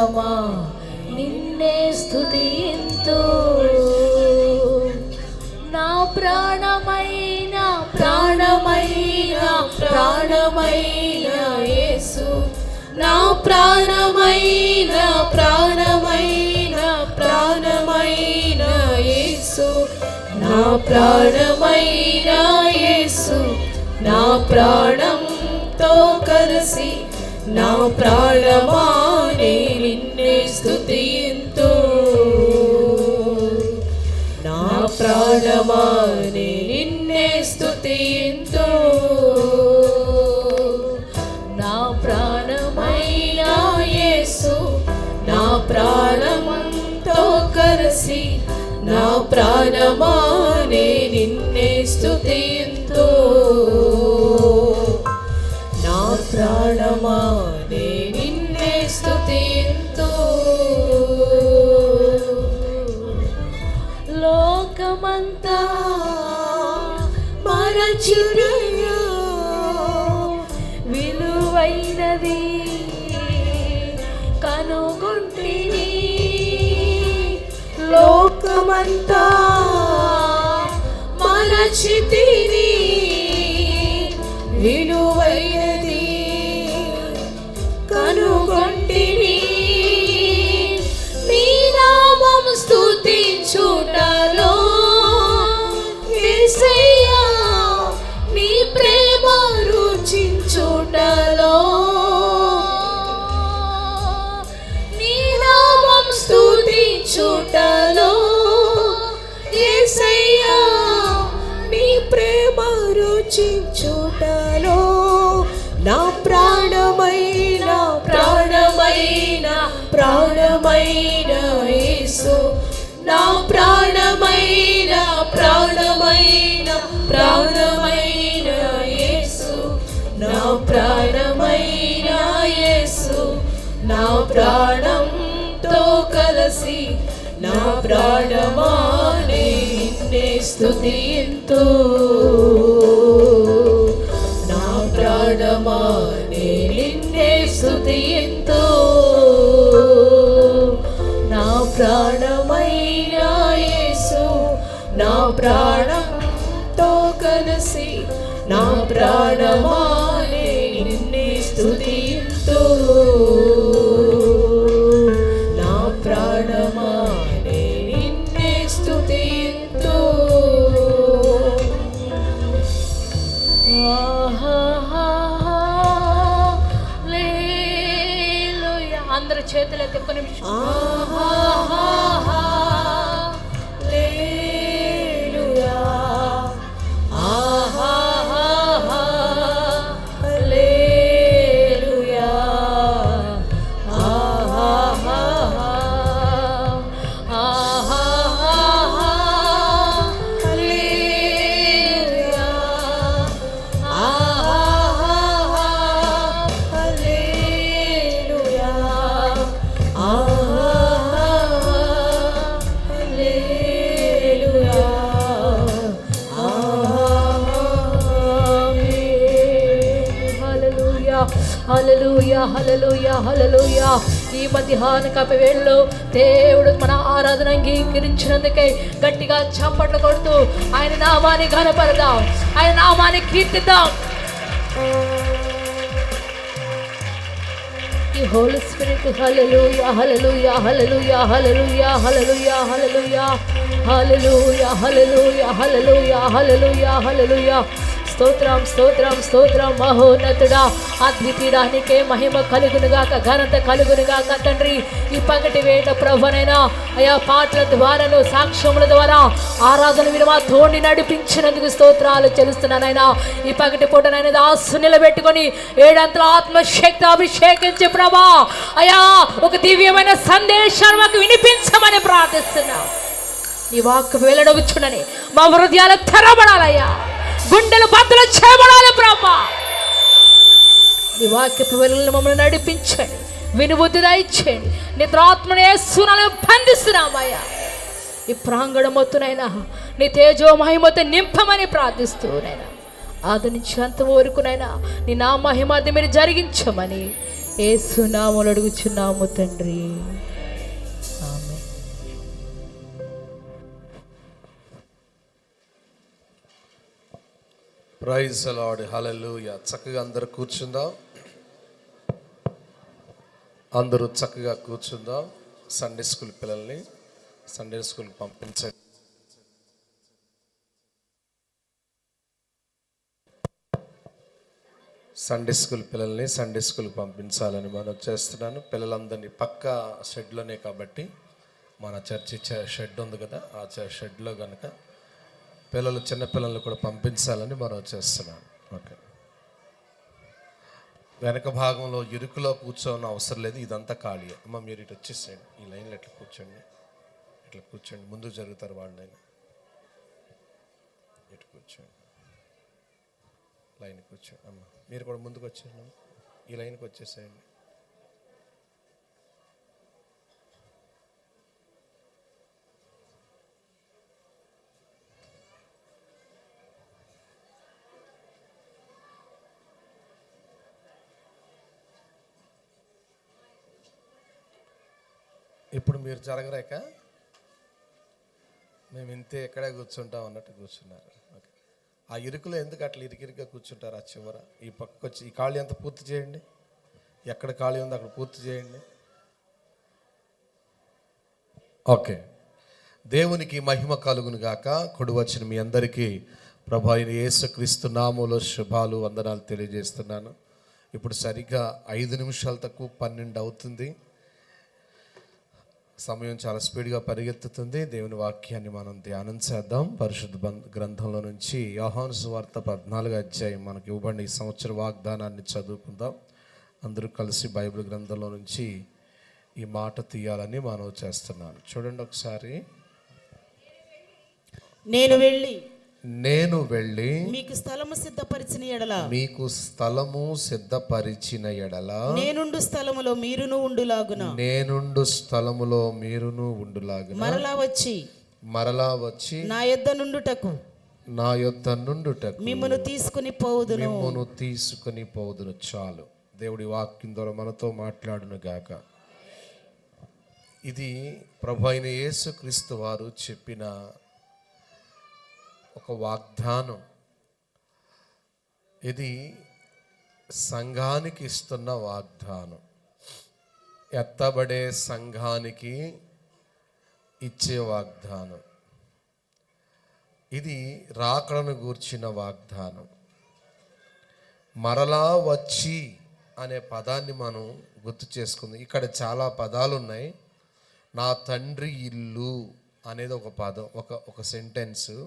ప్రాణమా నిన్నే స్తుతింతు, నా ప్రాణమైన ప్రాణమైన ప్రాణమైన యేసు, నా ప్రాణమైన ప్రాణమైన ప్రాణమైన యేసు, నా ప్రాణమైన యేసు, నా ప్రాణంతో కలిసి నా ప్రాణమా నిన్నే స్తుతింతు, నా ప్రాణమా నిన్నే స్తుతింతు, నా ప్రాణమైన యేసు, నా ప్రాణంతో కలిసి నా ప్రాణమా నిన్నే స్తుతింతు, నా ప్రాణమా నిన్నే స్తుతింతు. లోకమంతా మరచురయ్యా విలువైనది కనుగొంటిని, లోకమంతా మరచితిని విలువైనది కనుగొంటిని, నీ నామము స్తుతించుటలో యేసయ్యా, నీ ప్రేమ రుచించుటలో, నీ నామం స్తుతించుటలో యేసయ్యా, నీ ప్రేమ రుచించుటలో, నా ప్రాణమైన ప్రాణమైన ప్రాణమైన యేసు, నా ప్రాణమైన ప్రాణమైన ప్రాణమైన యేసు, నా ప్రాణమైన యేసు, నా ప్రాణంతో కలిసి నా ప్రాణమా నిన్నే స్తుతింతు, నా ప్రాణమా నిన్నే స్తుతింతు, నా ప్రాణమైన యేసు, నా ప్రాణంతో కలిసి నా ప్రాణమా నిన్నే స్తుతింతు, నా ప్రాణమా నిన్నే స్తుతింతు. హల్లెలూయా. అందరూ చేతులు ఎత్తి ఒక్క నిమిషం. హల్లెలూయా హల్లెలూయా హల్లెలూయా. ఈ మధ్యాహ్న వేళలో దేవుడు మన ఆరాధన అంగీకరించినందుకే గట్టిగా చప్పట్లు కొడుతూ ఆయన నామాన్ని ఘనపరదాం, ఆయన నామాన్ని కీర్తిద్దాం. ఈ హోలీ స్పిరిట్ హల్లెలూయా హల్లెలూయా హల్లెలూయా హల్లెలూయా హల్లెలూయా హల్లెలూయా హల్లెలూయా హల్లెలూయా హల్లెలూయా హల్లెలూయా హల్లెలూయా. స్తోత్రం స్తోత్రం స్తోత్రం. మహోన్నతుడా అద్వితీయుడానికే మహిమ కలుగునుగాక, ఘనత కలుగునుగాక తండ్రి. ఈ పగటి వేట ప్రభునైనా అయా పాటల ద్వారాను సాక్ష్యముల ద్వారా ఆరాధన విలువ తోడి నడిపించినందుకు స్తోత్రాలు చెల్లిస్తున్నానైనా. ఈ పగటి పూటనైనా దాసు నిలబెట్టుకొని ఏడంతల ఆత్మశక్తి అభిషేకించి ప్రభా అయా ఒక దివ్యమైన సందేశాన్ని మాకు వినిపించమని ప్రార్థిస్తున్నాం. నీ వాక్కు వెల్లడవుచునని మా హృదయాలు తెరబడాలయ్యా, గుండెలు బద్దలు చేయబడాలి ప్రభా. నీ వాక్యపు వెలుగులను మమ్మల్ని నడిపించండి, వినుబుద్ధి దయచేయండి. నిద్రాత్మను యేసునామములో బంధిస్తున్నామయ్యా. ఈ ప్రాంగణ మొత్తునైనా నీ తేజో మహిమతో నింపమని ప్రార్థిస్తూనైనా ఆది నుంచి అంత వరకునైనా నీ నా మహిమాది మీరు జరిగించమని యేసు నామములో అడుగుచున్నాము తండ్రి, ఆమేన్. ప్రైజ్ ది లార్డ్, హల్లెలూయా. చక్కగా అందరూ కూర్చుందాం. అందరూ చక్కగా కూర్చుందాం. సండే స్కూల్ పిల్లల్ని సండే స్కూల్ పంపించండి. సండే స్కూల్ పిల్లల్ని సండే స్కూల్ పంపించాలని మనం చేస్తున్నాను. పిల్లలందరినీ పక్క షెడ్లోనే కాబట్టి మన చర్చి షెడ్ ఉంది కదా, ఆ షెడ్లో కనుక పిల్లలు చిన్నపిల్లల్ని కూడా పంపించాలని మనం చేస్తున్నాను. ఓకే, వెనక భాగంలో ఇరుకులో కూర్చోని అవసరం లేదు, ఇదంతా ఖాళీ. అమ్మ మీరు ఇటు వచ్చేసేయండి, ఈ లైన్లో ఇట్లా కూర్చోండి, ఇట్లా కూర్చోండి, ముందుకు జరుగుతారు వాళ్ళైనా. ఇటు కూర్చోండి, లైన్ కూర్చోండి. అమ్మ మీరు కూడా ముందుకు వచ్చేయండి, ఈ లైన్కి వచ్చేసేయండి. ఇప్పుడు మీరు జరగలేక మేము ఇంతే ఎక్కడే కూర్చుంటాం అన్నట్టు కూర్చున్నారు. ఓకే, ఆ ఇరుకులో ఎందుకు అట్లా ఇరికిరిగా కూర్చుంటారు? ఆ చివర ఈ పక్కకు వచ్చి ఈ ఖాళీ అంతా పూర్తి చేయండి. ఎక్కడ ఖాళీ ఉందో అక్కడ పూర్తి చేయండి. ఓకే, దేవునికి మహిమ కలుగును గాక. కొడు వచ్చిన మీ అందరికీ ప్రభు అయిన యేసుక్రీస్తు నామములో శుభాలు, వందనాలు తెలియజేస్తున్నాను. ఇప్పుడు సరిగ్గా 5 నిమిషాలు తక్కువ 12 అవుతుంది. సమయం చాలా స్పీడ్గా పరిగెత్తుతుంది. దేవుని వాక్యాన్ని మనం ధ్యానం చేద్దాం. పరిశుద్ధ గ్రంథంలో నుంచి యోహాను సువార్త 14వ అధ్యాయం మనకి ఇవ్వబడిన ఈ సంవత్సర వాగ్దానాన్ని చదువుకుందాం. అందరూ కలిసి బైబిల్ గ్రంథంలో నుంచి ఈ మాట తీయాలని మనం చేస్తున్నాను. చూడండి ఒకసారి. నేను వెళ్ళి మీకు స్థలము సిద్ధపరిచిన ఎడల, మీకు స్థలము సిద్ధపరిచిన ఎడల నేనుండు స్థలములో మీరును ఉండులాగున, నేనుండు స్థలములో మీరును ఉండులాగున మరలా వచ్చి నా యొద్ద నుండుటకు మిమ్మును తీసుకుని పోవుదును. చాలు, దేవుడి వాక్యం ద్వారా మనతో మాట్లాడును గాక. ఇది ప్రభు అయిన యేసుక్రీస్తు వారు చెప్పిన ఒక వాగ్దానం. ఇది సంఘానికి ఇస్తున్న వాగ్దానం, ఎత్తబడే సంఘానికి ఇచ్చే వాగ్దానం. ఇది రాకడను గూర్చిన వాగ్దానం. మరలా వచ్చి అనే పదాన్ని మనం గుర్తు చేసుకుందాం. ఇక్కడ చాలా పదాలు ఉన్నాయి. నా తండ్రి ఇల్లు అనేది ఒక పదం, ఒక సెంటెన్సు.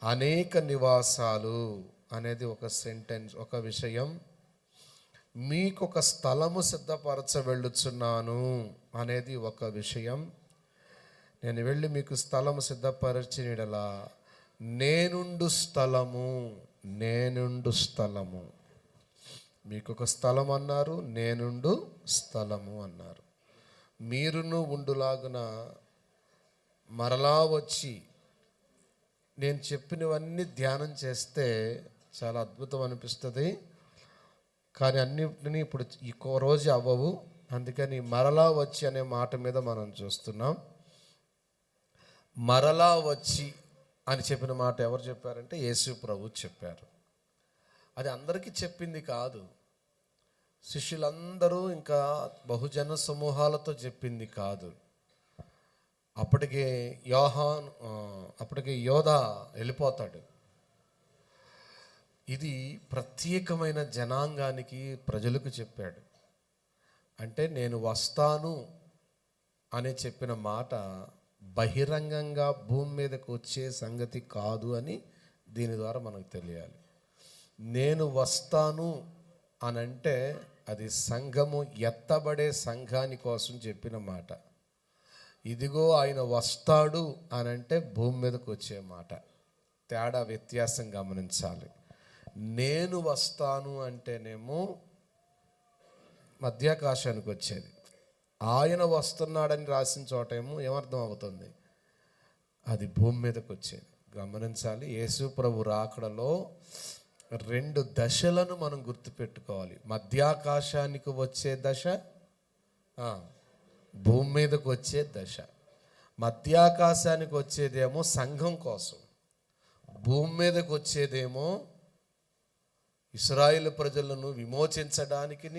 అనేక నివాసాలు అనేది ఒక సెంటెన్స్, ఒక విషయం. మీకు ఒక స్థలము సిద్ధపరచ వెళ్ళుచున్నాను అనేది ఒక విషయం. నేను వెళ్ళి మీకు స్థలము సిద్ధపరచినలా నేనుండు స్థలము. మీకు ఒక స్థలం అన్నారు, నేనుండు స్థలము అన్నారు. మీరును ఉండులాగున మరలా వచ్చి. నేను చెప్పినవన్నీ ధ్యానం చేస్తే చాలా అద్భుతం అనిపిస్తుంది, కానీ అన్నిటినీ ఇప్పుడు ఈ రోజు అవ్వవు. అందుకని మరలా వచ్చి అనే మాట మీద మనం చూస్తున్నాం. మరలా వచ్చి అని చెప్పిన మాట ఎవరు చెప్పారంటే యేసు ప్రభు చెప్పారు. అది అందరికీ చెప్పింది కాదు, శిష్యులందరూ ఇంకా బహుజన సమూహాలతో చెప్పింది కాదు. అప్పటికే యోధా వెళ్ళిపోతాడు. ఇది ప్రత్యేకమైన జనాంగానికి, ప్రజలకు చెప్పాడు. అంటే నేను వస్తాను అని చెప్పిన మాట బహిరంగంగా భూమి మీదకు వచ్చే సంగతి కాదు అని దీని ద్వారా మనకు తెలియాలి. నేను వస్తాను అనంటే అది సంఘము, ఎత్తబడే సంఘాని కోసం చెప్పిన మాట. ఇదిగో ఆయన వస్తాడు అనంటే భూమి మీదకు వచ్చే మాట. తేడా, వ్యత్యాసం గమనించాలి. నేను వస్తాను అంటేనేమో మధ్యాకాశానికి వచ్చేది. ఆయన వస్తున్నాడని రాసిన చోటేమో ఏమర్థం అవుతుంది? అది భూమి మీదకి వచ్చేది. గమనించాలి. యేసు ప్రభు రాకడలో రెండు దశలను మనం గుర్తుపెట్టుకోవాలి. మధ్యాకాశానికి వచ్చే దశ, భూమి మీదకు వచ్చే దశ. మధ్యాకాశానికి వచ్చేదేమో సంఘం కోసం, భూమి మీదకు వచ్చేదేమో ఇశ్రాయేలు ప్రజలను విమోచించడానికి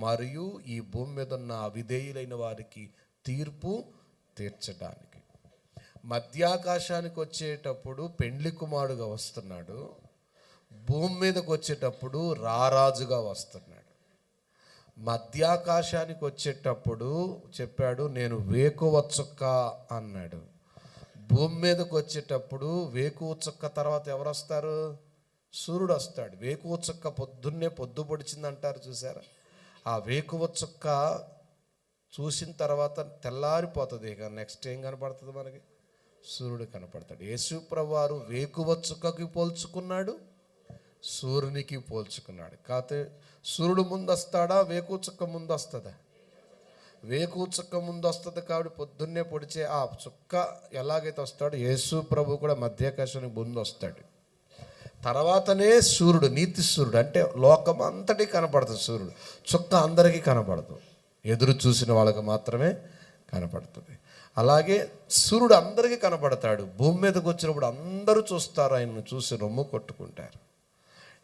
మరియు ఈ భూమి మీద ఉన్న అవిధేయులైన వారికి తీర్పు తీర్చడానికి. మధ్యాకాశానికి వచ్చేటప్పుడు పెండ్లి కుమారుడుగా వస్తున్నాడు, భూమి మీదకి వచ్చేటప్పుడు రారాజుగా వస్తున్నాడు. మధ్యాకాశానికి వచ్చేటప్పుడు చెప్పాడు, నేను వేకువ చుక్క అన్నాడు. భూమి మీదకి వచ్చేటప్పుడు వేకువ చుక్క తర్వాత ఎవరు వస్తారు? సూర్యుడు వస్తాడు. వేకువ చుక్క పొద్దున్నే పొద్దు పొడిచింది అంటారు చూసారా? ఆ వేకువ చుక్క చూసిన తర్వాత తెల్లారిపోతుంది. ఇక నెక్స్ట్ ఏం కనపడుతుంది మనకి? సూర్యుడు కనపడతాడు. యేసు ప్రభువారు వేకువ చుక్కకి పోల్చుకున్నాడు, సూర్యునికి పోల్చుకున్నాడు. కాకపోతే సూర్యుడు ముందు వస్తాడా, వేకువ చుక్క ముందు వస్తుందా? వేకువ చుక్క ముందు వస్తుంది కాబట్టి పొద్దున్నే పొడిచే ఆ చుక్క ఎలాగైతే వస్తాడో యేసు ప్రభు కూడా మధ్యాకాశానికి ముందు వస్తాడు. తర్వాతనే సూర్యుడు, నీతి సూర్యుడు అంటే లోకం అంతటి కనపడుతుంది. సూర్యుడు చుక్క అందరికీ కనపడదు, ఎదురు చూసిన వాళ్ళకి మాత్రమే కనపడుతుంది. అలాగే సూర్యుడు అందరికీ కనపడతాడు. భూమి మీదకి వచ్చినప్పుడు అందరూ చూస్తారు, ఆయన్ను చూసి రొమ్ము కొట్టుకుంటారు.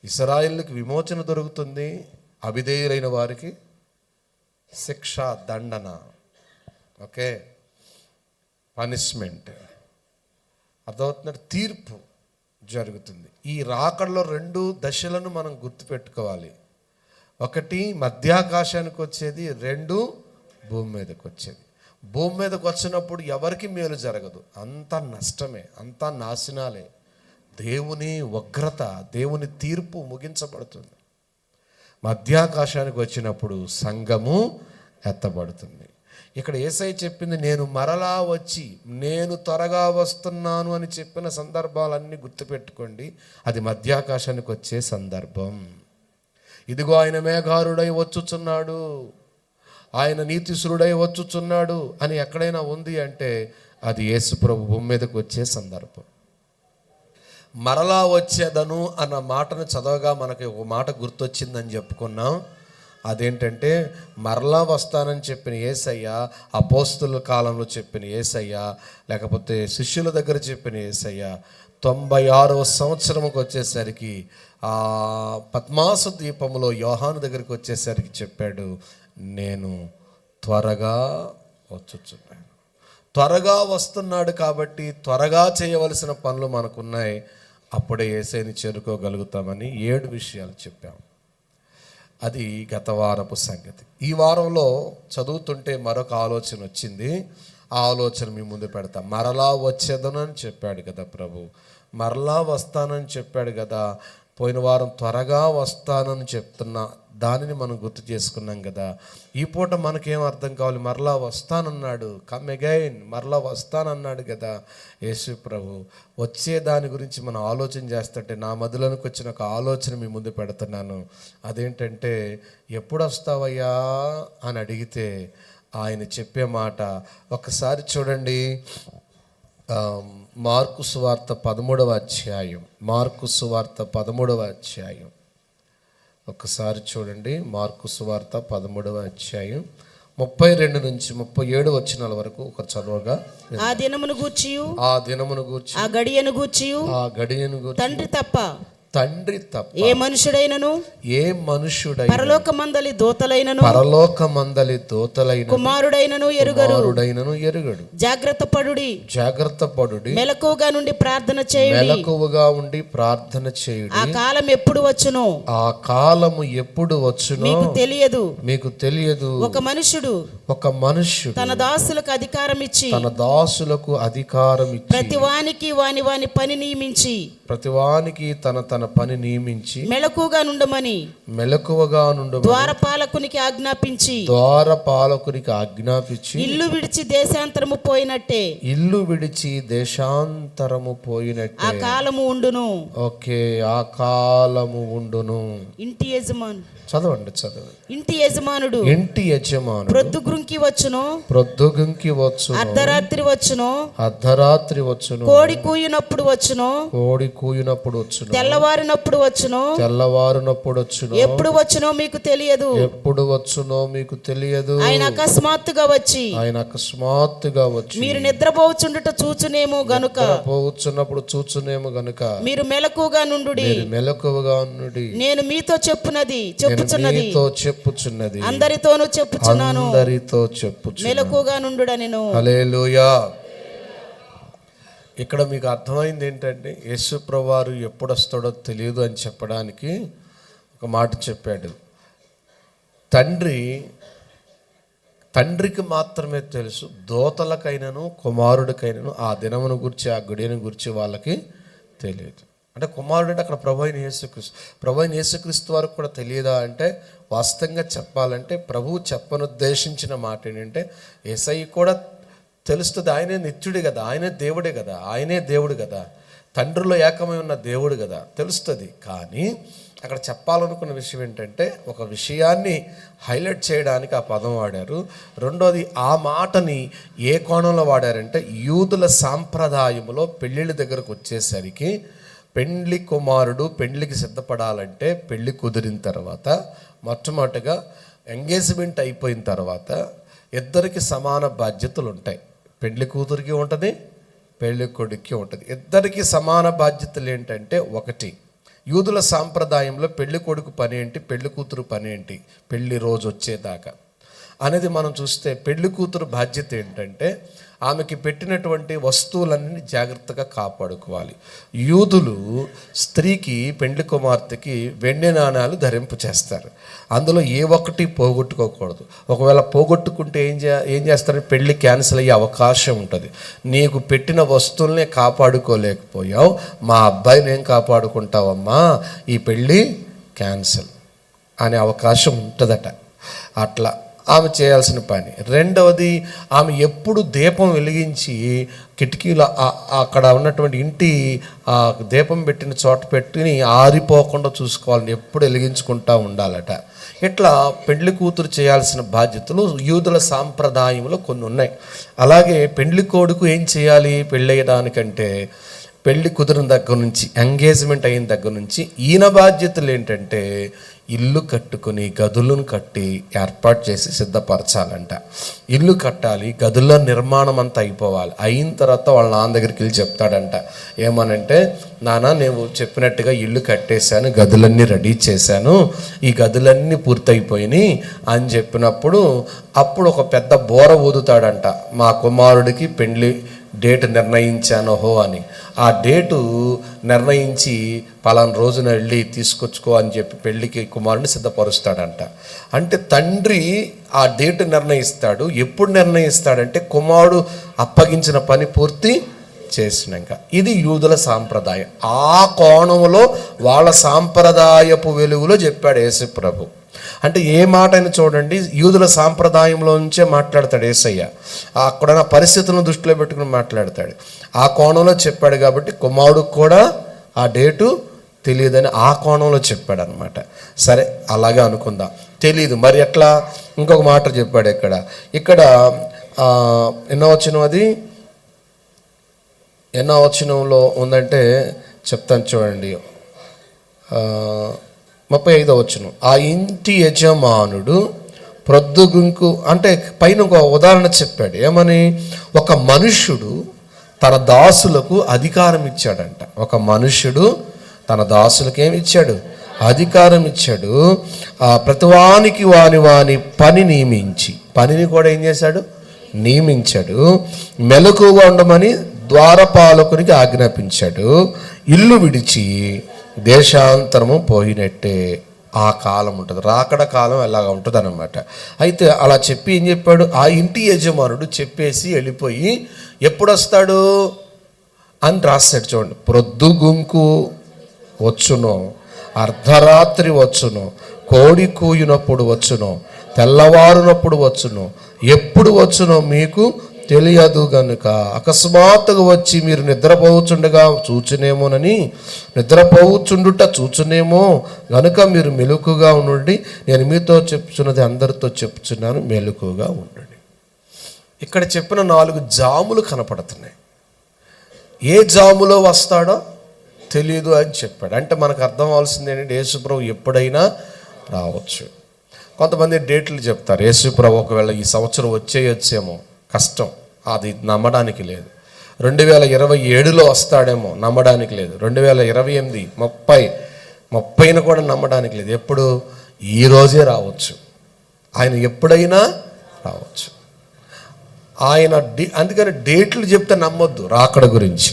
ఇశ్రాయేలుకి విమోచన దొరుకుతుంది, అవిధేయులైన వారికి శిక్ష, దండన, ఓకే, పనిష్మెంట్, అర్థమవుతున్నట్టు తీర్పు జరుగుతుంది. ఈ రాకడలో రెండు దశలను మనం గుర్తుపెట్టుకోవాలి. ఒకటి మధ్యాకాశానికి వచ్చేది, రెండు భూమి మీదకి వచ్చేది. భూమి మీదకి వచ్చినప్పుడు ఎవరికి మేలు జరగదు, అంతా నష్టమే, అంతా నాశనాలే. దేవుని ఉగ్రత, దేవుని తీర్పు ముగించబడుతుంది. మధ్యాకాశానికి వచ్చినప్పుడు సంఘము ఎత్తబడుతుంది. ఇక్కడ యేసయ్య చెప్పింది, నేను మరలా వచ్చి, నేను త్వరగా వస్తున్నాను అని చెప్పిన సందర్భాలన్నీ గుర్తుపెట్టుకోండి. అది మధ్యాకాశానికి వచ్చే సందర్భం. ఇదిగో ఆయన మేఘారుడై వచ్చుచున్నాడు, ఆయన నీతిశురుడై వచ్చుచున్నాడు అని ఎక్కడైనా ఉంది అంటే అది యేసు ప్రభు భూమి మీదకి వచ్చే సందర్భం. మరలా వచ్చేదను అన్న మాటను చదవగా మనకి ఒక మాట గుర్తొచ్చిందని చెప్పుకున్నాం. అదేంటంటే, మరలా వస్తానని చెప్పిన యేసయ్య, అపోస్తుల కాలంలో చెప్పిన యేసయ్య, లేకపోతే శిష్యుల దగ్గర చెప్పిన యేసయ్య 96వ సంవత్సరంకి వచ్చేసరికి ఆ పద్మాసు ద్వీపంలో యోహాను దగ్గరికి వచ్చేసరికి చెప్పాడు, నేను త్వరగా వచ్చుచున్నాను. త్వరగా వస్తున్నాడు కాబట్టి త్వరగా చేయవలసిన పనులు మనకున్నాయి. అప్పుడే యేసయ్యని చేరుకోగలుగుతామని 7 విషయాలు చెప్పాం. అది గత వారపు సంగతి. ఈ వారంలో చదువుతుంటే మరొక ఆలోచన వచ్చింది. ఆ ఆలోచన మీ ముందు పెడతా. మరలా వచ్చేదనని చెప్పాడు కదా ప్రభు, మరలా వస్తానని చెప్పాడు కదా. పోయిన వారం త్వరగా వస్తానని చెప్తున్నా, దానిని మనం గుర్తు చేసుకున్నాం కదా. ఈ పూట మనకేం అర్థం కావాలి? మరలా వస్తానన్నాడు, కమ్ అగైన్, మరలా వస్తానన్నాడు కదా యేసు ప్రభు. వచ్చే దాని గురించి మనం ఆలోచన చేస్తుంటే నా మదిలోనికి వచ్చిన ఒక ఆలోచన మీ ముందు పెడుతున్నాను. అదేంటంటే, ఎప్పుడు వస్తావయ్యా అని అడిగితే ఆయన చెప్పే మాట ఒకసారి చూడండి. మార్కు సువార్త 13వ అధ్యాయం, మార్కు సువార్త 13వ అధ్యాయం ఒకసారి చూడండి. మార్కు సువార్త 13వ అధ్యాయం 32 నుంచి 37 వచనాల వరకు ఒక చదవగా. ఆ దినమును గూర్చి, ఆ దినమును గూర్చి, ఆ గడియను గూర్చి, ఆ గడియను గూర్చి, తండ్రి తప్ప ఏ మనుషుడైనను, పరలోకమందలి దూతలైనను, కుమారుడైనను ఎరుగడు. జాగ్రత్త పడుడి, మెలకువగా ఉండి ప్రార్థన చేయుడి. ఆ కాలం ఎప్పుడు వచ్చునో మీకు తెలియదు. ఒక మనుషుడు తన దాసులకు అధికారం ఇచ్చి ప్రతివానికి వాని పని నియమించి, తన పని నియమించి మెలకువగా నుండమని ద్వారపాలకునికి ఆజ్ఞాపించి ఇల్లు విడిచి దేశాంతరము పోయినట్టే ఆ కాలము ఉండును. ఓకే, ఆ కాలము ఉండును. ఇంటి యజమాను చదవండి. ఇంటి యజమానుడు ప్రొద్దుగుంకి వచ్చును, అర్ధరాత్రి వచ్చును, కోడి కూయినప్పుడు వచ్చును, కూయినప్పుడు వచ్చును, తెల్లవారినప్పుడు వచ్చును, తెల్లవారునప్పుడు వచ్చును, ఎప్పుడు వచ్చునో మీకు తెలియదు. ఎప్పుడు వచ్చునో మీకు తెలియదు. ఆయన అకస్మాత్తుగా వచ్చి మీరు నిద్రపోవచ్చుండుట చూచునేమో గనుక, పోవచ్చున్నప్పుడు చూచునేమో గనుక మీరు మెలకుగా నుండుడి. మెలకువగా నుండి నేను మీతో చెప్పుచున్నది అందరితోనూ చెప్పుచున్నాను, మెలకుగా నుండుడనెను. హల్లెలూయా. ఇక్కడ మీకు అర్థమైంది ఏంటంటే యేసు ప్రభువారు ఎప్పుడు వస్తాడో తెలియదు అని చెప్పడానికి ఒక మాట చెప్పాడు. తండ్రికి మాత్రమే తెలుసు, దోతలకైనను కుమారుడికైనను ఆ దినమును గురించి ఆ గుడిని గురించి వాళ్ళకి తెలియదు. అంటే కుమారుడు అంటే అక్కడ ప్రభు అయిన యేసుక్రీస్తు వారికి కూడా తెలియదా అంటే, వాస్తవంగా చెప్పాలంటే ప్రభువు చెప్పనుద్దేశించిన మాట ఏంటంటే యేసయ్య కూడా తెలుస్తుంది. ఆయనే నిత్యుడే కదా, ఆయనే దేవుడు కదా, తండ్రిలో ఏకమై ఉన్న దేవుడు కదా, తెలుస్తుంది. కానీ అక్కడ చెప్పాలనుకున్న విషయం ఏంటంటే ఒక విషయాన్ని హైలైట్ చేయడానికి ఆ పదం వాడారు. రెండోది ఆ మాటని ఏ కోణంలో వాడారంటే యూదుల సాంప్రదాయంలో పెళ్ళిళ్ళ దగ్గరకు వచ్చేసరికి పెండ్లి కుమారుడు పెండ్లికి సిద్ధపడాలంటే పెళ్ళి కుదిరిన తర్వాత మొట్టమొదటిగా ఎంగేజ్మెంట్ అయిపోయిన తర్వాత ఇద్దరికి సమాన బాధ్యతలు ఉంటాయి. పెళ్లి కూతురికి ఉంటుంది, పెళ్లి కొడుక్కి ఉంటుంది. ఇద్దరికి సమాన బాధ్యతలు ఏంటంటే, ఒకటి యూదుల సాంప్రదాయంలో పెళ్లి కొడుకు పని ఏంటి, పెళ్లి కూతురు పని ఏంటి, పెళ్లి రోజు వచ్చేదాకా అనేది మనం చూస్తే పెళ్లి కూతురు బాధ్యత ఏంటంటే ఆమెకి పెట్టినటువంటి వస్తువులన్నీ జాగ్రత్తగా కాపాడుకోవాలి. యూదులు స్త్రీకి పెండ్లి కుమార్తెకి వెండి నాణాలు ధరింపు చేస్తారు. అందులో ఏ ఒక్కటి పోగొట్టుకోకూడదు. ఒకవేళ పోగొట్టుకుంటే ఏం చేస్తారు, పెళ్ళి క్యాన్సిల్ అయ్యే అవకాశం ఉంటుంది. నీకు పెట్టిన వస్తువుల్నే కాపాడుకోలేకపోయావు, మా అబ్బాయిని ఏం కాపాడుకుంటావమ్మా, ఈ పెళ్ళి క్యాన్సిల్ అనే అవకాశం ఉంటుందట. అట్లా ఆమె చేయాల్సిన పని. రెండవది, ఆమె ఎప్పుడు దీపం వెలిగించి కిటికీలో అక్కడ ఉన్నటువంటి ఇంటి దీపం పెట్టిన చోట పెట్టుకుని ఆరిపోకుండా చూసుకోవాలని ఎప్పుడు వెలిగించుకుంటూ ఉండాలట. ఇట్లా పెండ్లి కూతురు చేయాల్సిన బాధ్యతలు యూదుల సాంప్రదాయంలో కొన్ని ఉన్నాయి. అలాగే పెండ్లి కొడుకు ఏం చేయాలి పెళ్ళయ్యడానికంటే, పెళ్లి కుదిరిన దగ్గర నుంచి ఎంగేజ్మెంట్ అయిన దగ్గర నుంచి ఈయన బాధ్యతలు ఏంటంటే ఇల్లు కట్టుకుని గదులను కట్టి ఏర్పాటు చేసి సిద్ధపరచాలంట. ఇల్లు కట్టాలి, గదుల నిర్మాణం అంతా అయిపోవాలి. అయిన తర్వాత వాళ్ళ నాన్న దగ్గరికి వెళ్ళి చెప్తాడంట, ఏమనంటే నాన్న నేను చెప్పినట్టుగా ఇల్లు కట్టేశాను, గదులన్నీ రెడీ చేశాను, ఈ గదులన్నీ పూర్తయిపోయినాయి అని చెప్పినప్పుడు అప్పుడు ఒక పెద్ద బోర ఊదుతాడంట, మా కుమారుడికి పెండ్లి డేట్ నిర్ణయించాను హో అని. ఆ డేటు నిర్ణయించి పలానా రోజున వెళ్ళి తీసుకొచ్చుకో అని చెప్పి పెళ్ళికి కుమారుడిని సిద్ధపరుస్తాడంట. అంటే తండ్రి ఆ డేటు నిర్ణయిస్తాడు. ఎప్పుడు నిర్ణయిస్తాడంటే కుమారుడు అప్పగించిన పని పూర్తి చేసినాక. ఇది యూదుల సాంప్రదాయం. ఆ కోణంలో వాళ్ళ సాంప్రదాయపు వెలుగులో చెప్పాడు యేసు ప్రభు. అంటే ఏ మాట అయినా చూడండి, యూదుల సాంప్రదాయంలో నుంచే మాట్లాడతాడు యేసయ్య. అక్కడ పరిస్థితులను దృష్టిలో పెట్టుకుని మాట్లాడతాడు. ఆ కోణంలో చెప్పాడు కాబట్టి కుమారుడికి కూడా ఆ డేటు తెలియదని ఆ కోణంలో చెప్పాడు అనమాట. సరే అలాగే అనుకుందాం, తెలియదు మరి ఎట్లా. ఇంకొక మాట చెప్పాడు ఇక్కడ ఎన్నో వచనం, అది ఎన్నో వచనంలో ఉందంటే చెప్తాను చూడండి. 35వ వచనం, ఆ ఇంటి యజమానుడు ప్రొద్దుగుంకు, అంటే పైన ఒక ఉదాహరణ చెప్పాడు. ఏమని, ఒక మనుష్యుడు తన దాసులకు అధికారం ఇచ్చాడంట. ఒక మనుష్యుడు తన దాసులకు ఏమి ఇచ్చాడు, అధికారం ఇచ్చాడు. ప్రతివానికి వాని పని నియమించి, పనిని కూడా ఏం చేశాడు, నియమించాడు. మెలకుగా ఉండమని ద్వారపాలకునికి ఆజ్ఞాపించాడు. ఇల్లు విడిచి దేశాంతరము పోయినట్టే ఆ కాలం ఉంటుంది, రాకడ కాలం ఎలాగ ఉంటుంది అన్నమాట. అయితే అలా చెప్పి ఏం చెప్పాడు, ఆ ఇంటి యజమానుడు చెప్పేసి వెళ్ళిపోయి ఎప్పుడు వస్తాడు అని రాస్తాడు చూడండి. ప్రొద్దుగుంకు వచ్చునో, అర్ధరాత్రి వచ్చునో, కోడి కూయినప్పుడు వచ్చునో, తెల్లవారునప్పుడు వచ్చునో, ఎప్పుడు వచ్చునో మీకు తెలియదు గనుక అకస్మాత్తుగా వచ్చి మీరు నిద్రపోవచ్చుండగా చూచునేమోనని, నిద్రపోవచ్చుండుట చూచునేమో గనుక మీరు మెలకుగా ఉండండి. నేను మీతో చెప్తున్నది అందరితో చెప్తున్నాను, మెలకుగా ఉండండి. ఇక్కడ చెప్పిన 4 జాములు కనపడుతున్నాయి. ఏ జాములో వస్తాడో తెలియదు అని చెప్పాడు. అంటే మనకు అర్థం అవ్వాల్సింది ఏంటంటే యేసుప్రభు ఎప్పుడైనా రావచ్చు. కొంతమంది డేట్లు చెప్తారు, యేసుప్రభు ఒకవేళ ఈ సంవత్సరం వచ్చేయచ్చేమో, కష్టం, అది నమ్మడానికి లేదు. 2027లో వస్తాడేమో, నమ్మడానికి లేదు. 2028, 30 కూడా నమ్మడానికి లేదు. ఎప్పుడు? ఈరోజే రావచ్చు, ఆయన ఎప్పుడైనా రావచ్చు. ఆయన అందుకని డేట్లు చెప్తే నమ్మొద్దు. రాకడ గురించి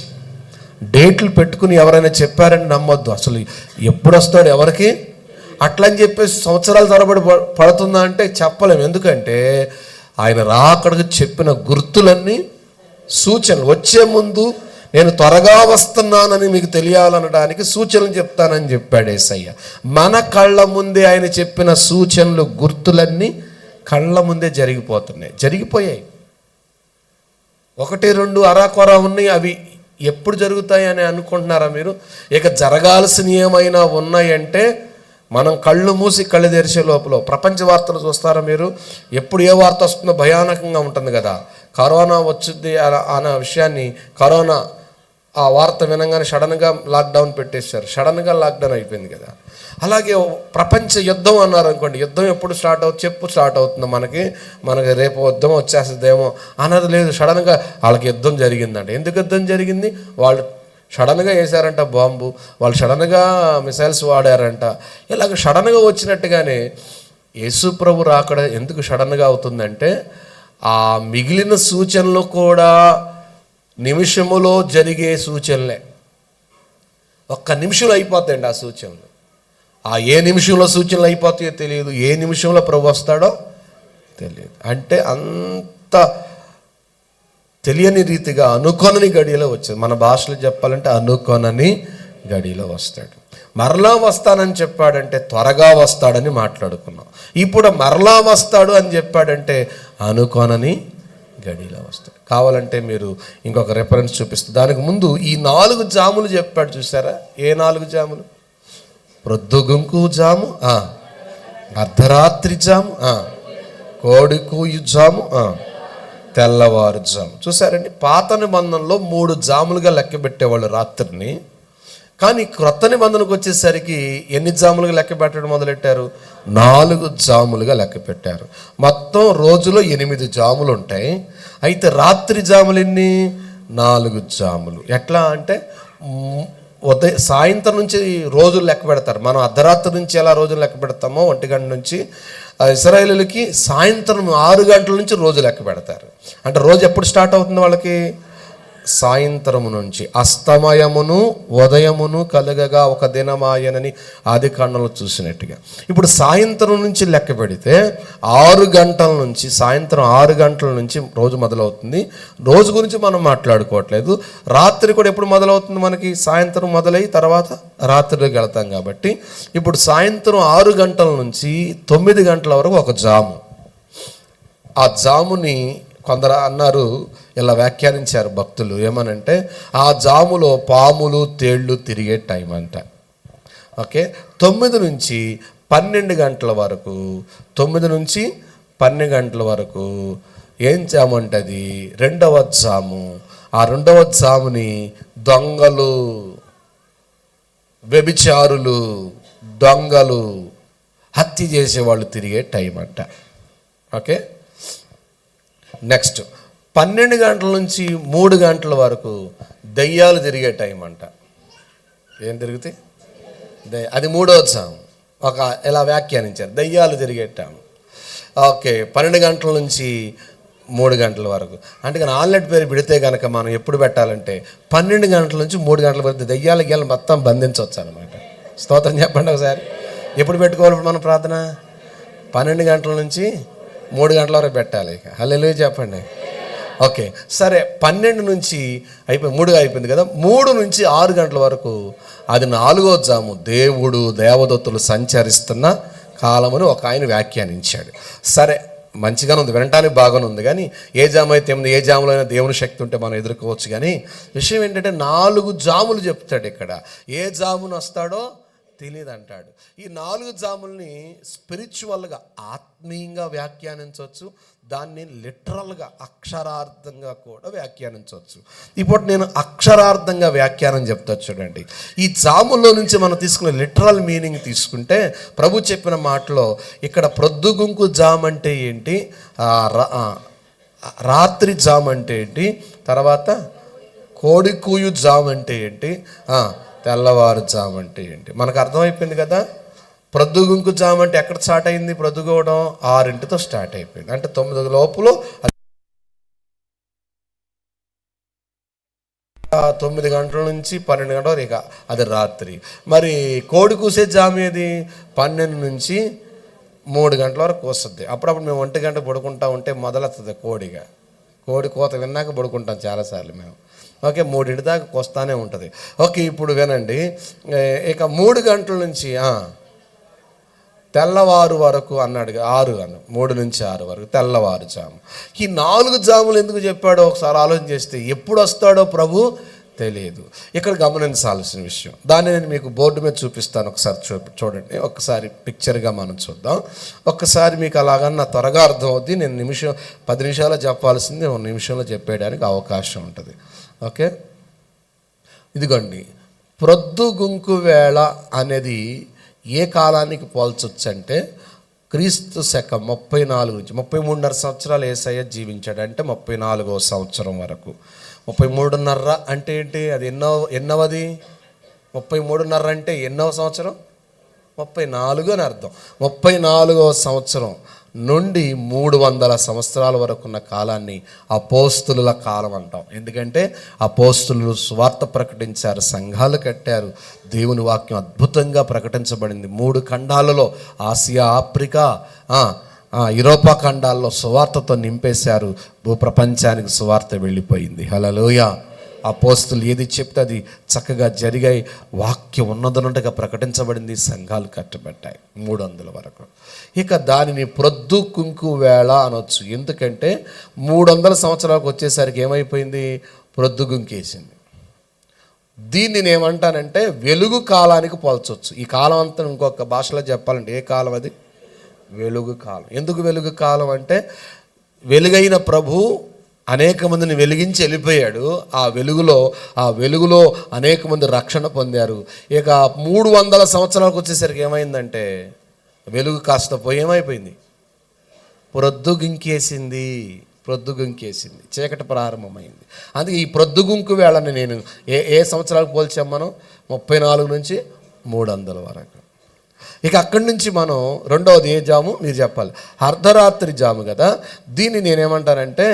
డేట్లు పెట్టుకుని ఎవరైనా చెప్పారని నమ్మొద్దు. అసలు ఎప్పుడు వస్తాడు ఎవరికి అట్లని చెప్పేసి సంవత్సరాల తరబడి పడుతుందా అంటే చెప్పలేము. ఎందుకంటే ఆయన రాకడకు చెప్పిన గుర్తులన్నీ సూచనలు. వచ్చే ముందు నేను త్వరగా వస్తున్నానని మీకు తెలియాలనడానికి సూచనలు చెప్తానని చెప్పాడు యేసయ్య. మన కళ్ళ ముందే ఆయన చెప్పిన సూచనలు, గుర్తులన్నీ కళ్ళ ముందే జరిగిపోయాయి. 1, 2 అరాకొర ఉన్నాయి. అవి ఎప్పుడు జరుగుతాయి అని అనుకుంటున్నారా మీరు? ఇక జరగాల్సిన ఏమైనా ఉన్నాయంటే మనం కళ్ళు మూసి కళ్ళు తెరిచే లోపల ప్రపంచ వార్తలు చూస్తారా మీరు? ఎప్పుడు ఏ వార్త వస్తుందో భయానకంగా ఉంటుంది కదా. కరోనా వచ్చింది అనే విషయాన్ని, కరోనా ఆ వార్త వినంగానే సడన్గా లాక్డౌన్ పెట్టేశారు. సడన్గా లాక్డౌన్ అయిపోయింది కదా. అలాగే ప్రపంచ యుద్ధం అన్నారు అనుకోండి. యుద్ధం ఎప్పుడు స్టార్ట్ స్టార్ట్ అవుతుంది మనకి రేపు యుద్ధం వచ్చేస్తుందేమో అన్నది లేదు. సడన్గా వాళ్ళకి యుద్ధం జరిగిందంట. ఎందుకు యుద్ధం జరిగింది? వాళ్ళు సడన్గా వేశారంట బాంబు, వాళ్ళు సడన్గా మిసైల్స్ వాడారంట. ఇలాగ సడన్గా వచ్చినట్టుగానే యేసుప్రభు రాకడ ఎందుకు సడన్గా అవుతుందంటే ఆ మిగిలిన సూచనలు కూడా నిమిషములో జరిగే సూచనలే. 1 నిమిషంలో అయిపోతాయండి ఆ సూచనలు. ఏ నిమిషంలో సూచనలు అయిపోతాయో తెలియదు, ఏ నిమిషంలో ప్రభు వస్తాడో తెలియదు. అంటే అంత తెలియని రీతిగా అనుకోనని గడియలో వచ్చేది. మన భాషలో చెప్పాలంటే అనుకోనని గడియలో వస్తాడు. మరలా వస్తానని చెప్పాడంటే త్వరగా వస్తాడని మాట్లాడుకున్నాం. ఇప్పుడు మరలా వస్తాడు అని చెప్పాడంటే అనుకోనని గడిలో వస్తాడు. కావాలంటే మీరు ఇంకొక రెఫరెన్స్ చూపిస్తే, దానికి ముందు ఈ 4 జాములు చెప్పాడు చూసారా? ఏ 4 జాములు? ప్రొద్దుగుంకు జాము, అర్ధరాత్రి జాము, కోడి కూయు జాము, తెల్లవారు జాము. చూసారండి, పాత నిబంధనలో 3 జాములుగా లెక్క పెట్టేవాళ్ళు రాత్రిని. కానీ క్రొత్త నిబంధనకు వచ్చేసరికి ఎన్ని జాములుగా లెక్క పెట్టడం మొదలెట్టారు? 4 జాములుగా లెక్క పెట్టారు. మొత్తం రోజులో 8 జాములు ఉంటాయి. అయితే రాత్రి జాములు ఎన్ని? 4 జాములు. ఎట్లా అంటే సాయంత్రం నుంచి రోజులు లెక్క పెడతారు. మనం అర్ధరాత్రి నుంచి ఎలా రోజులు లెక్క పెడతామో 1 గంట నుంచి, ఇశ్రాయేలులకి సాయంత్రం 6 గంటల నుంచి రోజు లెక్క పెడతారు. అంటే రోజు ఎప్పుడు స్టార్ట్ అవుతుంది వాళ్ళకి? సాయంత్రము నుంచి. అస్తమయమును ఉదయమును కలగగా ఒక దినమాయనని ఆదికాండంలో చూసినట్టుగా ఇప్పుడు సాయంత్రం నుంచి లెక్క పెడితే 6 గంటల నుంచి, సాయంత్రం 6 గంటల నుంచి రోజు మొదలవుతుంది. రోజు గురించి మనం మాట్లాడుకోవట్లేదు. రాత్రి కూడా ఎప్పుడు మొదలవుతుంది మనకి? సాయంత్రం మొదలై తర్వాత రాత్రికి వెళ్తాం కాబట్టి ఇప్పుడు సాయంత్రం 6 గంటల నుంచి 9 గంటల వరకు ఒక జాము. ఆ జాముని కొందరు అన్నారు, ఇలా వ్యాఖ్యానించారు భక్తులు ఏమనంటే, ఆ జాములో పాములు తేళ్ళు తిరిగే టైం అంట. ఓకే, 9 నుంచి 12 గంటల వరకు, 9 నుంచి 12 గంటల వరకు ఏం జాము అంటే అది 2వ జాము. ఆ 2వ జాముని దొంగలు, వ్యభిచారులు, దొంగలు, హత్య చేసేవాళ్ళు తిరిగే టైం అంట. ఓకే, నెక్స్ట్ 12 గంటల నుంచి 3 గంటల వరకు దయ్యాలు తిరిగే టైం అంట. ఏం తిరుగుతాయి? అది 3వ జాము. ఇలా వ్యాఖ్యానించారు, దయ్యాలు తిరిగే టైం. ఓకే, 12 గంటల నుంచి 3 గంటల వరకు. అంటే కానీ ఆన్లైన్ పేరు పెడితే కనుక మనం ఎప్పుడు పెట్టాలంటే 12 గంటల నుంచి 3 గంటల వరకు దయ్యాలు మొత్తం బంధించవచ్చు అనమాట. స్తోత్రం చెప్పండి ఒకసారి. ఎప్పుడు పెట్టుకోవాలి మనం ప్రార్థన? 12 గంటల నుంచి 3 గంటల వరకు పెట్టాలి. హల్లెలూయా చెప్పండి. ఓకే, సరే, 12 నుంచి అయిపోయి 3 అయిపోయింది కదా. 3 నుంచి 6 గంటల వరకు అది 4వ జాము. దేవుడు దేవదత్తులు సంచరిస్తున్న కాలమని ఒక ఆయన వ్యాఖ్యానించాడు. సరే, మంచిగానే ఉంది, వినటానికి బాగానే ఉంది. కానీ ఏ జాము అయితే ఏముంది, ఏ జాములో అయినా దేవుని శక్తి ఉంటే మనం ఎదుర్కోవచ్చు. కానీ విషయం ఏంటంటే 4 జాములు చెప్తాడు ఇక్కడ. ఏ జామును వస్తాడో తెలియదు అంటాడు. ఈ 4 జాముల్ని స్పిరిచువల్గా, ఆత్మీయంగా వ్యాఖ్యానించవచ్చు, దాన్ని లిటరల్గా అక్షరార్థంగా కూడా వ్యాఖ్యానించవచ్చు. ఇప్పుడు నేను అక్షరార్థంగా వ్యాఖ్యానం చెప్తా చూడండి. ఈ జాములో నుంచి మనం తీసుకునే లిటరల్ మీనింగ్ తీసుకుంటే ప్రభు చెప్పిన మాటలో ఇక్కడ ప్రొద్దుగుంకు జామ్ అంటే ఏంటి, రాత్రి జామ్ అంటే ఏంటి, తర్వాత కోడి కూయు జామ్ అంటే ఏంటి, తెల్లవారు జామ్ అంటే ఏంటి, మనకు అర్థమైపోయింది కదా. ప్రొద్దుగుంకు జామ్ అంటే ఎక్కడ స్టార్ట్ అయింది, ప్రొద్దుకోవడం 6 స్టార్ట్ అయిపోయింది, అంటే 9 లోపులో 9 గంటల నుంచి 12 గంటల వరకు, ఇక అది రాత్రి. మరి కోడి కూసే జామ్ ఏది, 12 నుంచి 3 గంటల వరకు వస్తుంది. అప్పుడప్పుడు మేము 1 గంట పడుకుంటా ఉంటే మొదలవుతుంది కోడి కోత విన్నాక పడుకుంటాం చాలాసార్లు మేము. ఓకే, 3 దాకా వస్తానే ఉంటుంది. ఓకే, ఇప్పుడు వినండి, ఇక 3 గంటల నుంచి తెల్లవారు వరకు అన్నాడు, 3 నుంచి 6 వరకు తెల్లవారుజాము. ఈ 4 జాములు ఎందుకు చెప్పాడో ఒకసారి ఆలోచన చేస్తే ఎప్పుడు వస్తాడో ప్రభు తెలియదు. ఇక్కడ గమనించాల్సిన విషయం, దాన్ని నేను మీకు బోర్డు మీద చూపిస్తాను, ఒకసారి చూడండి. ఒకసారి పిక్చర్గా మనం చూద్దాం. ఒక్కసారి మీకు అలాగన్నా త్వరగా అర్థమవుద్ది. నేను 10 నిమిషాలు చెప్పాల్సింది 1 నిమిషంలో చెప్పేయడానికి అవకాశం ఉంటుంది. ఓకే, ఇదిగోండి, ప్రొద్దుగుంకు వేళ అనేది ఏ కాలానికి పోల్చొచ్చు అంటే క్రీస్తు శకం 34 నుంచి 33.5 సంవత్సరాలు యేసయ్య జీవించాడు, అంటే 34వ సంవత్సరం వరకు. 33.5 అంటే ఏంటి, అది ఎన్నవది, 33.5 అంటే ఎన్నవ సంవత్సరం, 34 అని అర్థం. 34వ సంవత్సరం నుండి 300 సంవత్సరాల వరకు ఉన్న కాలాన్ని అపోస్తుల కాలం అంటాం. ఎందుకంటే అపోస్తులు స్వార్థ ప్రకటించారు, సంఘాలు కట్టారు, దేవుని వాక్యం అద్భుతంగా ప్రకటించబడింది. 3 ఖండాలలో, ఆసియా, ఆఫ్రికా, యూరోపా ఖండాల్లో సువార్తతో నింపేశారు. భూప్రపంచానికి సువార్త వెళ్ళిపోయింది. హల్లెలూయా. అపోస్తులు ఏది చెప్తే అది చక్కగా జరిగాయి, వాక్యం ఉన్నదన్నట్టుగా ప్రకటించబడింది, సంఘాలు కట్టబడ్డాయి 300 వరకు. ఇక దానిని ప్రొద్దుగుంకు వేళ అనొచ్చు. ఎందుకంటే 300 సంవత్సరాలకు వచ్చేసరికి ఏమైపోయింది, ప్రొద్దుగుంకేసింది. దీన్ని నేను ఏమంటానంటే వెలుగు కాలానికి పోల్చవచ్చు. ఈ కాలం అంతా ఇంకొక భాషలో చెప్పాలంటే ఏ కాలం అది, వెలుగు కాలం. ఎందుకు వెలుగు కాలం అంటే వెలుగైన ప్రభు అనేక మందిని వెలిగించి వెళ్ళిపోయాడు. ఆ వెలుగులో అనేక మంది రక్షణ పొందారు. ఇక 300 సంవత్సరాలకు వచ్చేసరికి ఏమైందంటే వెలుగు కాస్త పోయి ఏమైపోయింది, ప్రొద్దుగుంకేసింది, చీకటి ప్రారంభమైంది. అందుకే ఈ ప్రొద్దుగుంకు వేళని నేను ఏ సంవత్సరాలకు పోల్చాం మనం, 34 నుంచి 300 వరకు. ఇక అక్కడి నుంచి మనం రెండవది ఏ జాము మీరు చెప్పాలి, అర్ధరాత్రి జాము కదా. దీన్ని నేనేమంటానంటే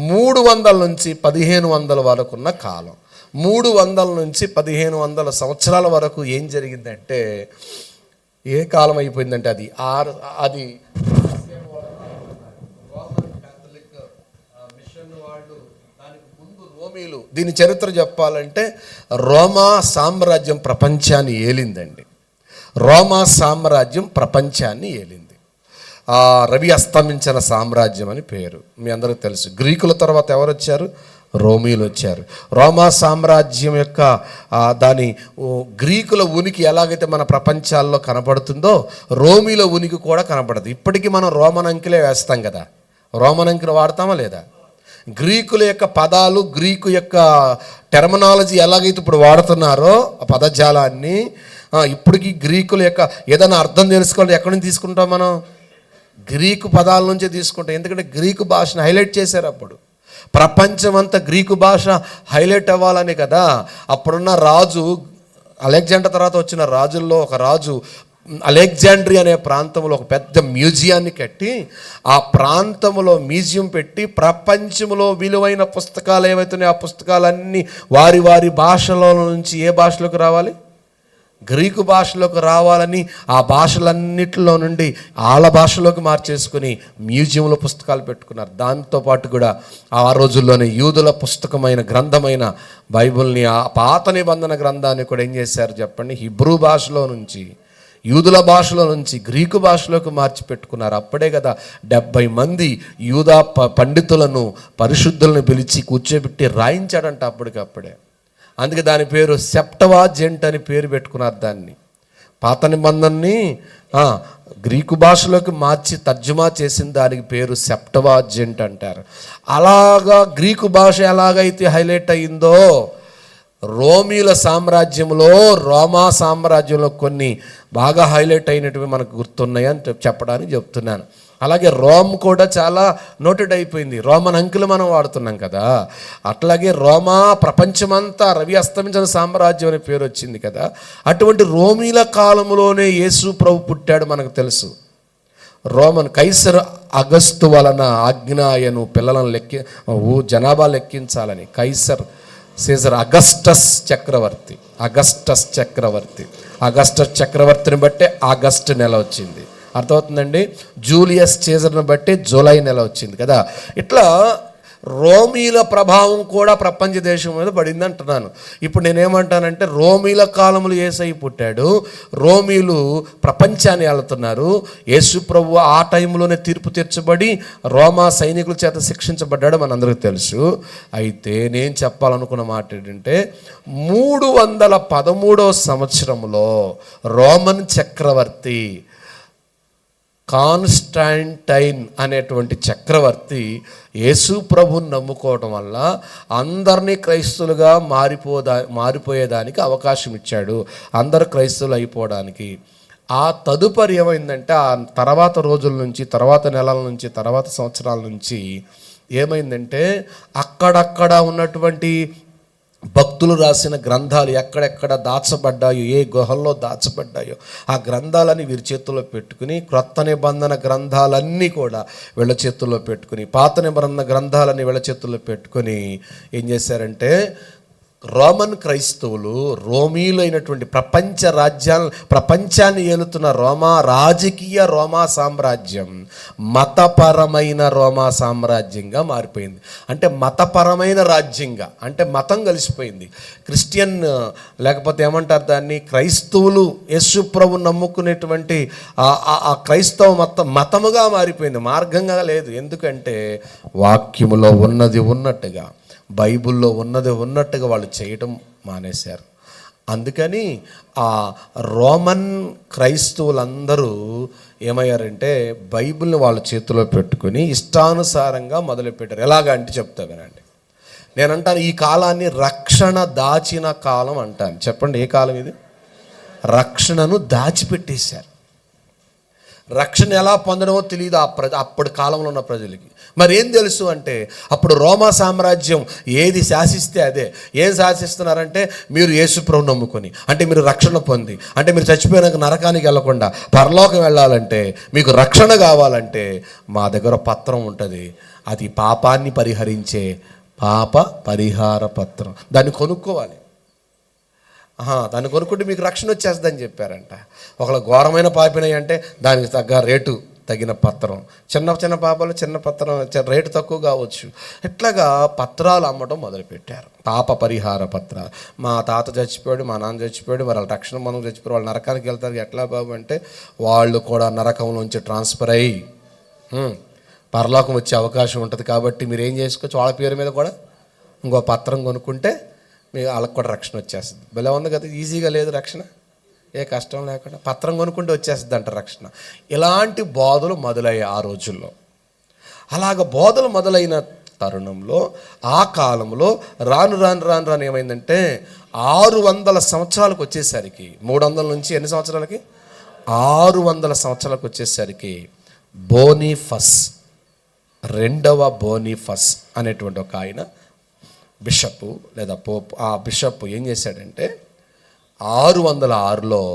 300 నుంచి 1500 వరకు ఉన్న కాలం. 300 నుంచి 1500 సంవత్సరాల వరకు ఏం జరిగిందంటే, ఏ కాలం అయిపోయిందంటే అది మిషన్ వాళ్ళు, దానికి ముందు రోమీలు. దీని చరిత్ర చెప్పాలంటే రోమా సామ్రాజ్యం ప్రపంచాన్ని ఏలిందండి. రోమా సామ్రాజ్యం ప్రపంచాన్ని ఏలింది. రవి అస్తమించిన సామ్రాజ్యం అని పేరు మీ అందరికీ తెలుసు. గ్రీకుల తర్వాత ఎవరు వచ్చారు, రోమీలు వచ్చారు. రోమా సామ్రాజ్యం యొక్క దాని గ్రీకుల ఉనికి ఎలాగైతే మన ప్రపంచాల్లో కనపడుతుందో రోమీల ఉనికి కూడా కనపడదు. ఇప్పటికీ మనం రోమన్ అంకెలే వేస్తాం కదా, రోమన్ అంకెలు వాడతామా లేదా? గ్రీకుల యొక్క పదాలు, గ్రీకు యొక్క టెర్మినాలజీ ఎలాగైతే ఇప్పుడు వాడుతున్నారో ఆ పదజాలాన్ని, ఇప్పటికీ గ్రీకుల యొక్క ఏదైనా అర్థం తెలుసుకోవాలి ఎక్కడి నుంచి తీసుకుంటాం మనం, గ్రీకు పదాల నుంచే తీసుకుంటాం. ఎందుకంటే గ్రీకు భాషను హైలైట్ చేశారు. అప్పుడు ప్రపంచం అంతా గ్రీకు భాష హైలైట్ అవ్వాలని కదా. అప్పుడున్న రాజు, అలెగ్జాండర్ తర్వాత వచ్చిన రాజుల్లో ఒక రాజు అలెగ్జాండ్రియా అనే ప్రాంతంలో ఒక పెద్ద మ్యూజియాన్ని కట్టి ఆ ప్రాంతంలో మ్యూజియం పెట్టి ప్రపంచంలో విలువైన పుస్తకాలు ఏవైతున్నాయో ఆ పుస్తకాలన్నీ వారి వారి భాషలో నుంచి ఏ భాషలోకి రావాలి, గ్రీకు భాషలోకి రావాలని ఆ భాషలన్నిటిలో నుండి ఆల భాషలోకి మార్చేసుకుని మ్యూజియంలో పుస్తకాలు పెట్టుకున్నారు. దాంతోపాటు కూడా ఆ రోజుల్లోనే యూదుల పుస్తకమైన గ్రంథమైన బైబిల్ని, ఆ పాత నిబంధన గ్రంథాన్ని కూడా ఏం చేశారు చెప్పండి, హిబ్రూ భాషలో నుంచి, యూదుల భాషలో నుంచి గ్రీకు భాషలోకి మార్చి పెట్టుకున్నారు. అప్పుడే కదా 70 మంది యూదా పండితులను, పరిశుద్ధులను పిలిచి కూర్చోబెట్టి రాయించాడంట అప్పటికప్పుడే. అందుకే దాని పేరు సెప్టవాజెంట్ అని పేరు పెట్టుకున్నారు దాన్ని. పాత నిబంధనని గ్రీకు భాషలోకి మార్చి తర్జుమా చేసిన దానికి పేరు సెప్టవాజింట్ అంటారు. అలాగా గ్రీకు భాష ఎలాగైతే హైలైట్ అయిందో రోమీల సామ్రాజ్యంలో, రోమా సామ్రాజ్యంలో కొన్ని బాగా హైలైట్ అయినటివి మనకు గుర్తున్నాయి అని చెప్పడానికి చెప్తున్నాను. అలాగే రోమ్ కూడా చాలా నోటెడ్ అయిపోయింది. రోమన్ అంకెలు మనం వాడుతున్నాం కదా, అట్లాగే రోమా ప్రపంచమంతా రవి అస్తమించిన సామ్రాజ్యం అనే పేరు వచ్చింది కదా. అటువంటి రోమీల కాలంలోనే యేసు ప్రభు పుట్టాడు మనకు తెలుసు. రోమన్ కైసర్ అగస్తు వలన ఆజ్ఞాయను పిల్లలను జనాభా లెక్కించాలని కైసర్ సీజర్ అగస్టస్ చక్రవర్తిని బట్టే ఆగస్టు నెల వచ్చింది. అర్థమవుతుందండి. జూలియస్ సీజర్ని బట్టి జూలై నెల వచ్చింది కదా. ఇట్లా రోమీల ప్రభావం కూడా ప్రపంచ దేశం మీద పడింది అంటున్నాను. ఇప్పుడు నేనేమంటానంటే రోమీల కాలంలో యేసయ్య పుట్టాడు, రోమీలు ప్రపంచాన్ని వెళ్తున్నారు. యేసు ప్రభు ఆ టైంలోనే తీర్పు తీర్చబడి రోమా సైనికుల చేత శిక్షించబడ్డాడు మనందరికీ తెలుసు. అయితే నేను చెప్పాలనుకున్న మాట ఏంటంటే 313వ సంవత్సరంలో రోమన్ చక్రవర్తి కాన్స్టాంటైన్ అనేటువంటి చక్రవర్తి యేసు ప్రభుని నమ్ముకోవడం వల్ల అందరినీ క్రైస్తవులుగా మారిపోయేదానికి అవకాశం ఇచ్చాడు, అందరు క్రైస్తవులు అయిపోవడానికి. ఆ తదుపరి ఏమైందంటే ఆ తర్వాత రోజుల నుంచి, తర్వాత నెలల నుంచి, తర్వాత సంవత్సరాల నుంచి ఏమైందంటే అక్కడక్కడ ఉన్నటువంటి భక్తులు రాసిన గ్రంథాలు ఎక్కడెక్కడ దాచబడ్డాయో, ఏ గుహల్లో దాచబడ్డాయో ఆ గ్రంథాలని వీరి చేతుల్లో పెట్టుకుని, క్రొత్త నిబంధన గ్రంథాలన్నీ కూడా వీళ్ళ చేతుల్లో పెట్టుకుని, పాత నిబంధన గ్రంథాలన్నీ వీళ్ళ చేతుల్లో పెట్టుకుని ఏం చేశారంటే రోమన్ క్రైస్తవులు, రోమీలైనటువంటి ప్రపంచాన్ని ఏలుతున్న రాజకీయ రోమా సామ్రాజ్యం మతపరమైన రోమా సామ్రాజ్యంగా మారిపోయింది. అంటే మతపరమైన రాజ్యంగా, అంటే మతం కలిసిపోయింది. క్రిస్టియన్ లేకపోతే ఏమంటారు దాన్ని, క్రైస్తవులు యేసు ప్రభువును నమ్ముకునేటువంటి ఆ క్రైస్తవ మతముగా మారిపోయింది, మార్గంగా లేదు. ఎందుకంటే వాక్యములో ఉన్నది ఉన్నట్టుగా, బైబిల్లో ఉన్నది ఉన్నట్టుగా వాళ్ళు చేయటం మానేశారు. అందుకని ఆ రోమన్ క్రైస్తవులందరూ ఏమయ్యారంటే బైబిల్ని వాళ్ళ చేతిలో పెట్టుకుని ఇష్టానుసారంగా మొదలుపెట్టారు. ఎలాగా అంటే చెప్తా వినండి. నేనంటాను ఈ కాలాన్ని రక్షణ దాచిన కాలం అంటాను. చెప్పండి, ఏ కాలం ఇది? రక్షణను దాచిపెట్టేశారు. రక్షణ ఎలా పొందడమో తెలియదు అప్పటి కాలంలో ఉన్న ప్రజలకి. మరి ఏం తెలుసు అంటే అప్పుడు రోమా సామ్రాజ్యం ఏది శాసిస్తే అదే. ఏం శాసిస్తున్నారంటే మీరు యేసు ప్రభువును నమ్ముకొని, అంటే మీరు రక్షణ పొంది, అంటే మీరు చచ్చిపోయినాక నరకానికి వెళ్ళకుండా పరలోకం వెళ్ళాలంటే, మీకు రక్షణ కావాలంటే మా దగ్గర పత్రం ఉంటుంది, అది పాపాన్ని పరిహరించే పాప పరిహార పత్రం, దాన్ని కొనుక్కోవాలి. దాన్ని కొనుక్కుంటే మీకు రక్షణ వచ్చేస్తుందని చెప్పారంట. ఒకళ్ళు ఘోరమైన పాపినాయి అంటే దానికి తగ్గ రేటు తగిన పత్రం, చిన్న పాపాలు చిన్న పత్రం రేటు తక్కువ కావచ్చు. ఇట్లాగా పత్రాలు అమ్మడం మొదలుపెట్టారు, పాప పరిహార పత్రాలు. మా తాత చచ్చిపోయాడు, మా నాన్న చచ్చిపోయాడు, మరి వాళ్ళ రక్షణ మనం చచ్చిపోయారు, వాళ్ళు నరకానికి వెళ్తారు. ఎట్లా బాబు అంటే వాళ్ళు కూడా నరకంలోంచి ట్రాన్స్ఫర్ అయ్యి పరలోకం వచ్చే అవకాశం ఉంటుంది. కాబట్టి మీరు ఏం చేసుకోవచ్చు, వాళ్ళ పేరు మీద కూడా ఇంకో పత్రం కొనుక్కుంటే మీకు వాళ్ళకి కూడా రక్షణ వచ్చేస్తుంది. భలే ఉంది కదా, ఈజీగా లేదు రక్షణ, ఏ కష్టం లేకుండా పత్రం కొనుక్కుంటే వచ్చేస్తుంది అంట రక్షణ. ఇలాంటి బోధలు మొదలయ్యాయి ఆ రోజుల్లో. అలాగ బోధలు మొదలైన తరుణంలో ఆ కాలంలో రాను ఏమైందంటే 600 సంవత్సరాలకు వచ్చేసరికి, 300 నుంచి ఎన్ని సంవత్సరాలకి, 600 సంవత్సరాలకు వచ్చేసరికి బోనిఫస్, 2వ బోనిఫస్ అనేటువంటి ఒక ఆయన బిషప్ లేదా పోప్, ఆ బిషప్ ఏం చేశాడంటే 606లో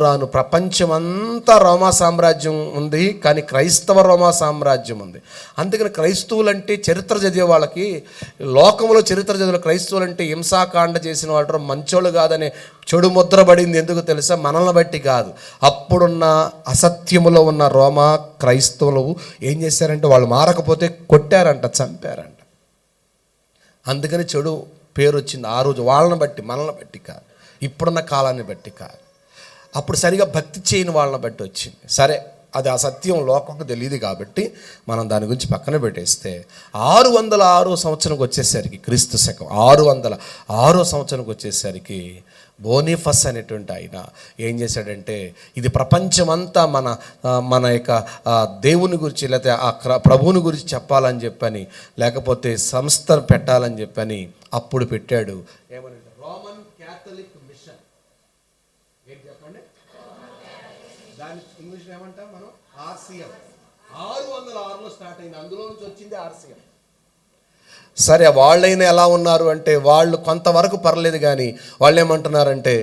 రాను ప్రపంచమంతా రోమా సామ్రాజ్యం ఉంది, కానీ క్రైస్తవ రోమా సామ్రాజ్యం ఉంది. అందుకని క్రైస్తవులంటే చరిత్ర చదివే వాళ్ళకి, లోకంలో చరిత్ర చదివే క్రైస్తవులంటే హింసాకాండ చేసిన వాళ్ళు మంచోళ్ళు కాదనే చెడు ముద్ర పడింది. ఎందుకు తెలుసా? మనల్ని బట్టి కాదు, అప్పుడున్న అసత్యములో ఉన్న రోమా క్రైస్తవులు ఏం చేశారంటే వాళ్ళు మారకపోతే కొట్టారంట, చంపారంట. అందుకని చెడు పేరు వచ్చింది ఆ రోజు. వాళ్ళని బట్టి, మనల్ని బట్టి కాదు, ఇప్పుడున్న కాలాన్ని బట్టి కాదు, అప్పుడు సరిగా భక్తి చేయని వాళ్ళని బట్టి వచ్చింది. సరే, అది ఆ సత్యం లోకంకు తెలియదు కాబట్టి మనం దాని గురించి పక్కన పెట్టేస్తే 606 సంవత్సరంకి వచ్చేసరికి, క్రీస్తు శకం 606 సంవత్సరంకి వచ్చేసరికి బోనిఫస్ అనేటువంటి ఆయన ఏం చేశాడంటే, ఇది ప్రపంచమంతా మన యొక్క దేవుని గురించి లేకపోతే ఆ ప్రభువుని గురించి చెప్పాలని చెప్పని, లేకపోతే సంస్థ పెట్టాలని చెప్పని అప్పుడు పెట్టాడు. ఏమనంటే రోమన్ క్యాథలిక్ మిషన్. ఏం చెప్పండి, దాని ఇంగ్లీష్లో ఏమంటాం మనం? ఆర్సిఎం. 606లో స్టార్ట్ అయింది, అందులో నుంచి వచ్చింది ఆర్సిఎం. సరే, వాళ్ళైనా ఎలా ఉన్నారు అంటే, వాళ్ళు కొంతవరకు పర్లేదు, కానీ వాళ్ళు ఏమంటున్నారంటే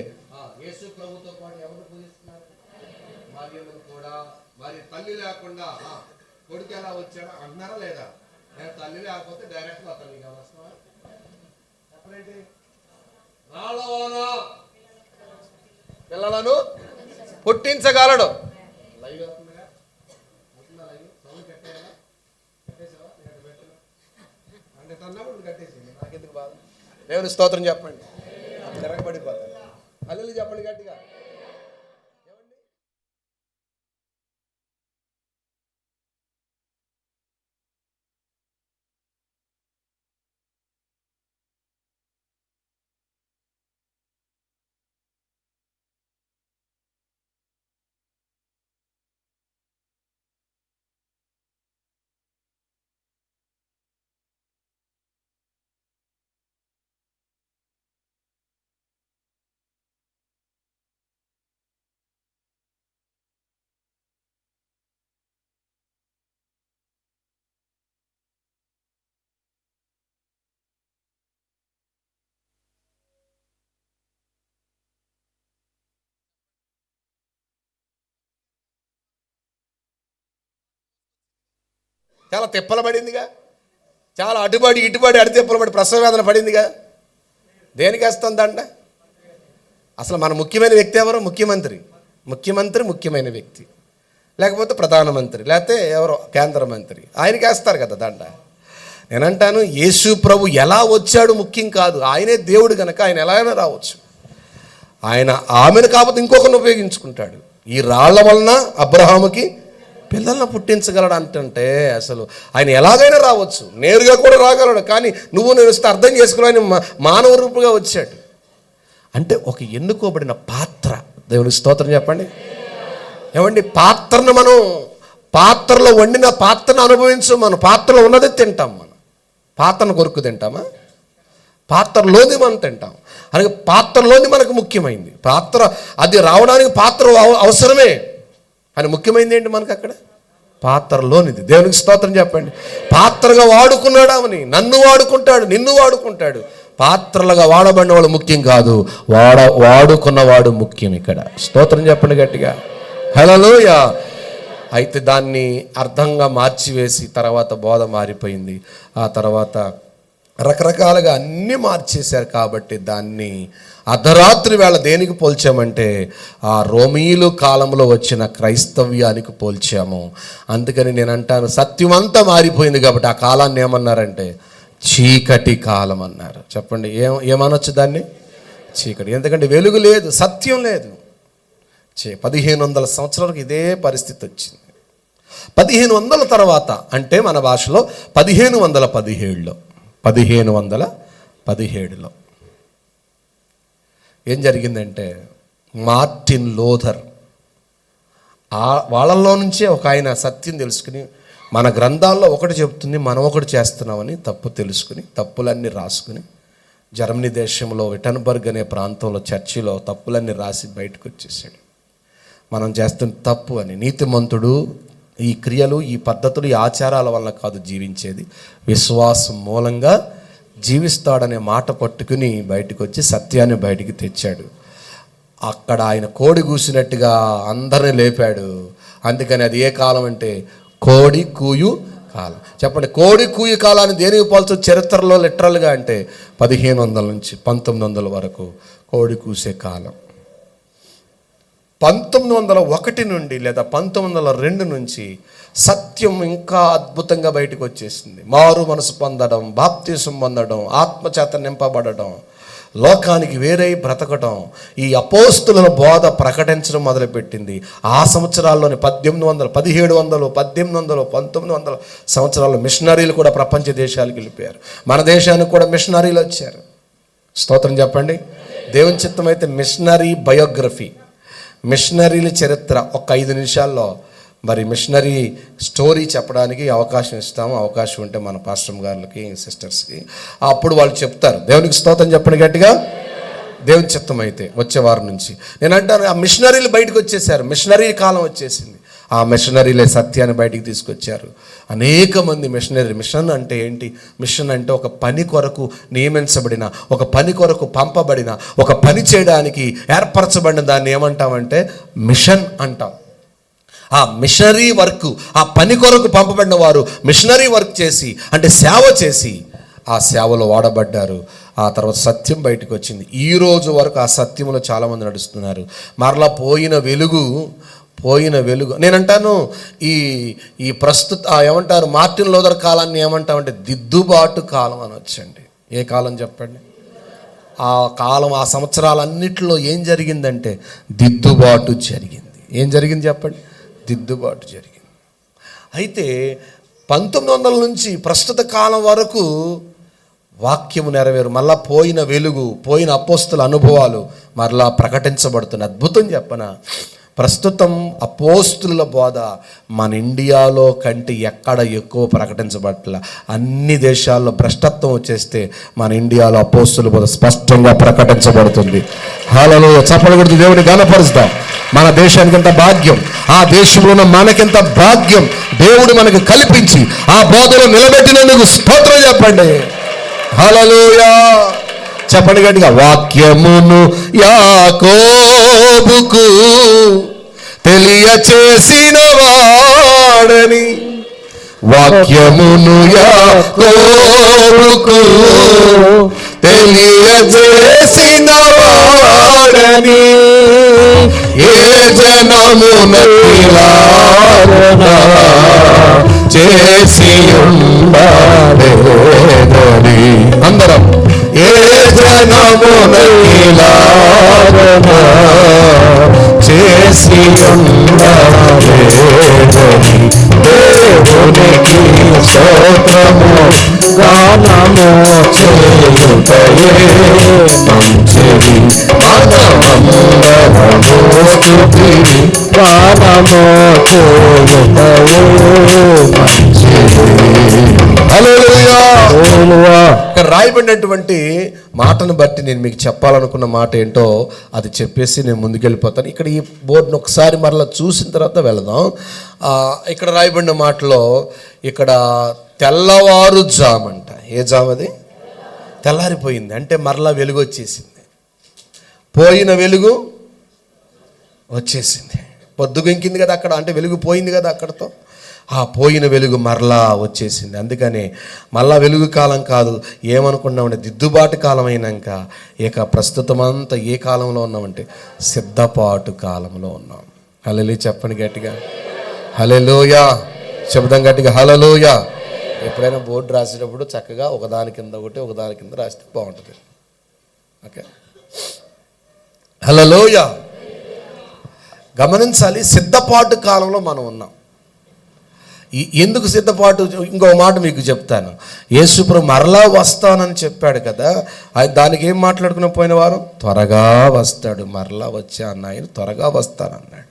యేసు ప్రభుతో పాటు ఎవరు పూజిస్తున్నారు? మరియమ్మను కూడా. మరి తల్లి లేకుండా కొడుకు ఎలా వచ్చాడో అంటున్నారా లేదా? నేను తల్లి లేకపోతే డైరెక్ట్గా అతన్ని వస్తున్నా చెప్పండి. రాళ్ళవానా పిల్లలను పుట్టించగలడు. లైవ్ అవుతుందిగా, లైవ్ సౌండ్ కట్టేయాలా? కట్టేసావా? అంటే తన్నప్పుడు కట్టేసింది, నాకెందుకు బాధ? దేవుని స్తోత్రం చెప్పండి, తిరగబడిపోతాను. హల్లెలూయా చెప్పండి గట్టిగా. చాలా తిప్పలు పడిందిగా, చాలా అటుబడి ఇటుబడి తిప్పలు పడి ప్రసవ వేదన పడిందిగా. దేనికి వేస్తుందంట? అసలు మన ముఖ్యమైన వ్యక్తి ఎవరు? ముఖ్యమంత్రి ముఖ్యమైన వ్యక్తి, లేకపోతే ప్రధానమంత్రి, లేకపోతే ఎవరో కేంద్ర మంత్రి, ఆయనకి వేస్తారు కదా దండ. నేనంటాను, యేసు ప్రభు ఎలా వచ్చాడు ముఖ్యం కాదు, ఆయనే దేవుడు కనుక ఆయన ఎలా అయినా రావచ్చు. ఆయన ఆమెను కాకపోతే ఇంకొకరిని ఉపయోగించుకుంటాడు. ఈ రాళ్ల వలన అబ్రహాముకి పిల్లలను పుట్టించగలడు అంటే, అసలు ఆయన ఎలాగైనా రావచ్చు, నేరుగా కూడా రాగలడు. కానీ నువ్వు నేను వస్తే అర్థం చేసుకుని ఆయన మానవ రూపుగా వచ్చాడు. అంటే ఒక ఎన్నుకోబడిన పాత్ర. దేవునికి స్తోత్రం చెప్పండి. ఏమండి, పాత్రలో వండిన పాత్రను అనుభవించు. మనం పాత్రలో ఉన్నది తింటాం. మనం పాత్రను కొరుకు తింటామా? పాత్రలోది మనం తింటాం. అలాగే పాత్రలోది మనకు ముఖ్యమైంది. పాత్ర అది రావడానికి పాత్ర అవసరమే. అని ముఖ్యమైనది ఏంటి మనకు అక్కడ? పాత్రలోనిది. దేవునికి స్తోత్రం చెప్పండి. పాత్రగా వాడుకున్నాడు ఆమెని. నన్ను వాడుకుంటాడు, నిన్ను వాడుకుంటాడు. పాత్రలుగా వాడబడిన వాళ్ళు ముఖ్యం కాదు, వాడుకున్నవాడు ముఖ్యం. ఇక్కడ స్తోత్రం చెప్పండి గట్టిగా. హల్లెలూయా. అయితే దాన్ని అర్థంగా మార్చివేసి తర్వాత బోధ మారిపోయింది. ఆ తర్వాత రకరకాలుగా అన్నీ మార్చేశారు. కాబట్టి దాన్ని అర్ధరాత్రి వేళ దేనికి పోల్చామంటే ఆ రోమీయులు కాలంలో వచ్చిన క్రైస్తవ్యానికి పోల్చాము. అందుకని నేను అంటాను, సత్యమంతా మారిపోయింది కాబట్టి ఆ కాలాన్ని ఏమన్నారంటే చీకటి కాలం అన్నారు. చెప్పండి, ఏమనొచ్చు దాన్ని? చీకటి. ఎందుకంటే వెలుగు లేదు, సత్యం లేదు. 1500 సంవత్సరాలకు ఇదే పరిస్థితి వచ్చింది. 1500 తర్వాత అంటే మన భాషలో 1517లో ఏం జరిగిందంటే, మార్టిన్ లూథర్ వాళ్ళల్లో నుంచే ఒక ఆయన సత్యం తెలుసుకుని, మన గ్రంథాల్లో ఒకటి చెప్తుంది, మనం ఒకటి చేస్తున్నామని తప్పు తెలుసుకుని, తప్పులన్నీ రాసుకుని, జర్మనీ దేశంలో విటన్బర్గ్ అనే ప్రాంతంలో చర్చిలో తప్పులన్నీ రాసి బయటకు వచ్చేసాడు. మనం చేస్తున్న తప్పు అని. నీతిమంతుడు ఈ క్రియలు, ఈ పద్ధతులు, ఈ ఆచారాల వల్ల కాదు జీవించేది, విశ్వాసం మూలంగా జీవిస్తాడనే మాట పట్టుకుని బయటకు వచ్చి సత్యాన్ని బయటికి తెచ్చాడు. అక్కడ ఆయన కోడి కూసినట్టుగా అందరిని లేపాడు. అందుకని అది ఏ కాలం అంటే కోడి కూయు కాలం. చెప్పండి, కోడి కూయు కాలాన్ని దేనికి పోల్చు? చరిత్రలో లిటరల్గా అంటే 1500 నుంచి 1900 వరకు కోడి కూసే కాలం. 1901 నుండి లేదా 1902 నుంచి సత్యం ఇంకా అద్భుతంగా బయటకు వచ్చేసింది. మారు మనసు పొందడం, బాప్తిసం పొందడం, ఆత్మచేత నింపబడడం, లోకానికి వేరే బ్రతకటం, ఈ అపోస్తుల బోధ ప్రకటించడం మొదలుపెట్టింది. ఆ సంవత్సరాల్లోనే 1700, 1700, 1800, 1900 సంవత్సరాల్లో మిషనరీలు కూడా ప్రపంచ దేశాలకు వెళ్ళిపోయారు. మన దేశానికి కూడా మిషనరీలు వచ్చారు. స్తోత్రం చెప్పండి. దేవుని చిత్తం అయితే మిషనరీ బయోగ్రఫీ, మిషనరీల చరిత్ర ఒక 5 నిమిషాల్లో మరి మిషనరీ స్టోరీ చెప్పడానికి అవకాశం ఇస్తాము. అవకాశం ఉంటే మన పాస్టర్ గారికి, సిస్టర్స్కి, అప్పుడు వాళ్ళు చెప్తారు. దేవునికి స్తోత్రం చెప్పండి గట్టిగా. దేవుని చిత్తం అయితే వచ్చే వారం నుంచి నేను అంటాను, ఆ మిషనరీలు బయటకు వచ్చేసారు. మిషనరీ కాలం వచ్చేసింది. ఆ మిషనరీలే సత్యాన్ని బయటికి తీసుకొచ్చారు. అనేక మంది మిషన్ అంటే ఏంటి? మిషన్ అంటే ఒక పని కొరకు నియమించబడిన, ఒక పని కొరకు పంపబడిన, ఒక పని చేయడానికి ఏర్పరచబడిన దాన్ని ఏమంటామంటే మిషన్ అంటాం. ఆ మిషనరీ వర్క్, ఆ పని కొరకు పంపబడిన వారు మిషనరీ వర్క్ చేసి, అంటే సేవ చేసి, ఆ సేవలో వాడబడ్డారు. ఆ తర్వాత సత్యం బయటకు వచ్చింది. ఈ రోజు వరకు ఆ సత్యంలో చాలామంది నడుస్తున్నారు. మరలా పోయిన వెలుగు నేనంటాను, ఈ ప్రస్తుత ఏమంటారు, మార్టిన్ లూథర్ కాలాన్ని ఏమంటామంటే దిద్దుబాటు కాలం అనొచ్చండి. ఏ కాలం చెప్పండి? ఆ కాలం, ఆ సంవత్సరాలన్నిటిలో ఏం జరిగిందంటే దిద్దుబాటు జరిగింది. ఏం జరిగింది చెప్పండి? దిద్దుబాటు జరిగింది. అయితే 1900 నుంచి ప్రస్తుత కాలం వరకు వాక్యము నెరవేరు, మళ్ళా పోయిన వెలుగు, పోయిన అపోస్తుల అనుభవాలు మరలా ప్రకటించబడుతున్నాయి. అద్భుతం చెప్పనా? ప్రస్తుతం అపోస్తుల బోధ మన ఇండియాలో కంటే ఎక్కడ ఎక్కువ ప్రకటించబట్ల. అన్ని దేశాల్లో భ్రష్టత్వం వచ్చేస్తే మన ఇండియాలో అపోస్తుల బోధ స్పష్టంగా ప్రకటించబడుతుంది. హల్లెలూయా. చప్పట్లు కొడుతూ దేవుని ఘనపరుస్తాం. మన దేశానికి ఎంత భాగ్యం, ఆ దేశంలో ఉన్న మనకెంత భాగ్యం దేవుడు మనకు కల్పించి ఆ బోధలో నిలబెట్టినందుకు స్తోత్రం చెప్పండి. హల్లెలూయా. చెప్పండి గట్టిగా. వాక్యమును యాకోబుకు తెలియచేసిన వాడని, వాక్యమును యాకోబుకు తెలియచేసిన వాడని, ఏ జనమునకిలాగున చేసి ఉండలేదని. అందరం ఏ జనమునకిలాగున చేసి ఉండలేదని. దేవునికి స్తోత్రము గానము చేయుటయే మంచిది. గానము చేయుటయే మంచిది. హల్లెలూయా. ఇక్కడ రాయబడినటువంటి మాటను బట్టి నేను మీకు చెప్పాలనుకున్న మాట ఏంటో అది చెప్పేసి నేను ముందుకెళ్ళిపోతాను. ఇక్కడ ఈ బోర్డును ఒకసారి మరలా చూసిన తర్వాత వెళదాం. ఇక్కడ రాయబడిన మాటలో ఇక్కడ తెల్లవారుజామంట. ఏ జాము అది? తెల్లారిపోయింది అంటే మరలా వెలుగు వచ్చేసింది. పోయిన వెలుగు వచ్చేసింది. పొద్దుగెంకింది కదా అక్కడ, అంటే వెలుగు పోయింది కదా అక్కడతో. ఆ పోయిన వెలుగు మరలా వచ్చేసింది. అందుకనే మళ్ళా వెలుగు కాలం కాదు, ఏమనుకున్నామంటే దిద్దుబాటు కాలం అయినాక ఇక ప్రస్తుతం అంతా ఏ కాలంలో ఉన్నామంటే సిద్ధపాటు కాలంలో ఉన్నాం. హల్లెలూయా చెప్పండి గట్టిగా. హల్లెలూయా చెబుదాం గట్టిగా. హల్లెలూయా. ఎప్పుడైనా బోర్డు రాసేటప్పుడు చక్కగా ఒకదాని కింద ఒకటి, ఒకదాని కింద రాస్తే బాగుంటుంది. ఓకే. హల్లెలూయా. గమనించాలి, సిద్ధపాటు కాలంలో మనం ఉన్నాం. ఎందుకు సిద్ధపాటు? ఇంకో మాట మీకు చెప్తాను. యేసుప్రభు మరలా వస్తానని చెప్పాడు కదా, దానికి ఏం మాట్లాడుకుని పోయిన వారం? త్వరగా వస్తాడు, మరలా వచ్చే అన్న ఆయన త్వరగా వస్తానన్నాడు.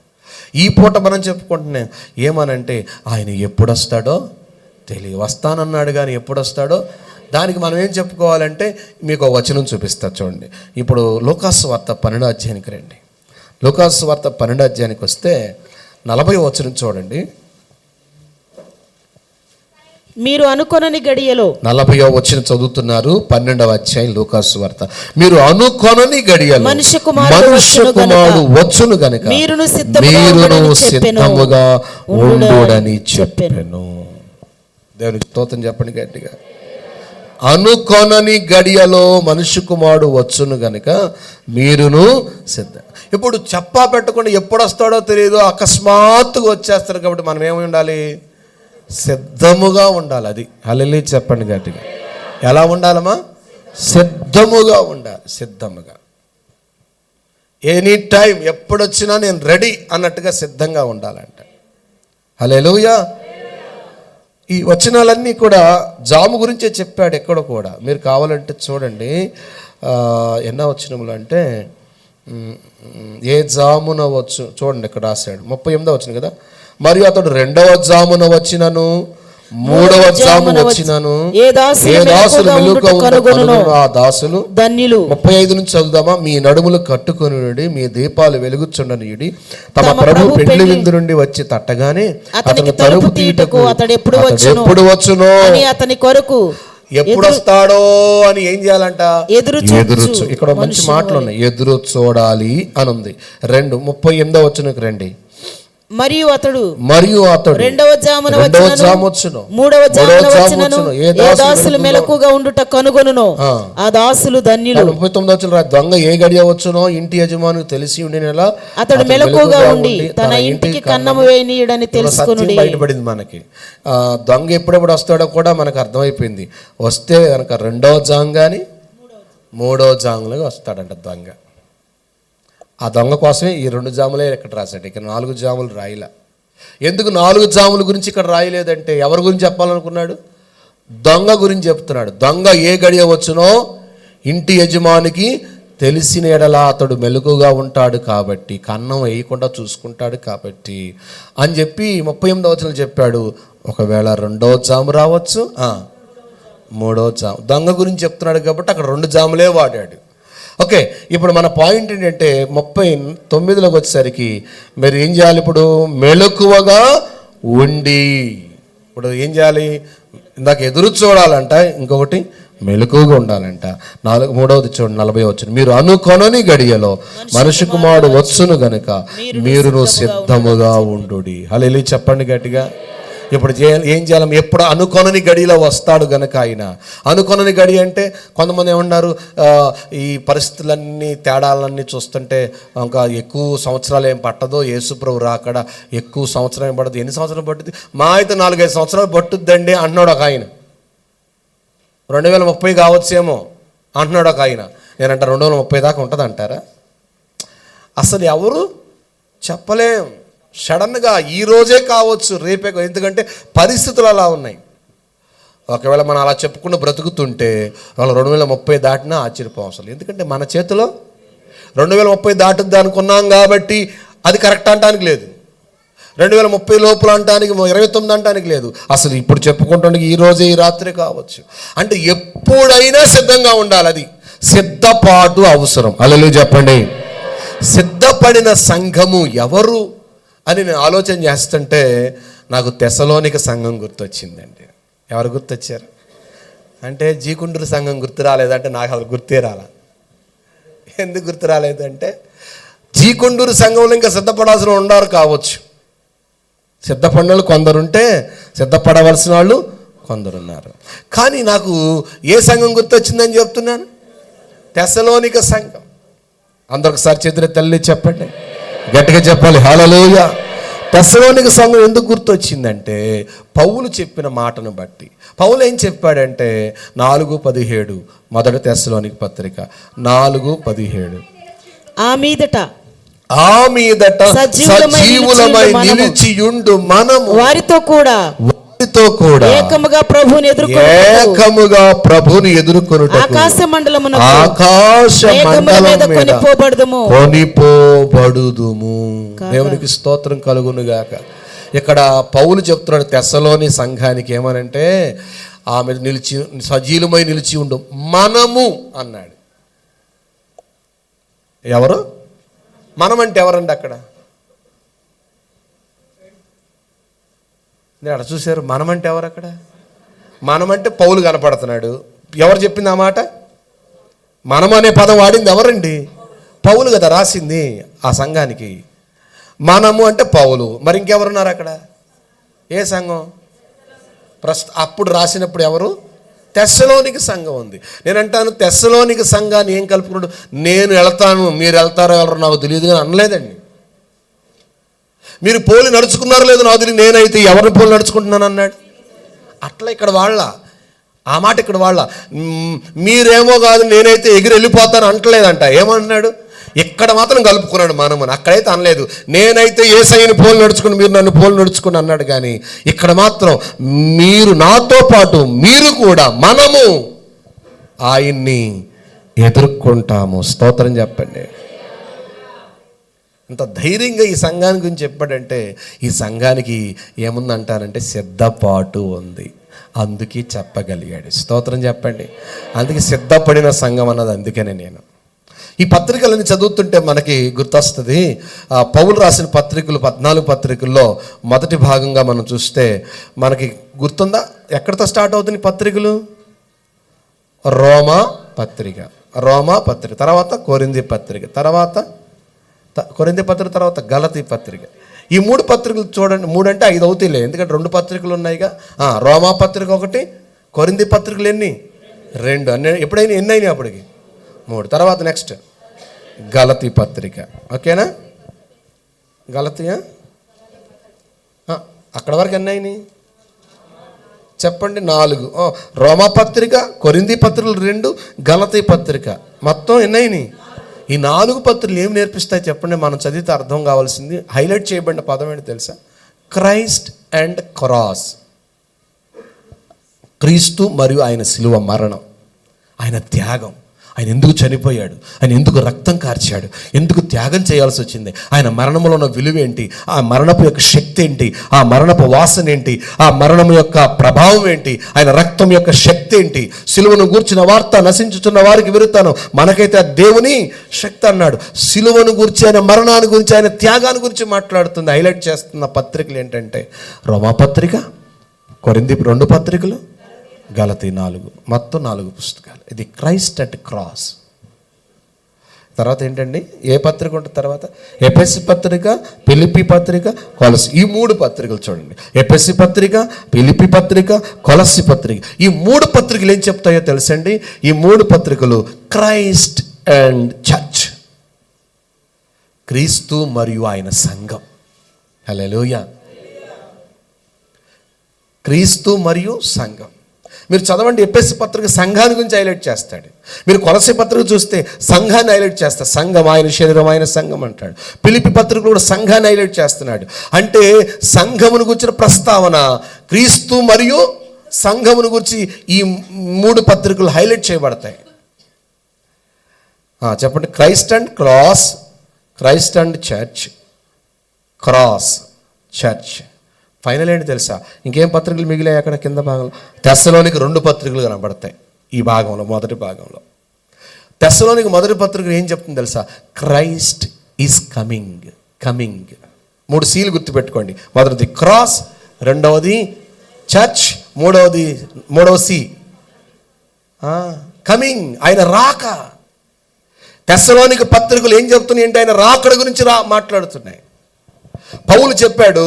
ఈ పూట మనం చెప్పుకుంటున్నాం ఏమనంటే ఆయన ఎప్పుడు వస్తాడో తెలియదు. వస్తానన్నాడు కానీ ఎప్పుడు వస్తాడో దానికి మనం ఏం చెప్పుకోవాలంటే మీకు వచనం చూపిస్తా చూడండి. ఇప్పుడు లూకాసు వార్త 12వ అధ్యాయానికి రండి. లూకాసు వార్త 12వ అధ్యాయానికి వస్తే 40వ వచనం చూడండి. మీరు అనుకొనని గడియలో 40వ వచనం చదువుతున్నారు. 12వ అధ్యాయం లూకాసు వార్త. మీరు అనుకొనని గడియలో మనుష్య కుమారుడు వచ్చును గనుక మీరును సిద్ధముగా ఉండుడని చెప్పెను. దేవునికి స్తోత్రం చెప్పండి గట్టిగా. అనుకొనని గడియలో మనుష్య కుమారుడు వచ్చును గనుక మీరును సిద్ధ. ఇప్పుడు చెప్పా పెట్టకుండా ఎప్పుడు వస్తాడో తెలియదు, అకస్మాత్తుగా వచ్చేస్తారు. కాబట్టి మనం ఏమి ఉండాలి? సిద్ధముగా ఉండాలి. అది హల్లెలూయా చెప్పండి గట్టిగా. ఎలా ఉండాలమ్మా? సిద్ధముగా ఉండాలి. సిద్ధముగా ఎనీ టైం ఎప్పుడొచ్చినా నేను రెడీ అన్నట్టుగా సిద్ధంగా ఉండాలంట. హల్లెలూయా. ఈ వచనాలన్నీ కూడా జాము గురించే చెప్పాడు ఎక్కడ కూడా. మీరు కావాలంటే చూడండి, ఎన్నో వచనములు అంటే ఏ జామున వచ్చు చూడండి, ఇక్కడ రాశాడు 38వ వచనం కదా. మరియు అతడు 2వ జామున వచ్చినను 3వ జామున వచ్చినను ఏ దాసులు మెలుకువగా ఆ దాసులు ధన్యులు. 35 నుంచి చదువుదామా. మీ నడుములు కట్టుకొనుడి, మీ దీపాలు వెలుగుచుండనియుడి. తమ ప్రభు పెండ్లి విందు నుండి వచ్చి తట్టగానే అతని తలుపు తీయుటకు అతడు ఎప్పుడు వచ్చునో అతని కొరకు ఎప్పుడు వస్తాడో అని ఏం చేయాలంట? ఎదురు. ఇక్కడ మంచి మాటలు ఉన్నాయి. ఎదురు చూడాలి అని ఉంది. 38వ వచనంకి రండి. మరియు అతడు 2వ జామున వచ్చును 3వ జామున వచ్చును ఏ దాసులు మెలకుగా ఉండుట కనుగొనునో ఆ దాసులు ధన్యులు. 39వ వచనం దొంగ ఏ గడియ వచ్చునో ఇంటి యజమానికి తెలిసి ఉండినలా అతడు మెలకుగా ఉండి తన ఇంటికి కన్నము వేయనీయుడని తెలుసుకొనుడి. బయటపడింది మనకి. దొంగ ఎప్పుడెప్పుడు వస్తాడో కూడా మనకు అర్థమైపోయింది. వస్తే కనుక 2వ జాము కానీ 3వ జాములుగా వస్తాడంట దొంగ. ఆ దొంగ కోసమే ఈ 2 జాములే ఇక్కడ రాశాడు. ఇక్కడ 4 జాములు రాయలా. ఎందుకు 4 జాముల గురించి ఇక్కడ రాయలేదంటే ఎవరి గురించి చెప్పాలనుకున్నాడు? దొంగ గురించి చెప్తున్నాడు. దొంగ ఏ గడియ వచ్చునో ఇంటి యజమానికి తెలిసిన ఎడలా అతడు మెలకుగా ఉంటాడు కాబట్టి, కన్నం వేయకుండా చూసుకుంటాడు కాబట్టి అని చెప్పి 38వ వచనం చెప్పాడు. ఒకవేళ 2వ జాము రావచ్చు, 3వ జాము. దొంగ గురించి చెప్తున్నాడు కాబట్టి అక్కడ 2 జాములే వాడాడు. ఓకే, ఇప్పుడు మన పాయింట్ ఏంటంటే 39లోకి వచ్చేసరికి మీరు ఏం చేయాలి? ఇప్పుడు మెలకువగా ఉండి, ఇప్పుడు ఏం చేయాలి? ఇందాక ఎదురు చూడాలంట, ఇంకొకటి మెలకువగా ఉండాలంట. 3వది చూడండి, 40వ వచనం. మీరు అనుకొనని గడియలో మనిషి కుమారుడు వచ్చును గనుక మీరు సిద్ధముగా ఉండుడి. హల్లెలూయా చెప్పండి గట్టిగా. ఇప్పుడు ఏం చేయాలి? ఎప్పుడు అనుకొనని గడిలో వస్తాడు గనక ఆయన. అనుకొనని గడి అంటే కొంతమంది ఏమన్నారు, ఈ పరిస్థితులన్నీ తేడాలన్నీ చూస్తుంటే ఇంకా ఎక్కువ సంవత్సరాలు ఏం పట్టదో, యేసుప్రభు రాకడ ఎక్కువ సంవత్సరం ఏం పడదు. ఎన్ని సంవత్సరాలు పట్టుద్ది? మా అయితే 4-5 సంవత్సరాలు పట్టుద్దండి అంటున్నాడు ఒక ఆయన. 2030 కావచ్చేమో అంటున్నాడు ఒక ఆయన. నేనంట 2030 దాకా ఉంటుంది అంటారా? అసలు ఎవరు చెప్పలేం. సడన్గా ఈరోజే కావచ్చు, రేపే, ఎందుకంటే పరిస్థితులు అలా ఉన్నాయి. ఒకవేళ మనం అలా చెప్పుకుంటూ బ్రతుకుతుంటే వాళ్ళు 2030 దాటినా ఆశ్చర్యపోవసరం. ఎందుకంటే మన చేతిలో 2030 దాటుద్ది అనుకున్నాం కాబట్టి అది కరెక్ట్ అంటానికి లేదు. 2030 లోపల అంటానికి 29 అంటానికి లేదు. అసలు ఇప్పుడు చెప్పుకుంటుండే ఈ రోజే ఈ రాత్రి కావచ్చు. అంటే ఎప్పుడైనా సిద్ధంగా ఉండాలి. అది సిద్ధపాటు అవసరం. హల్లెలూయా చెప్పండి. సిద్ధపడిన సంఘము ఎవరు అని నేను ఆలోచన చేస్తుంటే నాకు తెస్సలోనిక సంఘం గుర్తొచ్చిందండి. ఎవరు గుర్తొచ్చారు అంటే జీకుండ్రు సంఘం గుర్తు రాలేదంటే నాకు అసలు గుర్తే రాలా. ఎందుకు గుర్తు రాలేదంటే జీకుండూరు సంఘంలో ఇంకా సిద్ధపడాల్సిన ఉండారు కావచ్చు. సిద్ధపడిన వాళ్ళు కొందరుంటే సిద్ధపడవలసిన వాళ్ళు కొందరున్నారు. కానీ నాకు ఏ సంఘం గుర్తొచ్చిందని చెప్తున్నాను? తెస్సలోనిక సంఘం. అందరొకసారి చేతుల తల్లి చెప్పండి, గట్టిగా చెప్పాలి హల్లెలూయా. తెస్సలోనిక సంఘం ఎందుకు గుర్తొచ్చిందంటే పౌలు చెప్పిన మాటను బట్టి. పౌలు ఏం చెప్పాడంటే 4:17 మొదటి తెస్సలోనిక పత్రిక 4:17 ఆ మీదట సజీవులమై నిలిచియుండు మనము వారితో కూడా ఏకముగా ప్రభువుని ఎదుర్కొనుటకు ఆకాశ మండలమున కొనిపోబడుదుము. దేవునికి స్తోత్రం కలుగును గాక. ఇక్కడ పౌలు చెప్తున్నాడు తెస్సలోని సంఘానికి ఏమనంటే ఆమె నిలిచి సజీవులమై నిలిచి ఉండు మనము అన్నాడు. ఎవరు మనం అంటే ఎవరండి? అక్కడ అక్కడ చూశారు. మనమంటే ఎవరు? అక్కడ మనమంటే పౌలు కనపడుతున్నాడు. ఎవరు చెప్పింది ఆ మాట? మనం అనే పదం వాడింది ఎవరండి? పౌలు కదా రాసింది ఆ సంఘానికి. మనము అంటే పౌలు. మరి ఇంకెవరున్నారు అక్కడ? ఏ సంఘం? అప్పుడు రాసినప్పుడు ఎవరు? తెస్సలోనిక సంఘం ఉంది. నేను అంటాను తెస్సలోనిక సంఘాన్ని ఏం కలుపుకున్నాడు? నేను వెళ్తాను, మీరు వెళ్తారో ఎవరో నాకు తెలియదు కానీ అనలేదండి. మీరు పోలి నడుచుకున్నారో లేదో నాకు తెలియదు, నేనైతే ఎవరిని పోలి నడుచుకుంటున్నాను అన్నాడు. అట్లా ఇక్కడ వాళ్ళ ఆ మాట ఇక్కడ వాళ్ళ మీరేమో కాదు నేనైతే ఎగిరి వెళ్ళిపోతాను అంటలేదంట. ఏమన్నాడు? ఇక్కడ మాత్రం కలుపుకున్నాడు మనముని. అక్కడైతే అనలేదు నేనైతే యేసయ్యని పోలు నడుచుకుని మీరు నన్ను పోలు నడుచుకుని అన్నాడు. కానీ ఇక్కడ మాత్రం మీరు నాతో పాటు మీరు కూడా మనము ఆయన్ని ఎదుర్కొంటాము. స్తోత్రం చెప్పండి. ఇంత ధైర్యంగా ఈ సంఘాన్ని గురించి చెప్పాడంటే ఈ సంఘానికి ఏముందంటారంటే సిద్ధపాటు ఉంది, అందుకే చెప్పగలిగాడు. స్తోత్రం చెప్పండి. అందుకే సిద్ధపడిన సంఘం అన్నది. అందుకనే నేను ఈ పత్రికలని చదువుతుంటే మనకి గుర్తొస్తుంది. పౌలు రాసిన పత్రికలు 14 పత్రికల్లో మొదటి భాగంగా మనం చూస్తే మనకి గుర్తుందా? ఎక్కడితో స్టార్ట్ అవుతుంది పత్రికలు? రోమా పత్రిక, తర్వాత కొరింథీ పత్రిక, తర్వాత గలతీ పత్రిక. ఈ 3 పత్రికలు చూడండి. 3 అంటే 5 అవుతాయిలే, ఎందుకంటే 2 పత్రికలు ఉన్నాయిగా. రోమా పత్రిక 1, కొరింథీ పత్రికలు ఎన్ని? 2. అన్నీ ఎప్పుడైనా ఎన్ని అయినాయి? అప్పటికి 3. తర్వాత నెక్స్ట్ గలతీ పత్రిక. ఓకేనా? గలతీయా అక్కడ వరకు ఎన్ని అయినాయి చెప్పండి? 4. రోమా పత్రిక, కొరింథీ పత్రికలు 2, గలతీ పత్రిక, మొత్తం ఎన్ని అయినాయి? ఈ 4 పత్రికలు ఏం నేర్పిస్తాయి చెప్పండి? మనం చదివితే అర్థం కావాల్సింది హైలైట్ చేయబడిన పదం ఏంటి తెలుసా? Christ and cross. క్రీస్తు మరియు ఆయన శిలువ మరణం, ఆయన త్యాగం, ఆయన ఎందుకు చనిపోయాడు, ఆయన ఎందుకు రక్తం కార్చాడు, ఎందుకు త్యాగం చేయాల్సి వచ్చింది, ఆయన మరణంలో ఉన్న విలువ ఏంటి, ఆ మరణపు యొక్క శక్తి ఏంటి, ఆ మరణపు వాసన ఏంటి, ఆ మరణం యొక్క ప్రభావం ఏంటి, ఆయన రక్తం యొక్క శక్తి ఏంటి, సిలువను గూర్చిన వార్త నశించుతున్న వారికి విరుతాను, మనకైతే ఆ దేవుని శక్తి అన్నాడు. సిలువను గురించి, ఆయన మరణాన్ని గురించి, ఆయన త్యాగాన్ని గురించి మాట్లాడుతుంది. హైలైట్ చేస్తున్న పత్రికలు ఏంటంటే రోమా పత్రిక, కొరింథీ 2 పత్రికలు, గలతీ 4, మొత్తం 4 పుస్తకాలు. ఇది క్రైస్ట్ అండ్ క్రాస్. తర్వాత ఏంటండి? ఏ పత్రిక ఉంటుంది తర్వాత? ఎఫెసీ పత్రిక, ఫిలిప్పీ పత్రిక, కొలస్సీ. ఈ 3 పత్రికలు చూడండి. ఎఫెసీ పత్రిక, ఫిలిప్పీ పత్రిక, కొలస్సీ పత్రిక. ఈ 3 పత్రికలు ఏం చెప్తాయో తెలుసండి? ఈ 3 పత్రికలు క్రైస్ట్ అండ్ చర్చ్, క్రీస్తు మరియు ఆయన సంఘం. హల్లెలూయా. క్రీస్తు మరియు సంఘం. మీరు చదవండి. ఎఫెసీ పత్రిక సంఘాన్ని గురించి హైలైట్ చేస్తాడు. మీరు కొలస్సీ పత్రిక చూస్తే సంఘాన్ని హైలైట్ చేస్తాడు. సంఘం ఆయన శరీరం, ఆయన సంఘం అంటాడు. ఫిలిప్పీ పత్రికలో కూడా సంఘాన్ని హైలైట్ చేస్తున్నాడు. అంటే సంఘమును గురించిన ప్రస్తావన, క్రీస్తు మరియు సంఘమును గురించి ఈ 3 పత్రికలు హైలైట్ చేయబడతాయి. చెప్పండి. Christ and cross, Christ and church, cross, church. Final ఏంటి తెలుసా? ఇంకేం పత్రికలు మిగిలాయి అక్కడ కింద భాగంలో? తెస్సలోనికి 2 పత్రికలు కనబడతాయి ఈ భాగంలో. మొదటి భాగంలో తెస్సలోనికి మొదటి పత్రికలు ఏం చెప్తుంది తెలుసా? Christ is coming. 3 సీలు గుర్తుపెట్టుకోండి. మొదటిది క్రాస్, రెండవది చర్చ్, మూడవ సి కమింగ్, ఆయన రాక. తెస్సలోనికి పత్రికలు ఏం చెప్తున్నాయి అంటే ఆయన రాకడ గురించి మాట్లాడుతున్నాయి. పౌలు చెప్పాడు.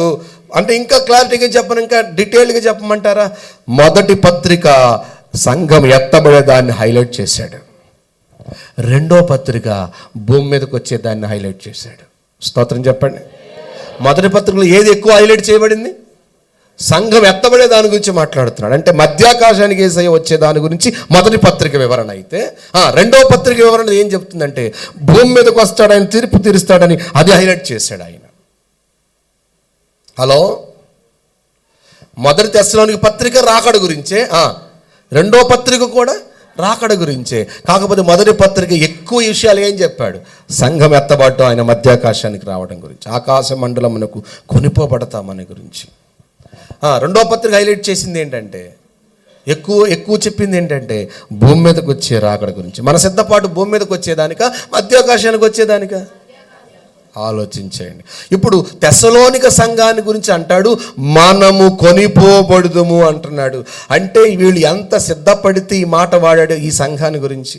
అంటే ఇంకా క్లారిటీగా చెప్పను, ఇంకా డీటెయిల్గా చెప్పమంటారా? మొదటి పత్రిక సంఘం ఎత్తబడేదాన్ని హైలైట్ చేశాడు. 2వ పత్రిక భూమి మీదకి వచ్చేదాన్ని హైలైట్ చేశాడు. స్తోత్రం చెప్పండి. మొదటి పత్రికలో ఏది ఎక్కువ హైలైట్ చేయబడింది? సంఘం ఎత్తబడే దాని గురించి మాట్లాడుతున్నాడు. అంటే మధ్యాకాశానికి యేసయ్య వచ్చే దాని గురించి మొదటి పత్రిక వివరణ అయితే, 2వ పత్రిక వివరణ ఏం చెప్తుందంటే భూమి మీదకి వస్తాడు, ఆయన తీర్పు తీరుస్తాడని అది హైలైట్ చేశాడు ఆయన. హలో, మొదటి తెస్సలోనికి పత్రిక రాకడ గురించే, 2వ పత్రిక కూడా రాకడ గురించే. కాకపోతే మొదటి పత్రిక ఎక్కువ విషయాలు ఏం చెప్పాడు? సంఘం ఎత్తబడటం, ఆయన మధ్యాకాశానికి రావడం గురించి, ఆకాశ మండలమునకు కొనిపోబడతామని గురించి. 2వ పత్రిక హైలైట్ చేసింది ఏంటంటే, ఎక్కువ చెప్పింది ఏంటంటే భూమి మీదకి వచ్చే రాకడ గురించి. మన సిద్ధపాటు భూమి మీదకి వచ్చేదానిక, మధ్యాకాశానికి వచ్చేదానిక? ఆలోచించేయండి. ఇప్పుడు తెస్సలోనిక సంఘాన్ని గురించి అంటాడు, మనము కొనిపోబడుదుము అంటున్నాడు. అంటే వీళ్ళు ఎంత సిద్ధపడితే ఈ మాట వాడాడు ఈ సంఘాన్ని గురించి.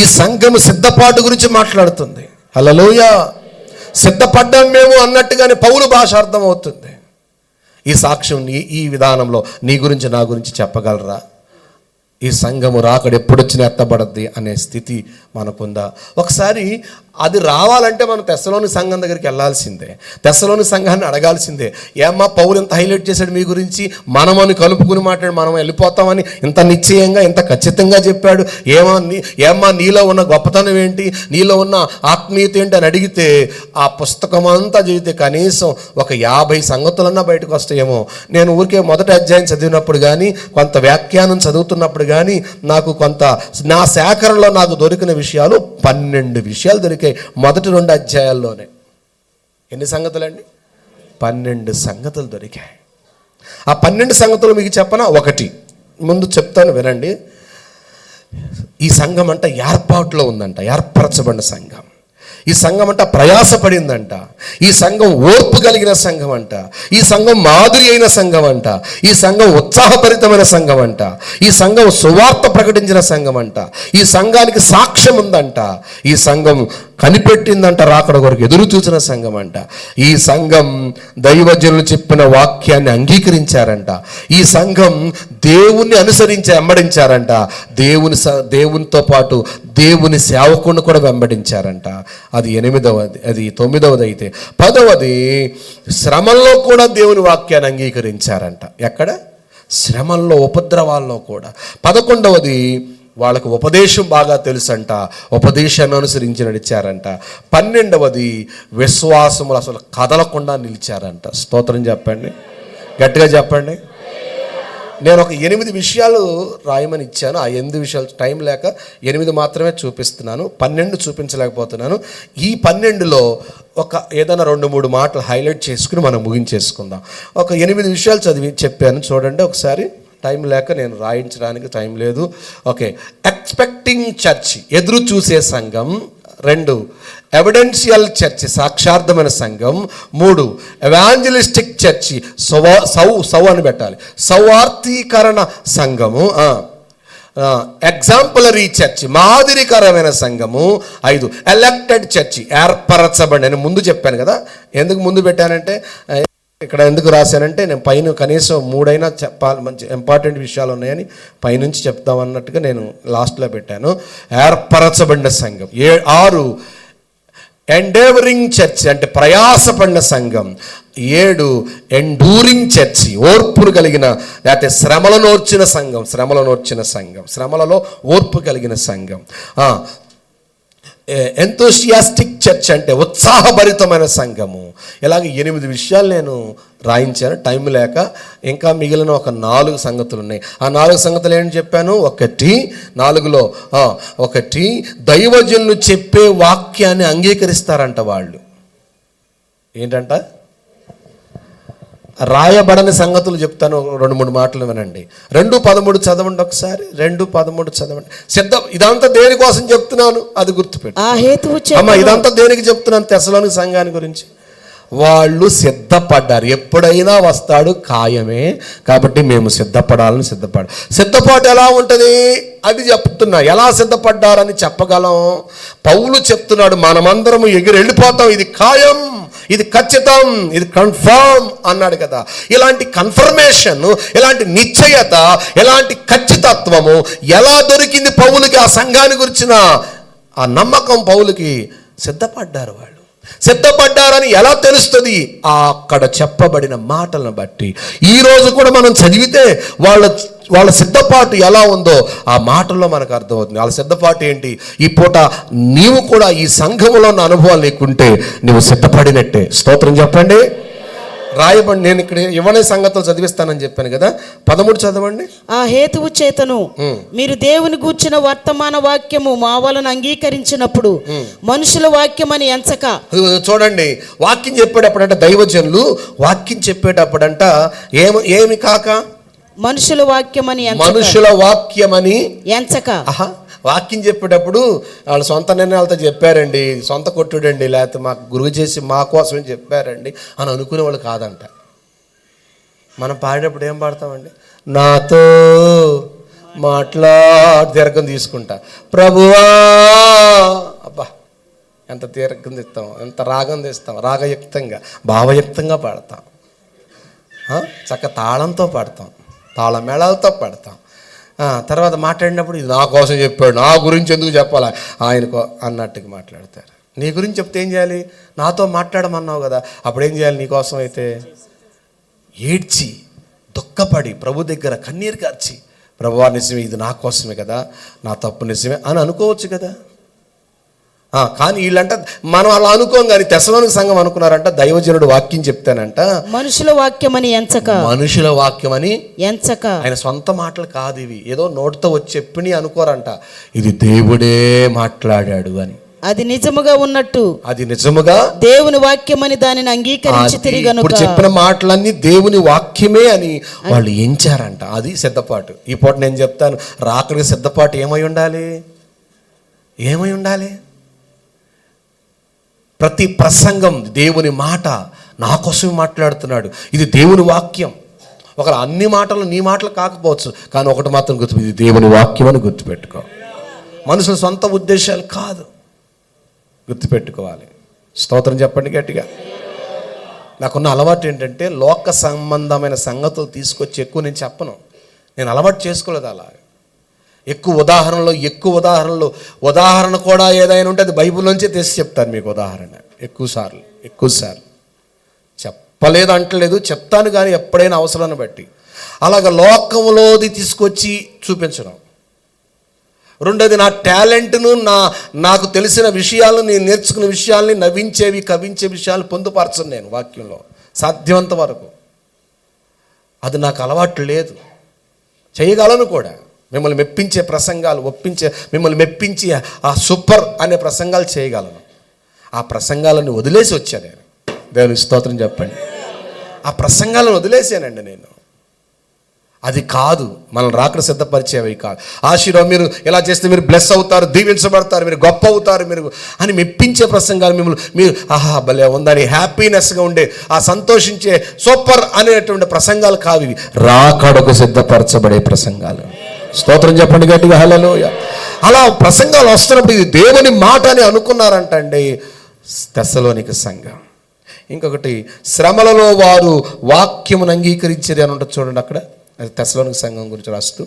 ఈ సంఘము సిద్ధపాటు గురించి మాట్లాడుతుంది. హల్లెలూయా. సిద్ధపడ్డాం మేము అన్నట్టుగానే పౌలు భాష అర్థమవుతుంది. ఈ సాక్ష్యం ఈ విధానంలో నీ గురించి నా గురించి చెప్పగలరా? ఈ సంఘము రాకడ ఎప్పుడొచ్చినా ఎత్తబడద్ది అనే స్థితి మనకుందా? ఒకసారి అది రావాలంటే మనం తెస్సలోని సంఘం దగ్గరికి వెళ్ళాల్సిందే, తెస్సలోని సంఘాన్ని అడగాల్సిందే. ఏమ్మా పౌలు ఇంత హైలైట్ చేశాడు మీ గురించి, మనమని కలుపుకుని మాట్లాడి మనం వెళ్ళిపోతామని ఇంత నిశ్చయంగా ఇంత ఖచ్చితంగా చెప్పాడు. ఏమ్మా నీలో ఉన్న గొప్పతనం ఏంటి, నీలో ఉన్న ఆత్మీయత ఏంటి అని అడిగితే ఆ పుస్తకం అంతా చదివితే కనీసం ఒక 50 సంగతులన్నా బయటకు వస్తాయేమో. నేను ఊరికే మొదటి అధ్యాయం చదివినప్పుడు కానీ, కొంత వ్యాఖ్యానం చదువుతున్నప్పుడు కానీ, నాకు కొంత నా సేకరణలో నాకు దొరికిన విషయాలు 12 విషయాలు దొరికాయి మొదటి 2 అధ్యాయాల్లోనే. ఎన్ని సంగతులండి? 12 సంగతులు దొరికాయి. ఆ 12 సంగతులు మీకు చెప్పనా? ఒకటి ముందు చెప్తాను వినండి. ఈ సంఘం అంట ఏర్పాటులో ఉందంట, ఏర్పరచబడిన సంఘం. ఈ సంఘం అంట ప్రయాసపడిందంట. ఈ సంఘం ఓర్పు కలిగిన సంఘం అంట. ఈ సంఘం మాదిరి అయిన సంఘం అంట. ఈ సంఘం ఉత్సాహభరితమైన సంఘం అంట. ఈ సంఘం సువార్త ప్రకటించిన సంఘం అంట. ఈ సంఘానికి సాక్ష్యం ఉందంట. ఈ సంఘం కనిపెట్టిందంట, రాకడ కొరకు ఎదురు చూసిన సంఘం అంట. ఈ సంఘం దైవజనులు చెప్పిన వాక్యాన్ని అంగీకరించారంట. ఈ సంఘం దేవుణ్ణి అనుసరించి వెంబడించారంట. దేవునితో పాటు దేవుని సేవకుని కూడా వెంబడించారంట. అది 8వది. అది 9వది. అయితే 10వది, శ్రమల్లో కూడా దేవుని వాక్యాన్ని అంగీకరించారంట. ఎక్కడ? శ్రమల్లో, ఉపద్రవాల్లో కూడా. 11వది, వాళ్ళకు ఉపదేశం బాగా తెలుసంట, ఉపదేశాన్ని అనుసరించి నడిచారంట. 12వది, విశ్వాసములు అసలు కదలకుండా నిలిచారంట. స్తోత్రం చెప్పండి, గట్టిగా చెప్పండి. నేను ఒక 8 విషయాలు రాయమని ఇచ్చాను. ఆ 8 విషయాలు టైం లేక 8 మాత్రమే చూపిస్తున్నాను, 12 చూపించలేకపోతున్నాను. ఈ 12లో ఒక ఏదైనా 2-3 మాటలు హైలైట్ చేసుకుని మనం ముగించేసుకుందాం. ఒక 8 విషయాలు చెప్పాను చూడండి ఒకసారి. టైం లేక నేను రాయించడానికి టైం లేదు. ఓకే. ఎక్స్పెక్టింగ్ చర్చ్, ఎదురు చూసే సంఘం. 2, ఎవిడెన్షియల్ చర్చి, సాక్షార్థమైన సంఘం. 3, ఎవాంజలిస్టిక్ చర్చి, సౌ అని పెట్టాలి, సౌవార్థీకరణ సంఘము. ఎగ్జాంపులరీ చర్చి, మాదిరికరమైన సంఘము. 5, ఎలక్టెడ్ చర్చి, ఏర్పరచబడి. నేను ముందు చెప్పాను కదా, ఎందుకు ముందు పెట్టానంటే, ఇక్కడ ఎందుకు రాశానంటే, నేను పైన కనీసం 3 అయినా చెప్పాలి, మంచి ఇంపార్టెంట్ విషయాలు ఉన్నాయని పైనుంచి చెప్తాం అన్నట్టుగా నేను లాస్ట్లో పెట్టాను. ఏర్పరచబడిన సంఘం. 6, ఎండేవరింగ్ చర్చ్, అంటే ప్రయాసపడిన సంఘం. 7, ఎండూరింగ్ చర్చి, ఓర్పును కలిగిన, లేకపోతే శ్రమలను ఓర్చిన సంఘం. శ్రమలలో ఓర్పు కలిగిన సంఘం. ఎంతూసియాస్టిక్ చర్చ్, అంటే ఉత్సాహభరితమైన సంఘము. ఇలాగ 8 విషయాలు నేను రాయించాను టైం లేక. ఇంకా మిగిలిన ఒక 4 సంగతులు ఉన్నాయి. ఆ 4 సంగతులు ఏంటి చెప్పాను? 4లో 1, దైవజనులు చెప్పే వాక్యాన్ని అంగీకరిస్తారంట వాళ్ళు. ఏంటంట? రాయబడని సంగతులు చెప్తాను, 2-3 మాటలు వినండి. 2:13 చదవండి ఒకసారి. 2:13 చదవండి. ఇదంతా దేనికోసం చెప్తున్నాను అది గుర్తుపెట్టు. ఇదంతా దేనికి చెప్తున్నాను? తెస్సలోని సంఘాన్ని గురించి. వాళ్ళు సిద్ధపడ్డారు. ఎప్పుడైనా వస్తాడు ఖాయమే, కాబట్టి మేము సిద్ధపాటు ఎలా ఉంటుంది అది చెప్తున్నా. ఎలా సిద్ధపడ్డారని చెప్పగలం? పౌలు చెప్తున్నాడు, మనమందరము ఎగిరి వెళ్ళిపోతాం, ఇది ఖాయం, ఇది ఖచ్చితం, ఇది కన్ఫర్మ్ అన్నాడు కదా. ఇలాంటి కన్ఫర్మేషన్, ఇలాంటి నిశ్చయత, ఇలాంటి ఖచ్చితత్వము ఎలా దొరికింది పౌలుకి? ఆ సంఘాన్ని గురించిన ఆ నమ్మకం పౌలుకి. సిద్ధపడ్డారని ఎలా తెలుస్తుంది? అక్కడ చెప్పబడిన మాటలను బట్టి. ఈరోజు కూడా మనం చదివితే వాళ్ళ సిద్ధపాటు ఎలా ఉందో ఆ మాటల్లో మనకు అర్థమవుతుంది. వాళ్ళ సిద్ధపాటు ఏంటి? ఈ పూట నీవు కూడా ఈ సంఘములో ఉన్న అనుభవాలు నీకుంటే నువ్వు సిద్ధపడినట్టే. స్తోత్రం చెప్పండి. రాయబడి, నేను ఇక్కడ ఇవ్వని సంగతులు చదివిస్తానని చెప్పాను కదా. 13 చదవండి. ఆ హేతువు చేతను మీరు దేవుని గూర్చిన వర్తమాన వాక్యము మా వలన అంగీకరించినప్పుడు మనుషుల వాక్యం అని ఎంచక. చూడండి, వాక్యం చెప్పేటప్పుడంట దైవజనులు వాక్యం చెప్పేటప్పుడంట ఏమి కాక మనుషుల వాక్యమని ఎంచక. వాక్యం చెప్పేటప్పుడు వాళ్ళు సొంత నిర్ణయాలతో చెప్పారండి, సొంత కొట్టుడండి, లేకపోతే మాకు గురువు చేసి మా కోసమే చెప్పారండి అని అనుకునేవాళ్ళు కాదంట. మనం పాడేటప్పుడు ఏం పాడతామండి? నాతో దీర్ఘం తీసుకుంటా, ప్రభువా. అబ్బా, ఎంత దీర్ఘం తీస్తాం, ఎంత రాగం తీస్తాం, రాగయుక్తంగా, భావయుక్తంగా పాడతాం. చక్క తాళంతో పాడతాం, తాళమేళాలతో పాడతాం. తర్వాత మాట్లాడినప్పుడు ఇది నా కోసం చెప్పాడు, నా గురించి ఎందుకు చెప్పాలా ఆయనకో అన్నట్టుగా మాట్లాడతారు. నీ గురించి చెప్తే ఏం చేయాలి? నాతో మాట్లాడమన్నావు కదా, అప్పుడేం చేయాలి? నీకోసం అయితే ఏడ్చి దుఃఖపడి ప్రభు దగ్గర కన్నీరు కార్చి, ప్రభువా నిజమే, ఇది నా కోసమే కదా, నా తప్పు నిజమే అని అనుకోవచ్చు కదా. కానీ వీళ్ళంట మనం అలా అనుకోం. కానీ తెస్సలోనిక సంఘం అనుకున్నారంట, దైవజనుడు వాక్యం చెప్తానంట మనుషుల వాక్యమని ఎంచక, మనుషుల వాక్యమని ఎంచక, ఆయన సొంత మాటలు కాదు ఇవి, ఏదో నోటితో వచ్చి చెప్పిని అనుకోరంట. ఇది దేవుడే మాట్లాడాడు అని, అది నిజముగా ఉన్నట్టు, అది నిజముగా దేవుని వాక్యమని దానిని అంగీకరించి తిరిగను. ఇప్పుడు చెప్పిన మాటలన్నీ దేవుని వాక్యమే అని వాళ్ళు ఎంచారంట. అది సిద్ధపాటు. ఈ పూట నేను చెప్తాను, రాకడికి సిద్ధపాటు ఏమై ఉండాలి? ఏమై ఉండాలి? ప్రతి ప్రసంగం దేవుని మాట, నా కోసమే మాట్లాడుతున్నాడు, ఇది దేవుని వాక్యం. ఒకవేళ అన్ని మాటలు నీ మాటలు కాకపోవచ్చు, కానీ ఒకటి మాత్రం గుర్తు, ఇది దేవుని వాక్యం అని గుర్తుపెట్టుకో. మనుషుల సొంత ఉద్దేశాలు కాదు, గుర్తుపెట్టుకోవాలి. స్తోత్రం చెప్పండి గట్టిగా. నాకున్న అలవాటు ఏంటంటే, లోక సంబంధమైన సంగతులు తీసుకొచ్చి ఎక్కువ నేను చెప్పను. నేను అలవాటు చేసుకోలేదు అలా. ఎక్కువ ఉదాహరణలు ఉదాహరణ కూడా ఏదైనా ఉంటే అది బైబిల్ నుంచే తెసి చెప్తాను మీకు ఉదాహరణ. ఎక్కువసార్లు చెప్పలేదు అంటలేదు, చెప్తాను కానీ ఎప్పుడైనా అవసరాన్ని బట్టి. అలాగ లోకంలోది తీసుకొచ్చి చూపించడం. రెండోది, నా టాలెంట్ను, నాకు తెలిసిన విషయాలను, నేను నేర్చుకున్న విషయాల్ని నవ్వించేవి, కవించే విషయాలు పొందుపరచను నేను వాక్యంలో సాధ్యమంత వరకు. అది నాకు అలవాటు లేదు, చేయగలను కూడా. మిమ్మల్ని మెప్పించే ప్రసంగాలు, మిమ్మల్ని మెప్పించి ఆ సూపర్ అనే ప్రసంగాలు చేయగలను. ఆ ప్రసంగాలను వదిలేసి వచ్చాను నేను. దేవుని స్తోత్రం చెప్పండి. ఆ ప్రసంగాలను వదిలేసానండి నేను. అది కాదు, మనం రాకడ సిద్ధపరిచేవి కాదు. ఆశీర్వాదం, మీరు ఇలా చేస్తే మీరు బ్లెస్ అవుతారు, దీవించబడతారు, మీరు గొప్ప అవుతారు మీరు అని మెప్పించే ప్రసంగాలు, మీరు ఆహా భలే ఉందని హ్యాపీనెస్గా ఉండే, ఆ సంతోషించే సూపర్ అనేటువంటి ప్రసంగాలు కావు ఇవి. రాకడకు సిద్ధపరచబడే ప్రసంగాలు. స్తోత్రం చెప్పండి గట్టిగా, హల్లెలూయా. అలా ప్రసంగాలు వస్తున్నప్పుడు ఇది దేవుని మాట అని అనుకున్నారంటండి తెస్సలోనిక సంఘం. ఇంకొకటి, శ్రమలలో వారు వాక్యమును అంగీకరించేది అని ఉంటుంది చూడండి అక్కడ. అది తెస్సలోనిక సంఘం గురించి రాస్తూ,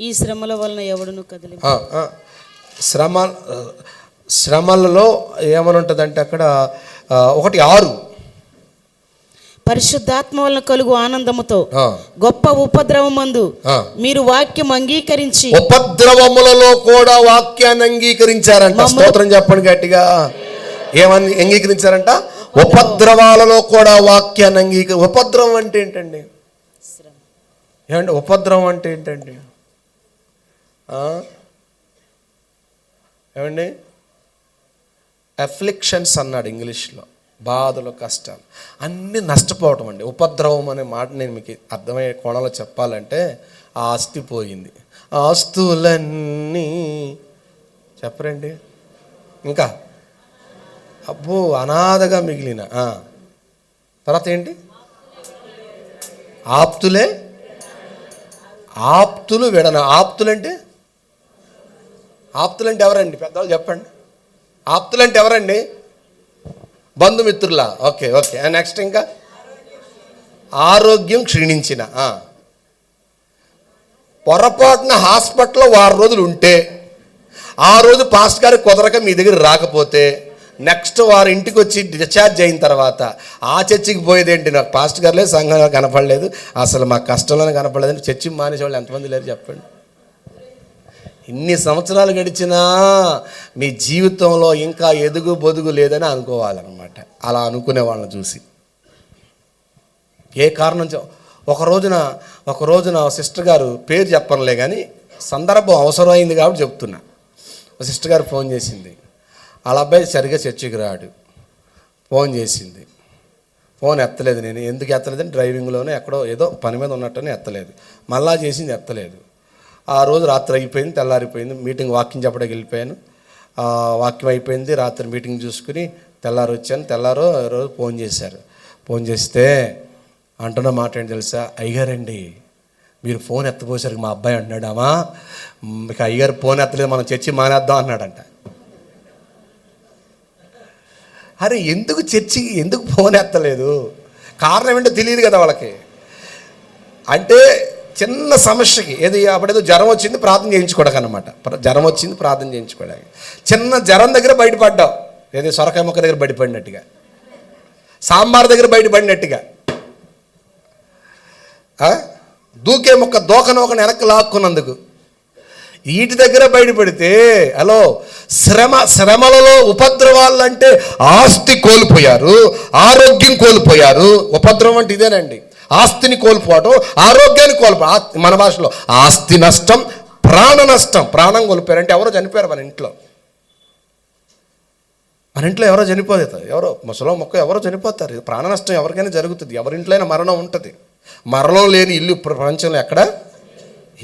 ఈ శ్రమల వలన ఎవడును కదిలి, శ్రమలలో ఏమని ఉంటుందంటే అక్కడ 1:6, పరిశుద్ధాత్మ వలన కలుగు ఆనందముతో గొప్ప ఉపద్రవమందు మీరు వాక్యం అంగీకరించి, ఉపద్రవములలో కూడా వాక్యాన్ని అంగీకరించారంట. స్తోత్రం చెప్పండి గట్టిగా. ఏమని అంగీకరించారంట? ఉపద్రవాలలో కూడా వాక్యాన్ని ఉపద్రవం అంటే ఏంటండి? ఏమంటే ఉపద్రవం అంటే ఏంటండి? ఏమండి? అఫ్లిక్షన్స్ అన్నాడు ఇంగ్లీష్లో. బాధలు, కష్టాలు, అన్నీ నష్టపోవటం అండి. ఉపద్రవం అనే మాట నేను మీకు అర్థమయ్యే కోణంలో చెప్పాలంటే, ఆస్తి పోయింది, ఆస్తులన్నీ చెప్పరండి, ఇంకా అబ్బో అనాథగా మిగిలిన, తర్వాత ఏంటి? ఆప్తులు విడన. ఆప్తులంటే ఎవరండి? పెద్దవాళ్ళు చెప్పండి. ఆప్తులంటే ఎవరండి? బంధుమిత్రులా? ఓకే. నెక్స్ట్ ఇంకా ఆరోగ్యం క్షీణించిన, పొరపాటున హాస్పిటల్లో 6 రోజులు ఉంటే, ఆ రోజు పాస్టర్ గారికి కుదరక మీ దగ్గర రాకపోతే, నెక్స్ట్ వారు ఇంటికి వచ్చి డిశ్చార్జ్ అయిన తర్వాత ఆ చర్చికి పోయేదేంటి? నాకు పాస్టర్ గారు లేదు, సంఘంలో కనపడలేదు, అసలు మా కష్టంలోనే కనపడలేదంటే చర్చి మానేసే వాళ్ళు ఎంతమంది లేరు చెప్పండి. ఇన్ని సంవత్సరాలు గడిచినా మీ జీవితంలో ఇంకా ఎదుగు బొదుగు లేదని అనుకోవాలన్నమాట. అలా అనుకునే వాళ్ళని చూసి ఏ కారణం ఒక రోజున సిస్టర్ గారు, పేరు చెప్పనులే కానీ సందర్భం అవసరమైంది కాబట్టి చెప్తున్నా. సిస్టర్ గారు ఫోన్ చేసింది, వాళ్ళ అబ్బాయి సరిగ్గా చర్చికి రాడు. ఫోన్ చేసింది, ఫోన్ ఎత్తలేదు. నేను ఎందుకు ఎత్తలేదని డ్రైవింగ్లోనే ఎక్కడో ఏదో పని మీద ఉన్నట్టునే ఎత్తలేదు. మళ్ళా చేసింది, ఎత్తలేదు. ఆ రోజు రాత్రి అయిపోయింది, తెల్లారిపోయింది. మీటింగ్ వాక్యం చెప్పడానికి వెళ్ళిపోయాను. వాక్యం అయిపోయింది, రాత్రి మీటింగ్ చూసుకుని తెల్లారి వచ్చాను. తెల్లారో రోజు ఫోన్ చేశారు. ఫోన్ చేస్తే అంటున్న మాట ఏంటి తెలుసా? అయ్యగారండి మీరు ఫోన్ ఎత్తపోసరికి మా అబ్బాయి అంటున్నాడామా, మీకు అయ్యగారు ఫోన్ ఎత్తలేదు, మనం చర్చి మానేద్దాం అన్నాడంట. అరే ఎందుకు ఫోన్ ఎత్తలేదు? కారణం ఏంటో తెలియదు కదా వాళ్ళకి. అంటే చిన్న సమస్యకి అప్పుడేదో జ్వరం వచ్చింది ప్రార్థన చేయించుకోవడానికి అనమాట. జ్వరం వచ్చింది ప్రార్థన చేయించుకోవడానికి. చిన్న జ్వరం దగ్గర బయటపడ్డావు, ఏదో సొరకాయ మొక్క దగ్గర బయటపడినట్టుగా, సాంబార్ దగ్గర బయటపడినట్టుగా, దూకే మొక్క దోకనొకని వెనక్కి లాక్కున్నందుకు వీటి దగ్గర బయటపడితే హలో శ్రమలలో ఉపద్రవాలు అంటే ఆస్తి కోల్పోయారు, ఆరోగ్యం కోల్పోయారు. ఉపద్రవం అంటే ఇదేనండి, ఆస్తిని కోల్పోవటం, ఆరోగ్యాన్ని కోల్పోవడం. మన భాషలో ఆస్తి నష్టం, ప్రాణ నష్టం. ప్రాణం కోల్పోయారు అంటే ఎవరో చనిపోయారు మన ఇంట్లో. మన ఇంట్లో ఎవరో చనిపోతారు, ఎవరో ముసలో మొక్క ఎవరో చనిపోతారు. ప్రాణ నష్టం ఎవరికైనా జరుగుతుంది, ఎవరింట్లో అయినా మరణం ఉంటుంది. మరణం లేని ఇల్లు ప్రపంచంలో ఎక్కడ?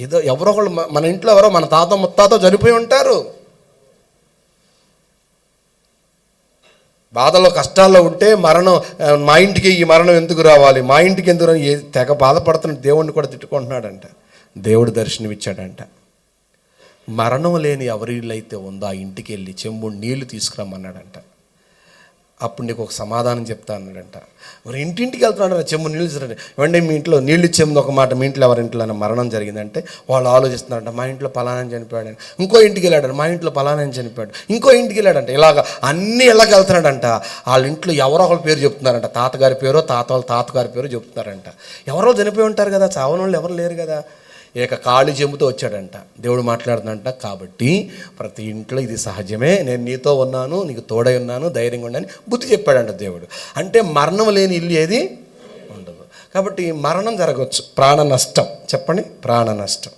ఏదో ఎవరో ఒకళ్ళు మన ఇంట్లో ఎవరో మన తాత ముత్తాత చనిపోయి ఉంటారు. బాధలో కష్టాల్లో ఉంటే మరణం, మా ఇంటికి ఈ మరణం ఎందుకు రావాలి, మా ఇంటికి ఎందుకు తెగ బాధపడుతున్న దేవుడిని కూడా తిట్టుకుంటున్నాడంట. దేవుడు దర్శనం ఇచ్చాడంట. మరణం లేని ఎవరి ఇల్లు అయితే ఉందో ఆ ఇంటికి వెళ్ళి చెంబు నీళ్లు తీసుకురమ్మన్నాడంట. అప్పుడు నీకు ఒక సమాధానం చెప్తా అన్నాడంట. మరి ఇంటింటికి వెళ్తున్నాడు, చెంబు నీళ్ళు ఇస్తాడు. ఇవ్వండి మీ ఇంట్లో నీళ్ళు ఇచ్చేముంది ఒక మాట, మీ ఇంట్లో ఎవరింట్లో మరణం జరిగిందంటే వాళ్ళు ఆలోచిస్తున్నారంట, మా ఇంట్లో పలానని చనిపోయాడు. ఇంకో ఇంటికి వెళ్ళాడు, మా ఇంట్లో పలానని చనిపోయాడు. ఇంకో ఇంటికి వెళ్ళాడంట. ఇలాగ అన్నీ ఎలాగ వెళ్తున్నాడంట. వాళ్ళ ఇంట్లో ఎవరో ఒకరి పేరు చెప్తున్నారంట, తాతగారి పేరో తాతగారి పేరు చెప్తున్నారంట. ఎవరో చనిపోయి ఉంటారు కదా, చావని వాళ్ళు ఎవరు లేరు కదా. ఖాళీ చెంబుతో వచ్చాడంట. దేవుడు మాట్లాడుతుందంట, కాబట్టి ప్రతి ఇంట్లో ఇది సహజమే, నేను నీతో ఉన్నాను, నీకు తోడై ఉన్నాను, ధైర్యంగా ఉన్నాను బుద్ధి చెప్పాడంట దేవుడు. అంటే మరణం లేని ఇల్లు ఏది ఉండదు. కాబట్టి మరణం జరగవచ్చు, ప్రాణ నష్టం. చెప్పండి, ప్రాణ నష్టం.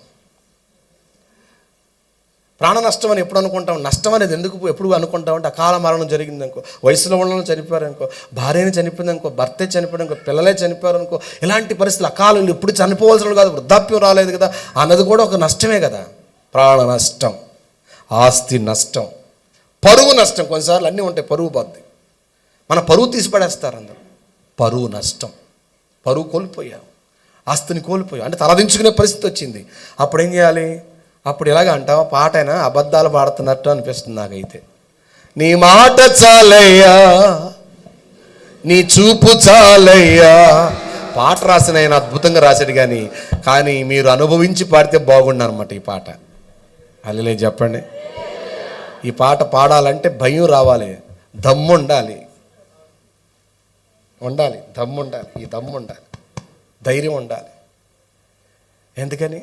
ప్రాణ నష్టం అని ఎప్పుడు అనుకుంటాం? నష్టం అనేది ఎప్పుడు అనుకుంటామంటే అకాల మరణం జరిగిందనుకో, వయసులో ఉన్న చనిపోయారనుకో, భార్యని చనిపోయిందనుకో, భర్తే చనిపోయారనుకో, పిల్లలే చనిపోయారనుకో, ఇలాంటి పరిస్థితులు అకాలం ఎప్పుడు చనిపోవాల్సిన కాదు, వృద్ధాప్యం రాలేదు కదా అన్నది కూడా ఒక నష్టమే కదా. ప్రాణ నష్టం, ఆస్తి నష్టం, పరువు నష్టం. కొన్నిసార్లు అన్నీ ఉంటాయి, పరువు పోద్ది, మన పరువు తీసి పడేస్తారు అందరూ. పరువు నష్టం, పరువు కోల్పోయావు, ఆస్తిని కోల్పోయావు, అంటే తలదించుకునే పరిస్థితి వచ్చింది. అప్పుడు ఏం చేయాలి? అప్పుడు ఎలాగ అంటావా? పాట అయినా అబద్ధాలు పాడుతున్నట్టు అనిపిస్తుంది నాకైతే. నీ మాట చాలయ్యా, నీ చూపు చాలయ్యా. పాట రాసిన ఆయన అద్భుతంగా రాశాడు, కానీ మీరు అనుభవించి పాడితే బాగుండు అనమాట ఈ పాట. అల్లెలే చెప్పండి. ఈ పాట పాడాలంటే భయం రావాలి, దమ్ము ఉండాలి, దమ్ము ఉండాలి, ఈ దమ్ము ఉండాలి, ధైర్యం ఉండాలి. ఎందుకని?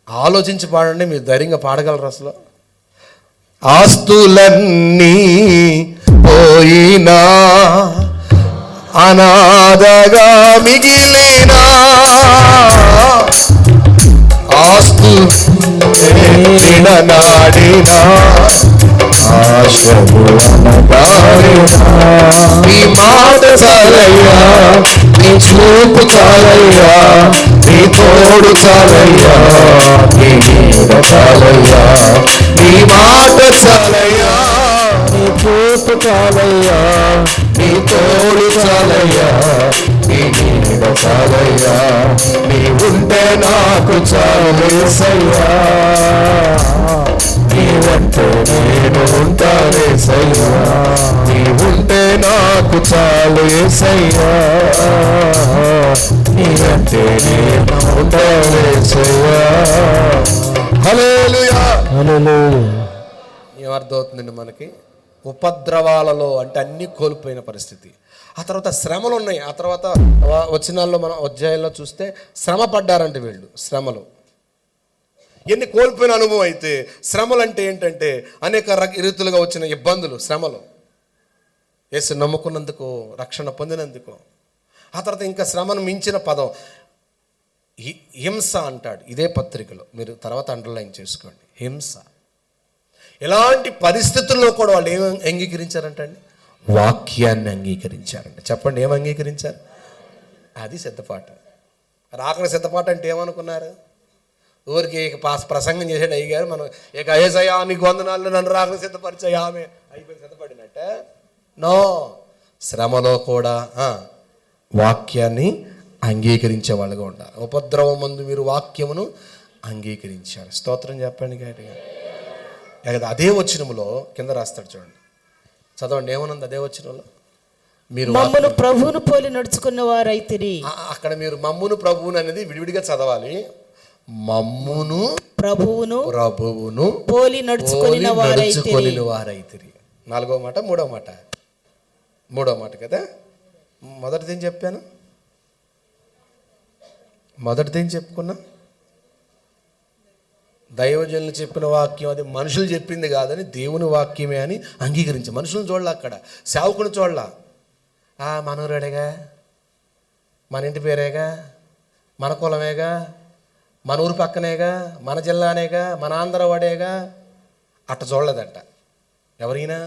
ఆలోచించి పాడండి, మీరు ధైర్యంగా పాడగలరు. అసలు ఆస్తులన్నీ పోయినా, అనాథగా మిగిలినా, ఆస్తులనాడినా, ఆశలు అనగాడినా, నీ మాట చాలయ్యా, నీ చూపు చాలయ్యా, నీ తోడు చాలయ్యా, నీ నీడ చాలయ్యా, నీ మాట చాలయ్యా, నీ చూపు చాలయ్యా, నీ తోడు చాలయ్యా, నీ నీడ చాలయ్యా, నీ ఉంటే నాకు చాలేసయ్యా, నీవంటే నేను ఉంటానేసయ్యా, నీ ఉంటే నాకు చాలేసయ్యా, నీవంటే నేను ఉంటానేసయ్యా. హల్లెలూయా, హల్లెలూయా. ఏమర్థమవుతుందండి మనకి? ఉపద్రవాలలో అంటే అన్నీ కోల్పోయిన పరిస్థితి. ఆ తర్వాత శ్రమలు ఉన్నాయి. ఆ తర్వాత వచనాల్లో మనం అధ్యాయంలో చూస్తే శ్రమ పడ్డారంటే వీళ్ళు. శ్రమలు ఎన్ని కోల్పోయిన అనుభవం. అయితే శ్రమలు అంటే ఏంటంటే అనేక రీతులుగా వచ్చిన ఇబ్బందులు, శ్రమలు. యేసు నమ్ముకున్నందుకు, రక్షణ పొందినందుకు. ఆ తర్వాత ఇంకా శ్రమను మించిన పదం హింస అంటాడు. ఇదే పత్రికలో మీరు తర్వాత అండర్లైన్ చేసుకోండి. హింస. ఎలాంటి పరిస్థితుల్లో కూడా వాళ్ళు ఏం అంగీకరించారంటండి? వాక్యాన్ని అంగీకరించారండి. చెప్పండి, ఏం అంగీకరించారు? అది సిద్ధపాట. రాకడ సిద్ధపాట అంటే ఏమనుకున్నారు? ఊరికి ప్రసంగం చేసాడు అయ్యగారు, మనం ఇక ఏసయ్యా నీకు వందనాలు, నన్ను రాకడ సిద్ధపరిచాయి, ఆమె అయిపోయి సిద్ధపడినట్టే. నో, శ్రమలో కూడా వాక్యాన్ని అంగీకరించే వాళ్ళుగా ఉండాలి. ఉపద్రవం ముందు మీరు వాక్యమును అంగీకరించారు. స్తోత్రం చెప్పండి గట్టిగా. అదే వచనములో కింద రాస్తాడు చూడండి, చదవండి, ఏమనుంది అదే వచనంలో? మీరు మమ్మను ప్రభువును పోలి నడుచుకున్న వారైతిరి. అక్కడ మీరు మమ్మును ప్రభువును అనేది విడివిడిగా చదవాలి. మమ్మును ప్రభువును పోలి నడుచుకొని వారైతిరి. 4వ మాట 3వ మాట 3వ మాట కదా. మొదటిది ఏం చెప్పాను? మొదటిది ఏం చెప్పుకున్నా? దైవజనులు చెప్పిన వాక్యం అది మనుషులు చెప్పింది కాదని దేవుని వాక్యమే అని అంగీకరించి. మనుషులను చూడాల, అక్కడ సేవకుని చూడాల. మనూరుడేగా, మన ఇంటి పేరేగా, మన కులమేగా, మన ఊరు పక్కనేగా, మన జిల్లానేగా, మన ఆంధ్రవాడేగా, అట్ట చూడలేదంట. ఎవరైనా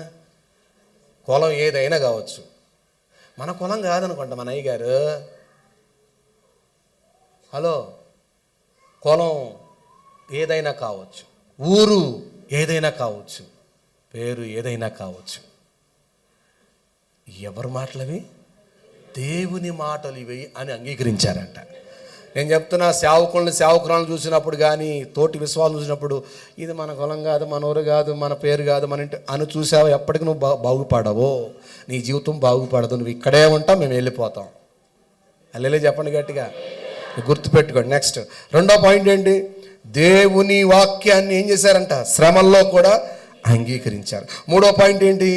కులం ఏదైనా కావచ్చు. మన కులం కాదనుకుంటా మన అయ్య గారు. హలో, కులం ఏదైనా కావచ్చు, ఊరు ఏదైనా కావచ్చు, పేరు ఏదైనా కావచ్చు. ఎవరి మాటలవి? దేవుని మాటలు ఇవి అని అంగీకరించారంట. నేను చెప్తున్నా, సేవకురాలను చూసినప్పుడు కానీ, తోటి విశ్వాసం చూసినప్పుడు ఇది మన కులం కాదు, మన ఊరు కాదు, మన పేరు కాదు, మన ఇంటి అని చూసావు, ఎప్పటికీ నువ్వు బాగుపడవు. నీ జీవితం బాగుపడదు. నువ్వు ఇక్కడే ఉంటావు, మేము వెళ్ళిపోతాం. అల్లెలే చెప్పండి గట్టిగా, గుర్తుపెట్టుకోండి. నెక్స్ట్ 2వ పాయింట్ ఏంటి? దేవుని వాక్యాన్ని ఏం చేశారంట? శ్రమల్లో కూడా అంగీకరించారు. 3వ పాయింట్ ఏంటి?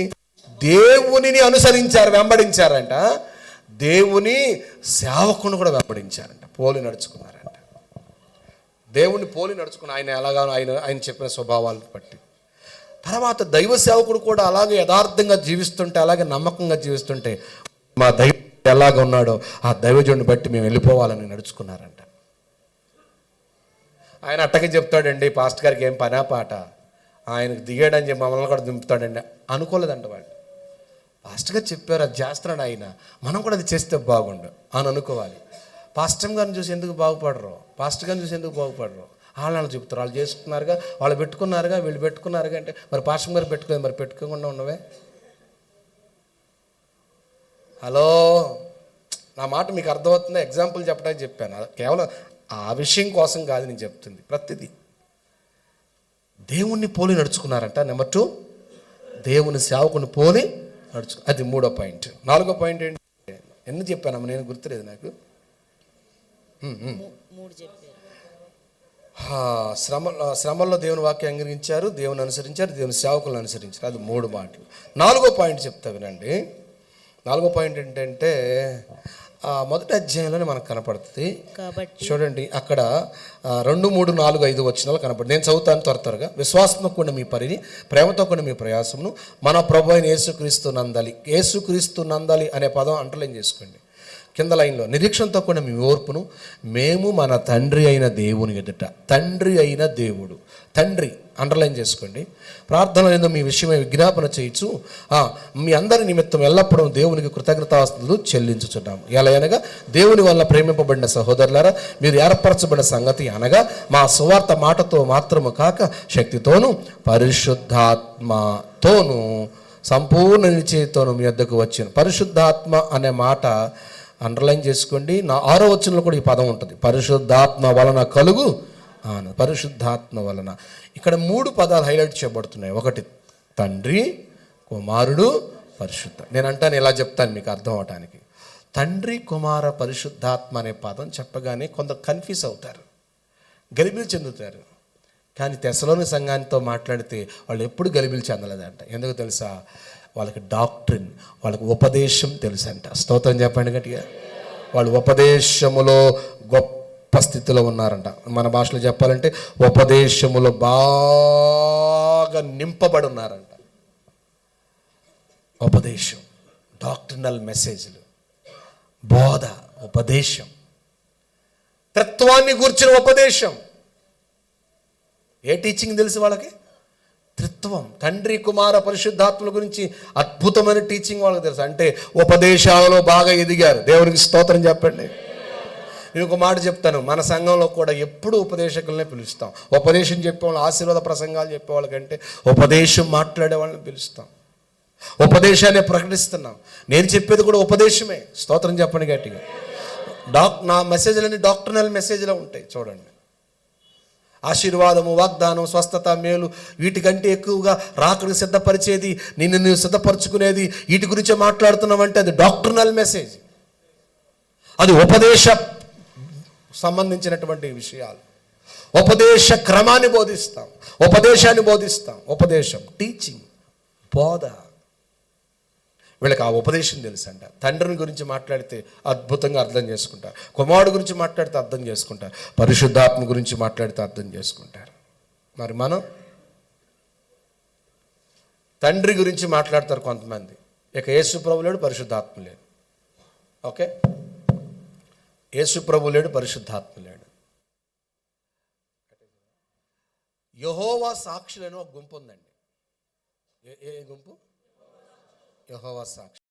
దేవునిని అనుసరించారు, వెంబడించారంట. దేవుని సేవకుని కూడా వెంబడించారంట, పోలి నడుచుకున్నారంట. దేవుని పోలి నడుచుకున్న ఆయన ఎలాగానో ఆయన చెప్పిన స్వభావాలను బట్టి. తర్వాత దైవ సేవకుడు కూడా అలాగే యథార్థంగా జీవిస్తుంటే, అలాగే నమ్మకంగా జీవిస్తుంటే, మా దైవం ఎలాగ ఉన్నాడో ఆ దైవజుడిని బట్టి మేము వెళ్ళిపోవాలని నడుచుకున్నారంట. ఆయన అట్టగే చెప్తాడండి, పాస్టర్ గారికి ఏం పనా పాట, ఆయనకు దిగాడని చెప్పి మమ్మల్ని కూడా దింపుతాడండి అనుకోలేదంట వాడు. పాస్టర్ గారు చెప్పారు, అది చేస్తున్నాడు ఆయన, మనం కూడా అది చేస్తే బాగుండు అని అనుకోవాలి. పాస్టర్ గారిని చూసి ఎందుకు బాగుపడరు? పాస్టర్ గారిని చూసి ఎందుకు బాగుపడరు? వాళ్ళు చెప్తారు, వాళ్ళు చేసుకున్నారుగా, వాళ్ళు పెట్టుకున్నారుగా, వీళ్ళు పెట్టుకున్నారుగా. అంటే మరి పాస్టర్ గారు పెట్టుకోలేదు, మరి పెట్టుకోకుండా ఉన్నవే. హలో, నా మాట మీకు అర్థమవుతుందా? ఎగ్జాంపుల్ చెప్పడానికి చెప్పాను, కేవలం ఆ విషయం కోసం కాదు నేను చెప్తుంది. ప్రతిదీ దేవుణ్ణి పోలి నడుచుకున్నారంట. నెంబర్ 2, దేవుని సేవకుని పోలి అది 3వ పాయింట్. 4వ పాయింట్ ఏంటి? ఎందుకు చెప్పానమ్మా, నేను గుర్తులేదు నాకు. శ్రమల్లో దేవుని వాక్యం అంగీకరించారు, దేవుని అనుసరించారు, దేవుని సేవకులను అనుసరించారు. అది 3 మాటలు. 4వ పాయింట్ చెప్తా వినండి. 4వ పాయింట్ ఏంటంటే మొదటి అధ్యాయంలోనే మనకు కనపడుతుంది. చూడండి, అక్కడ 2, 3, 4, 5 వచనాలు కనపడుతుంది. నేను చదువుతాను త్వరగా. విశ్వాసంతో కూడిన మీ పరిని, ప్రేమతో కూడిన మీ ప్రయాసమును మన ప్రభు అయిన యేసుక్రీస్తు నందలి. యేసుక్రీస్తు నందలి అనే పదం అండర్లైన్ చేసుకోండి. కింద లైన్లో, నిరీక్షణతో కూడిన మీ ఓర్పును మేము మన తండ్రి అయిన దేవుని ఎదుట. తండ్రి అయిన దేవుడు, తండ్రి అండర్లైన్ చేసుకోండి. ప్రార్థన ఏదో మీ విషయమై విజ్ఞాపన చేయొచ్చు. మీ అందరి నిమిత్తం ఎల్లప్పుడూ దేవునికి కృతజ్ఞతాస్తుతులు చెల్లించుచున్నాము. ఎలా అనగా, దేవుని వల్ల ప్రేమింపబడిన సహోదరులారా, మీరు ఏర్పరచబడిన సంగతి అనగా మా సువార్త మాటతో మాత్రము కాక శక్తితోనూ పరిశుద్ధాత్మతోనూ సంపూర్ణ నిశ్చయతోనూ మీ వద్దకు వచ్చాను. పరిశుద్ధాత్మ అనే మాట అండర్లైన్ చేసుకోండి. 6వ వచనంలో కూడా ఈ పదం ఉంటుంది, పరిశుద్ధాత్మ వలన కలుగు. పరిశుద్ధాత్మ వలన ఇక్కడ 3 పదాలు హైలైట్ చేయబడుతున్నాయి. ఒకటి తండ్రి, కుమారుడు, పరిశుద్ధ. నేను అంటాను, ఇలా చెప్తాను మీకు అర్థం అవటానికి. తండ్రి, కుమార, పరిశుద్ధాత్మ అనే పదం చెప్పగానే కొంత కన్ఫ్యూజ్ అవుతారు, గలిబిలి చెందుతారు. కానీ తెస్సలోని సంఘానితో మాట్లాడితే వాళ్ళు ఎప్పుడు గలిబిలి చెందలేదంట. ఎందుకు తెలుసా? వాళ్ళకి డాక్ట్రిన్, వాళ్ళకి ఉపదేశం తెలుసంట. స్తోత్రం చెప్పండి గట్టిగా. వాళ్ళు ఉపదేశములో గొప్ప స్థితిలో ఉన్నారంట. మన భాషలో చెప్పాలంటే ఉపదేశములో బాగా నింపబడి ఉన్నారంట. ఉపదేశం, డాక్ట్రినల్ మెసేజ్లు, బోధ, ఉపదేశం, తత్వాన్ని గూర్చిన ఉపదేశం. ఏ టీచింగ్ తెలుసు వాళ్ళకి? త్రిత్వం, తండ్రి, కుమార, పరిశుద్ధాత్మల గురించి అద్భుతమైన టీచింగ్ వాళ్ళకి తెలుసు. అంటే ఉపదేశాలలో బాగా ఎదిగారు. దేవునికి స్తోత్రం చెప్పండి. నేను ఒక మాట చెప్తాను, మన సంఘంలో కూడా ఎప్పుడు ఉపదేశకులనే పిలుస్తాం. ఉపదేశం చెప్పేవాళ్ళు, ఆశీర్వాద ప్రసంగాలు చెప్పేవాళ్ళకంటే ఉపదేశం మాట్లాడే వాళ్ళని పిలుస్తాం. ఉపదేశాన్ని ప్రకటిస్తున్నాం. నేను చెప్పేది కూడా ఉపదేశమే. స్తోత్రం చెప్పండి గట్టిగా. నా మెసేజ్లన్నీ డాక్టర్నల్ మెసేజ్లో ఉంటాయి చూడండి. ఆశీర్వాదము, వాగ్దానం, స్వస్థత, మేలు వీటికంటే ఎక్కువగా రాకడికి సిద్ధపరిచేది, నిన్ను నువ్వు సిద్ధపరచుకునేది, వీటి గురించే మాట్లాడుతున్నావంటే అది డాక్టర్నల్ మెసేజ్, అది ఉపదేశ సంబంధించినటువంటి విషయాలు. ఉపదేశ క్రమాన్ని బోధిస్తాం, ఉపదేశాన్ని బోధిస్తాం. ఉపదేశం, టీచింగ్, బోధ. వీళ్ళకి ఆ ఉపదేశం తెలుసంట. తండ్రిని గురించి మాట్లాడితే అద్భుతంగా అర్థం చేసుకుంటారు, కుమారుడు గురించి మాట్లాడితే అర్థం చేసుకుంటారు, పరిశుద్ధాత్మ గురించి మాట్లాడితే అర్థం చేసుకుంటారు. మరి మనం తండ్రి గురించి మాట్లాడతారు కొంతమంది, ఇక యేసు ప్రభు లేడు, పరిశుద్ధాత్మ లేడు. ఓకే, యేసు ప్రభు లేడు, పరిశుద్ధాత్మ లేడు. యెహోవా సాక్షులని ఒక గుంపు ఉందండి. ఏ గుంపు? యెహోవా సాక్షి.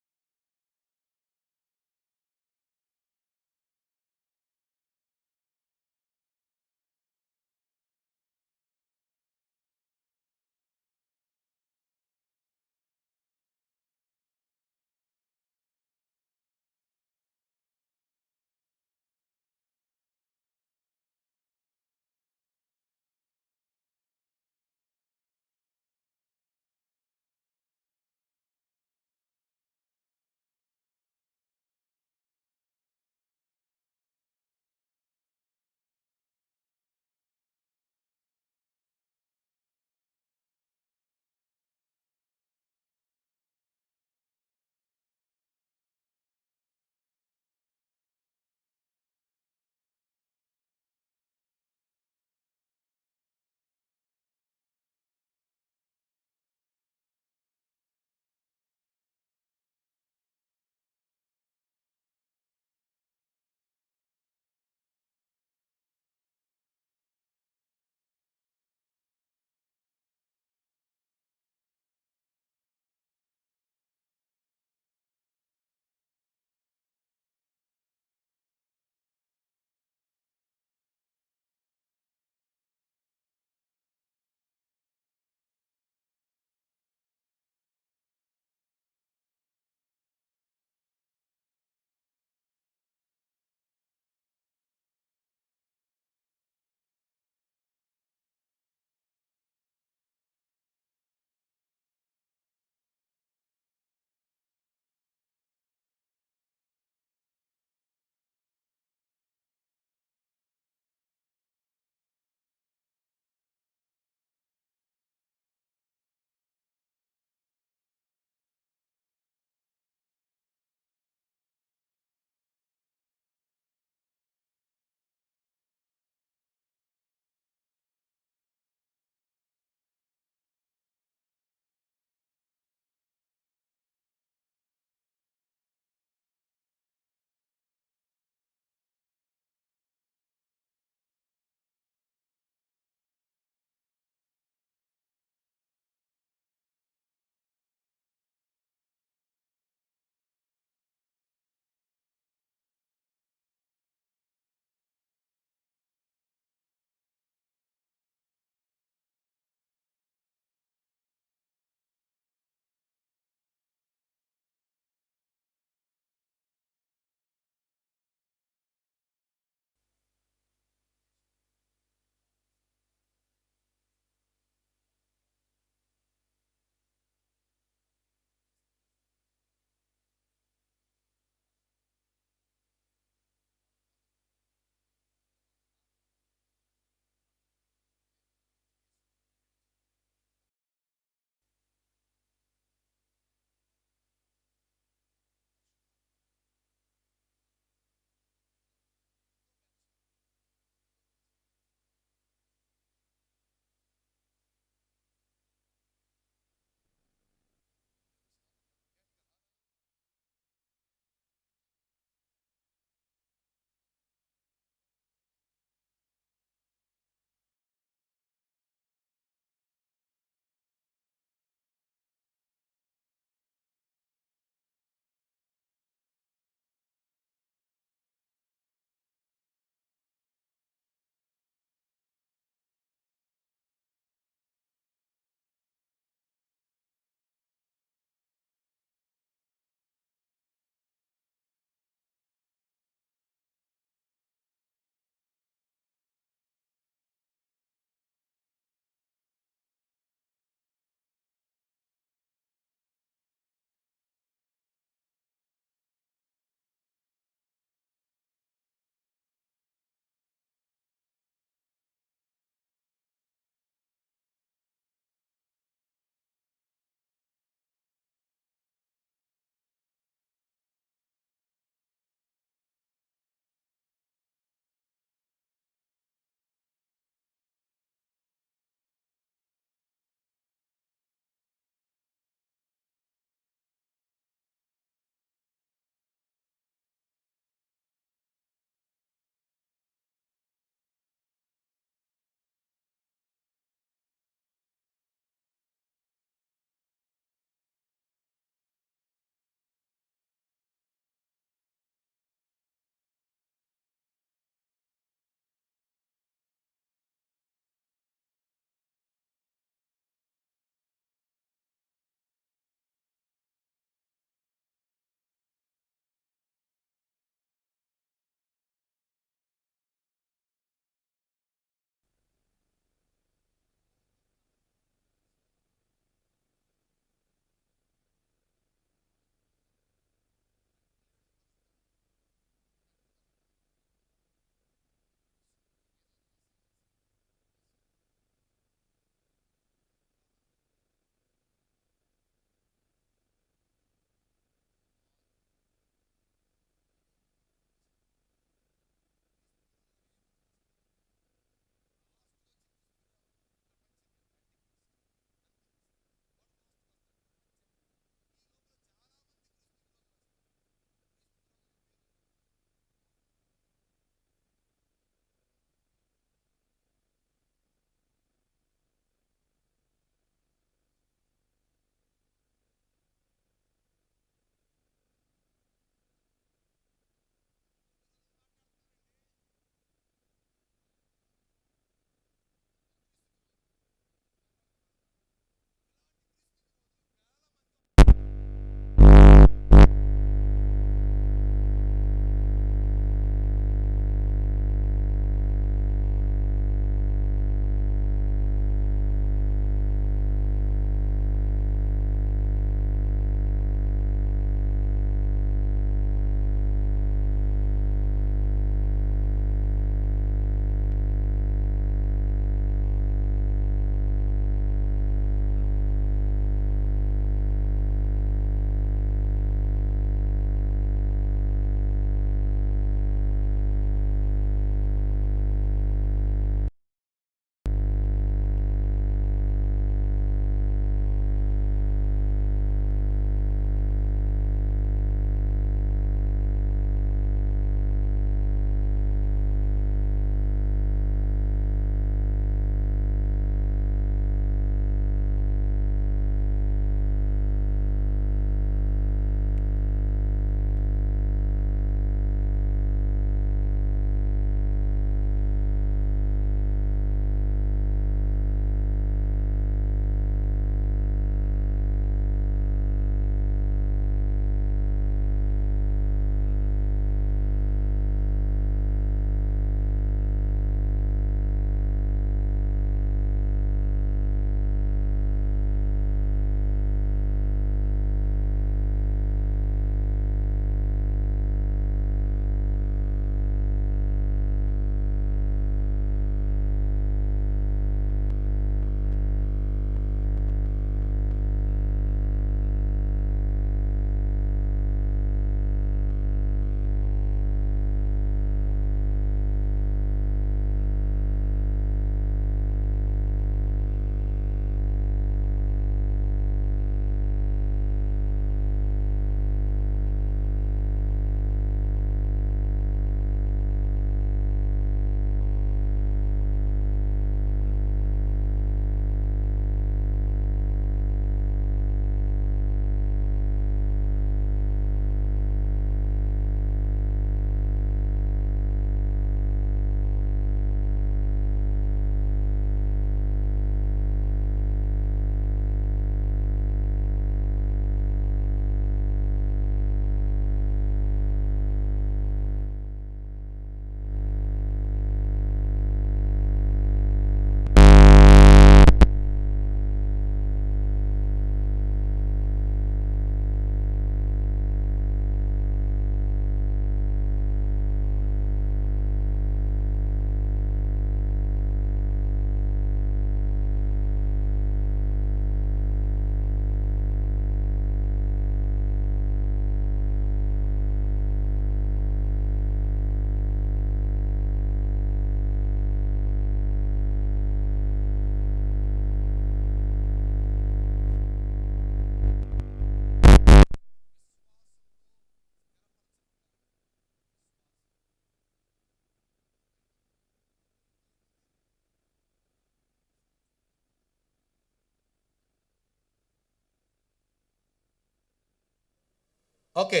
ఓకే,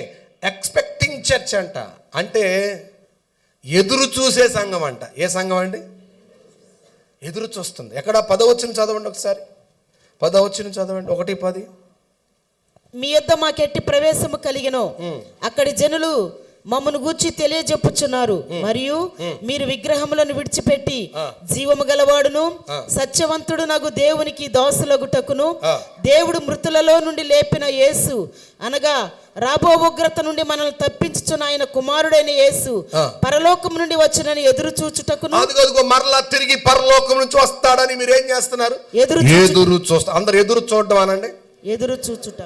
ఎక్స్పెక్టింగ్ చర్చ్ అంట, అంటే ఎదురు చూసే సంఘం అంట. ఏ సంఘం అండి? ఎదురు చూస్తుంది. ఎక్కడ? 10వ వచనం చదవండి ఒకసారి. 10వ వచనం చదవండి, 1:10. మీ యొద్ద మాకెట్టి ప్రవేశము కలిగెను, అక్కడి జనులు మమ్మను గూర్చి తెలియజెప్పుచున్నారు. మరియు మీరు విగ్రహములను విడిచిపెట్టి జీవము గలవాడును సత్యవంతుడు నగు దేవునికి దాసులగుటకును దేవుడు మృతులలో నుండి లేపిన యేసు అనగా రాబో ఉగ్రత నుండి మనల్ని తప్పించుచున్న ఆయన కుమారుడైన యేసు పరలోకం నుండి వచ్చినని ఎదురు చూచుటకును. మరలా తిరిగి పరలోకం నుంచి వస్తాడని మీరు ఏం చేస్తున్నారు? ఎదురు చూస్తా. అందరు ఎదురు చూడడం అనండి. ఎదురు చూచుట.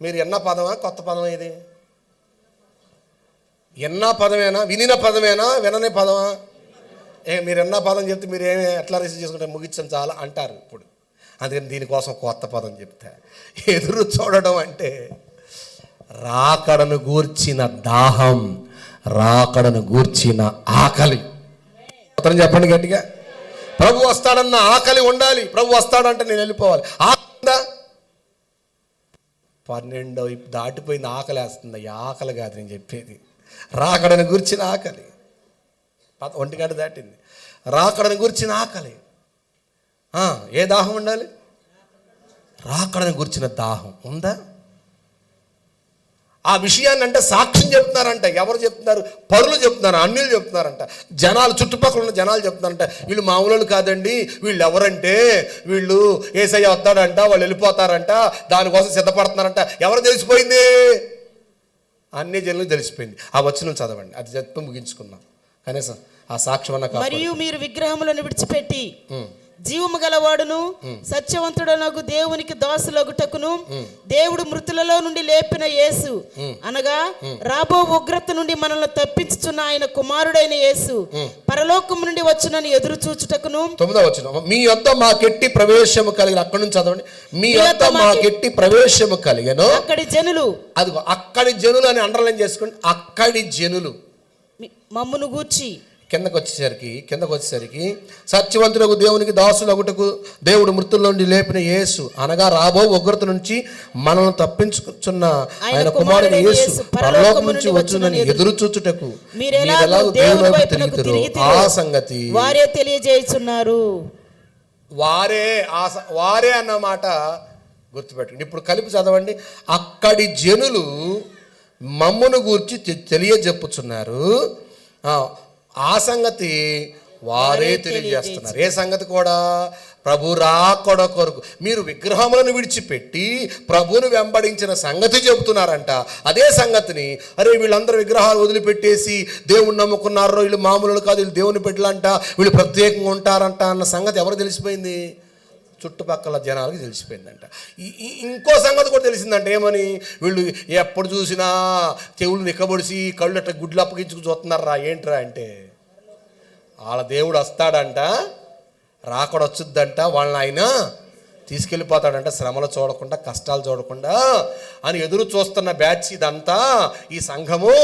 మీరు ఎన్న పదమా, కొత్త పదమా? ఇది ఎన్న పదమేనా, వినిన పదమేనా, విననే పదమా? మీరు ఎన్న పదం చెప్తే మీరు ఏమి ఎట్లా రిసీవ్ చేసుకుంటే ముగించని చాలా అంటారు ఇప్పుడు. అందుకని దీనికోసం కొత్త పదం చెప్తా. ఎదురు చూడడం అంటే రాకడను గూర్చిన దాహం, రాకడను గూర్చిన ఆకలి. చెప్పండి గట్టిగా. ప్రభు వస్తాడన్న ఆకలి ఉండాలి. ప్రభు వస్తాడంటే నేను వెళ్ళిపోవాలి. ఆకలి 12 దాటిపోయింది, ఆకలి వేస్తుంది. ఆకలి కాదు నేను చెప్పేది, రాకడను గురించిన ఆకలి. 1 గంట దాటింది. రాకడను గురించిన ఆకలి. ఏ దాహం ఉండాలి? రాకడను గురించిన దాహం ఉందా? ఆ విషయాన్ని అంటే సాక్ష్యం చెప్తున్నారంట. ఎవరు చెప్తున్నారు? పరులు చెప్తున్నారు, అన్యులు చెప్తున్నారంట. జనాలు, చుట్టుపక్కల ఉన్న జనాలు చెప్తున్నారంట, వీళ్ళు మామూలు కాదండి, వీళ్ళు ఎవరంటే వీళ్ళు యేసయ్య వస్తాడంట, వాళ్ళు వెళ్ళిపోతారంట, దానికోసం సిద్ధపడుతున్నారంట. ఎవరు తెలిసిపోయింది? అన్ని జనులకు తెలిసిపోయింది. ఆ వచనం చదవండి, అది చెప్పి ముగించుకున్నాం. కనీసం ఆ సాక్ష్యం అన్న. మరియు మీరు విగ్రహములను విడిచిపెట్టి జీవము గలవాడును సత్యవంతుడనగు దేవునికి దాసులగుటకును దేవుడు మృతులలో నుండి లేపిన యేసు అనగా రాబో ఉగ్రత నుండి మనల్ని తప్పించుచున్న ఆయన కుమారుడైన యేసు పరలోకం నుండి వచ్చునని ఎదురు చూచుటకును. 9వ వచనం, మీ యొద్ద మాకెట్టి ప్రవేశము కలిగిన. అక్కడి నుంచి చదవండి. మీ యొద్ద మాకెట్టి ప్రవేశము కలిగెను అక్కడి జనులు. అదిగో అక్కడి జనులు అని అండర్లైన్ చేసుకోండి. అక్కడి జనులు మమ్మును గూర్చి. కిందకు వచ్చేసరికి సత్యవంతులకు దేవునికి దాసులగుటకు దేవుడు మృతుల నుండి లేపిన యేసు అనగా రాబో ఉగ్రత నుంచి మనల్ని తప్పించుకున్న ఆయన కుమారుడు యేసు పరలోకం నుంచి వచ్చునని ఎదురు చూచుటకు దేవుని వైపు తిరుగుతురు. ఆ సంగతి వారే తెలియజేయుచున్నారు. వారే అన్నమాట గుర్తుపెట్టండి. ఇప్పుడు కలిపి చదవండి. అక్కడి జనులు మమ్మును గూర్చి తెలియజెప్పుచున్నారు. ఆ సంగతి వారే తెలియజేస్తున్నారు. ఏ సంగతి కూడా? ప్రభు రాకడ కొరకు మీరు విగ్రహములను విడిచిపెట్టి ప్రభువును వెంబడించిన సంగతి చెబుతున్నారంట. అదే సంగతిని అరే వీళ్ళందరూ విగ్రహాలు వదిలిపెట్టేసి దేవుణ్ణి నమ్ముకున్నారో, వీళ్ళు మామూలు కాదు, వీళ్ళు దేవుని బిడ్డలంట, వీళ్ళు ప్రత్యేకంగా ఉంటారంట అన్న సంగతి ఎవరు తెలిసిపోయింది? చుట్టుపక్కల జనాలకు తెలిసిపోయిందంట. ఇంకో సంగతి కూడా తెలిసిందంట. ఏమని? వీళ్ళు ఎప్పుడు చూసినా చెవులు నిక్కబొడిసి కళ్ళు అట్లా గుడ్లు అప్పగించుకు చూస్తున్నారా ఏంట్రా అంటే, వాళ్ళ దేవుడు వస్తాడంట, రాకడ వచ్చుద్దంట, వాళ్ళని ఆయన తీసుకెళ్ళిపోతాడంట, శ్రమలు చూడకుండా కష్టాలు చూడకుండా అని ఎదురు చూస్తున్న బ్యాచ్ ఇదంతా, ఈ సంఘము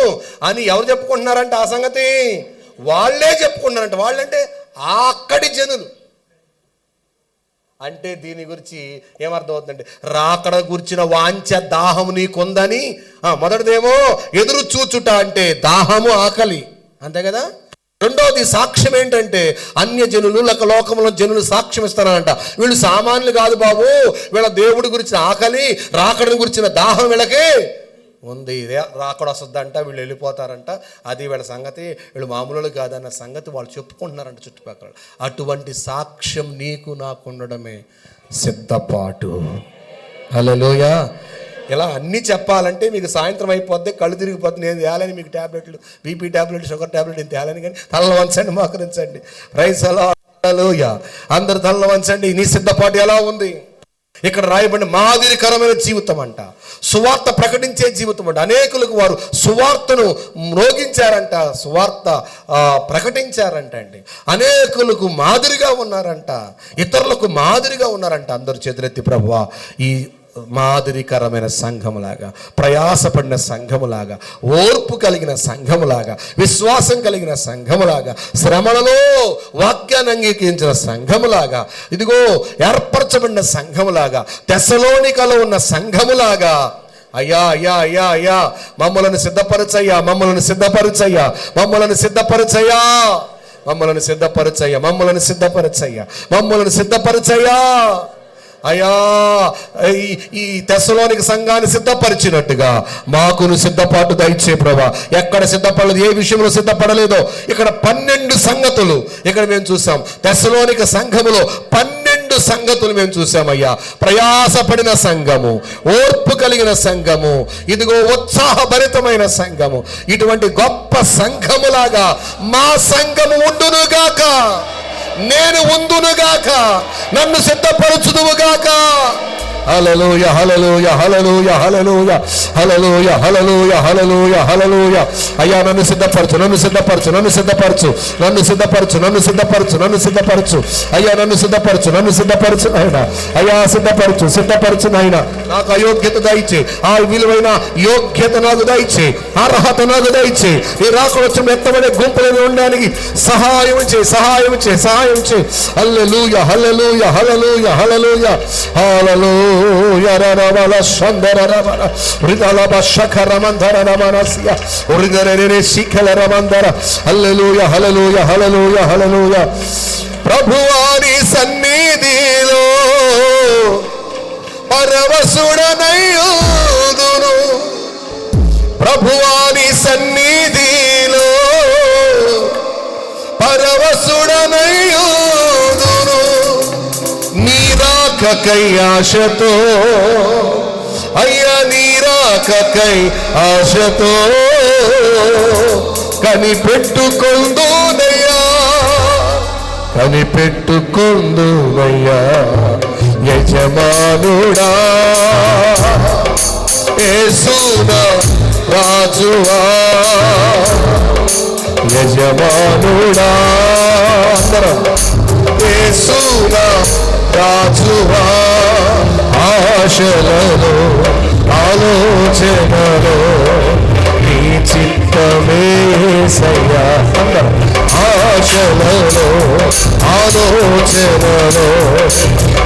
అని ఎవరు చెప్పుకుంటున్నారంట? ఆ సంగతి వాళ్ళే చెప్పుకుంటున్నారంట. వాళ్ళంటే అక్కడి జనులు. అంటే దీని గురించి ఏమర్థం అవుతుందంటే, రాకడ గురించిన వాంఛ దాహము నీకుందని. మొదటిదేమో ఎదురు చూచుట అంటే దాహము, ఆకలి, అంతే కదా. రెండోది సాక్ష్యం ఏంటంటే అన్య జనులు, లోకంలో జనులు సాక్ష్యం ఇస్తారంట. వీళ్ళు సామాన్యులు కాదు బాబు, వీళ్ళ దేవుడి గురించిన ఆకలి, రాకడని గురించిన దాహం వీళ్ళకి ఉంది. ఇదే రాకడ వస్తుందంట, వీళ్ళు వెళ్ళిపోతారంట, అది వీళ్ళ సంగతి, వీళ్ళు మామూలు కాదన్న సంగతి వాళ్ళు చెప్పుకుంటున్నారంట చుట్టుపక్కల. అటువంటి సాక్ష్యం నీకు నాకు ఉండడమే సిద్ధపాటు. హల్లెలూయా. ఇలా అన్నీ చెప్పాలంటే మీకు సాయంత్రం అయిపోద్ది, కళ్ళు తిరిగిపోద్ది. నేను తేలని మీకు ట్యాబ్లెట్లు, బీపీ ట్యాబ్లెట్, షుగర్ ట్యాబ్లెట్ నేను తేలని, కానీ తలలో వంచండి, మోకరించండి. ప్రైజ్ హల్లెలూయా. అందరు తలలో వంచండి. నీ సిద్ధపాటు ఎలా ఉంది? ఇక్కడ రాయబడిన మాదిరికరమైన జీవితం అంట, సువార్త ప్రకటించే జీవితం అంట. అనేకులకు వారు సువార్తను మ్రోగించారంట, సువార్త ప్రకటించారంట అండి. అనేకులకు మాదిరిగా ఉన్నారంట, ఇతరులకు మాదిరిగా ఉన్నారంట. అందరూ చేతులెత్తి ప్రభువా ఈ మాదిరికరమైన సంఘములాగా, ప్రయాసపడిన సంఘములాగా, ఓర్పు కలిగిన సంఘములాగా, విశ్వాసం కలిగిన సంఘములాగా, శ్రమలలో వాక్యాన్ని అంగీకరించిన సంఘములాగా, ఇదిగో ఏర్పరచబడిన సంఘములాగా, తెస్సలోనికలో ఉన్న సంఘములాగా అయ్యా అయ్యా అయ్యా అయ్యా మమ్మలను సిద్ధపరచయ్యా, మమ్మలను సిద్ధపరచయ్యా, మమ్మలను సిద్ధపరచయ్యా, మమ్మలను సిద్ధపరచయ్యా, మమ్మలను సిద్ధపరచయ్యా, మమ్మలను సిద్ధపరచయ్యా. అయ్యా ఈ తెస్సలోనిక సంఘాన్ని సిద్ధపరిచినట్టుగా మాకును సిద్ధపాటు దయచే ప్రభా. ఎక్కడ సిద్ధపడలేదు, ఏ విషయంలో సిద్ధపడలేదో ఇక్కడ 12 సంగతులు ఇక్కడ మేము చూసాం. తెస్సలోనిక సంఘములో 12 సంగతులు మేము చూసామయ్యా. ప్రయాసపడిన సంఘము, ఓర్పు కలిగిన సంఘము, ఇదిగో ఉత్సాహభరితమైన సంఘము. ఇటువంటి గొప్ప సంఘములాగా మా సంఘము ఉండునుగాక, నేను ఉందునుగాక, నన్ను సిద్ధపరచుదువుగాక. హల్లెలూయా హల్లెలూయా హల్లెలూయా హల్లెలూయా హల్లెలూయా హల్లెలూయా హల్లెలూయా హల్లెలూయా. అయ్యా నన్ను సిద్ధపరచు, నన్ను సిద్ధపరచు, నన్ను సిద్ధపరచు, నన్ను సిద్ధపరచు, నన్ను సిద్ధపరచు, నన్ను సిద్ధపరచు. అయ్యా నన్ను సిద్ధపరచు, నన్ను సిద్ధపరచు నాయన. అయ్యా సిద్ధపరచు, సిద్ధపరచు నాయన. నాకు అయోగ్యత దయచే, ఆ విలువైన యోగ్యత నాకు దయచే, అర్హత నాకు దయచే. ఈ రాకవచ్చం ఎత్తబడే గుంపులను ఉండడానికి సహాయం చే, సహాయం చే, సహాయం చే. హల్లెలూయా హల్లెలూయా హల్లెలూయా హల్లెలూయా హల్లెలూయా. ప్రభువాని సన్నిధిలో పరవశుడనయ్యుదును, ప్రభువాని సన్నిధిలో పరవశుడనయ్యుదును. నీరాకకై ఆశతో, అయ్యా నీరాకకై ఆశతో కనిపెట్టుకొందునయ్యా, కనిపెట్టుకొందునయ్యా యజమానుడా. యేసునా రాజువా, యజమానుడా. యేసునా రాజువా, ఆశలలో ఆలోచనలో నీ చిత్తమే యేసయ్యా. ఆశలలో ఆలోచనలో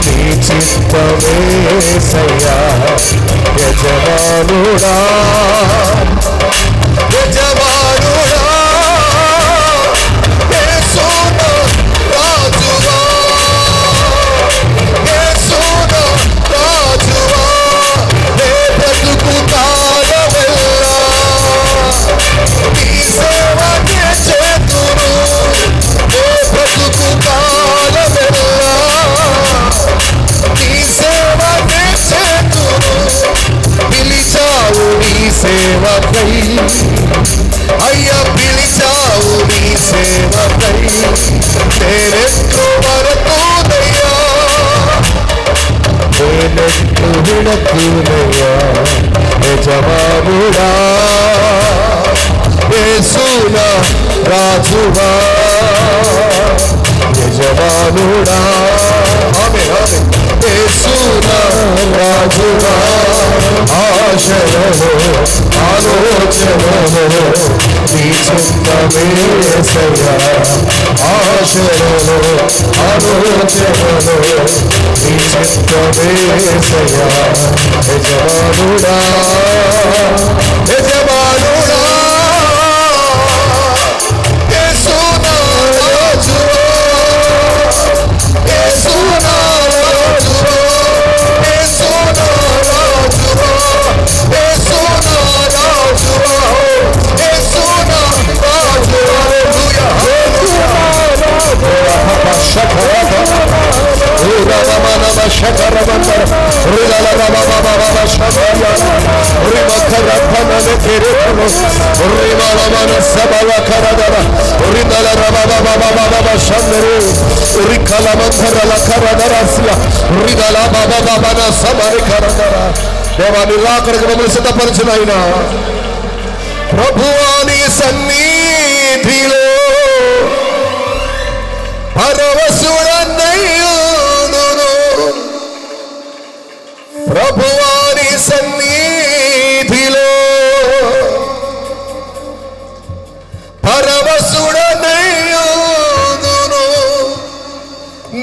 నీ చిత్తమే యేసయ్యా. యజమానుడా యజమానుడా, యేసునా రాజువా, యేసునా రాజువా. నే బ్రతుకు కాలమెల్లా నీ సేవకే చేతును, నే బ్రతుకు కాలమెల్లా నీ సేవకే చేతును. పిలిచావు నీ సేవకై, అయ్యా పిలిచావు నీ సేవకై. నేనెంతో వరకునయ్యా, నేనెంతో విడకునయ్యా. యజమానుడా యేసునా రాజువా, యజమానుడా. ఆమేన్ ఆమేన్. యేసునా రాజువా, ఆశలలో ఆలోచనలో నీ చిత్తమే యేసయ్యా. ఆశలలో ఆలోచనలో నీ చిత్తమే యేసయ్యా. యజమానుడా యజమానుడా, యేసునా రాజువా, యేసునా రాజువా, యేసునా రాజువా, యేసునా రాజువా, యేసునా రాజువా. హల్లెలూయా హల్లెలూయా. దేవాన్ని లాకడికి మమ్మల్ని సిద్ధపరచిన ఆయన. ప్రభువాని సన్నిధిలో పరవశుడనయ్యుదును, ప్రభువాని సన్నిధిలో పరవశుడనయ్యుదును.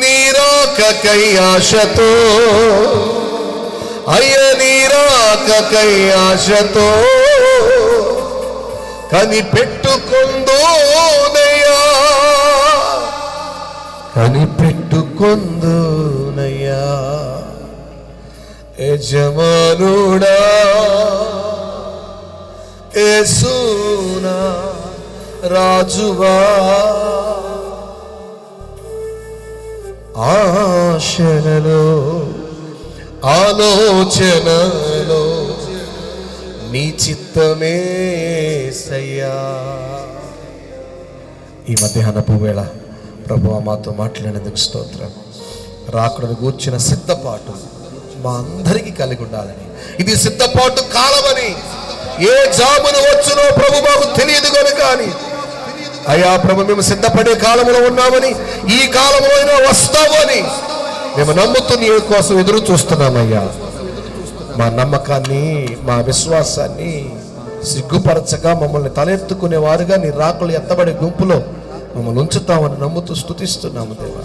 నీరాకకై ఆశతో, అయ్య నీరాకకై ఆశతో కనిపెట్టుకుందోనయ్యా, కనిపెట్టుకుందోనయ్యా. యజమానుడా యేసునా రాజువా, ఆశలలో ఆలోచనలో నీ చిత్తమేసయ్యా. ఈ మధ్యాహ్నపు వేళ ప్రభువా మాతో మాట్లాడినందుకు స్తోత్రం. రాకడను గూర్చిన సిద్ధపాటు మా అందరికీ కలిగి ఉండాలని, ఇది సిద్ధపాటు కాలమని, ఏ జామును వచ్చునో ప్రభు మాకు తెలియదు కనుక అని అయ్యా ప్రభు మేము సిద్ధపడే కాలంలో ఉన్నామని, ఈ కాలంలో అయినా వస్తావు అని మేము నమ్ముతూ నీ కోసం ఎదురు చూస్తున్నామయ్యా. మా నమ్మకాన్ని, మా విశ్వాసాన్ని సిగ్గుపరచక మమ్మల్ని తలెత్తుకునే వారుగా నీ రాకులు ఎత్తబడే గుంపులో మమ్మల్ని ఉంచుతామని నమ్ముతూ స్తుతిస్తున్నాము దేవా.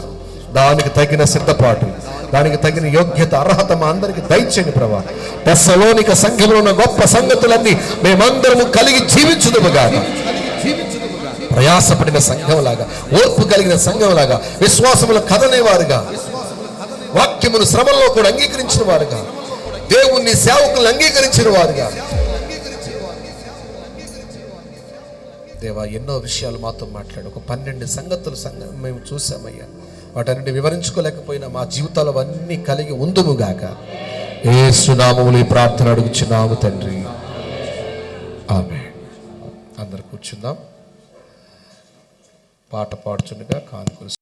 దానికి తగిన సిద్ధపాటు, దానికి తగిన యోగ్యత, అర్హత మా అందరికి దయచేయండి ప్రభా. తెస్సలోనిక సంఘంలో ఉన్న గొప్ప సంగతులన్నీ మేమందరము కలిగి జీవించుదుముగా. ప్రయాసపడిన సంఘంలాగా, ఓర్పు కలిగిన సంఘంలాగా, విశ్వాసములు కదనేవారుగా, వాక్యమును శ్రమల్లో కూడా అంగీకరించిన వారుగా, దేవుణ్ణి సేవకులను అంగీకరించిన వారుగా దేవా ఎన్నో విషయాలు మాతో మాట్లాడు. ఒక 12 సంగతులు మేము చూసామయ్యా. వాటన్నిటి వివరించుకోలేకపోయినా మా జీవితాలు అవన్నీ కలిగి ఉందుముగాక. యేసు నామములో ఈ ప్రార్థన అడుగుచున్నాము తండ్రి, ఆమేన్. అందరు కూర్చుందాం. పాట పాడుచుండగా కానుకలు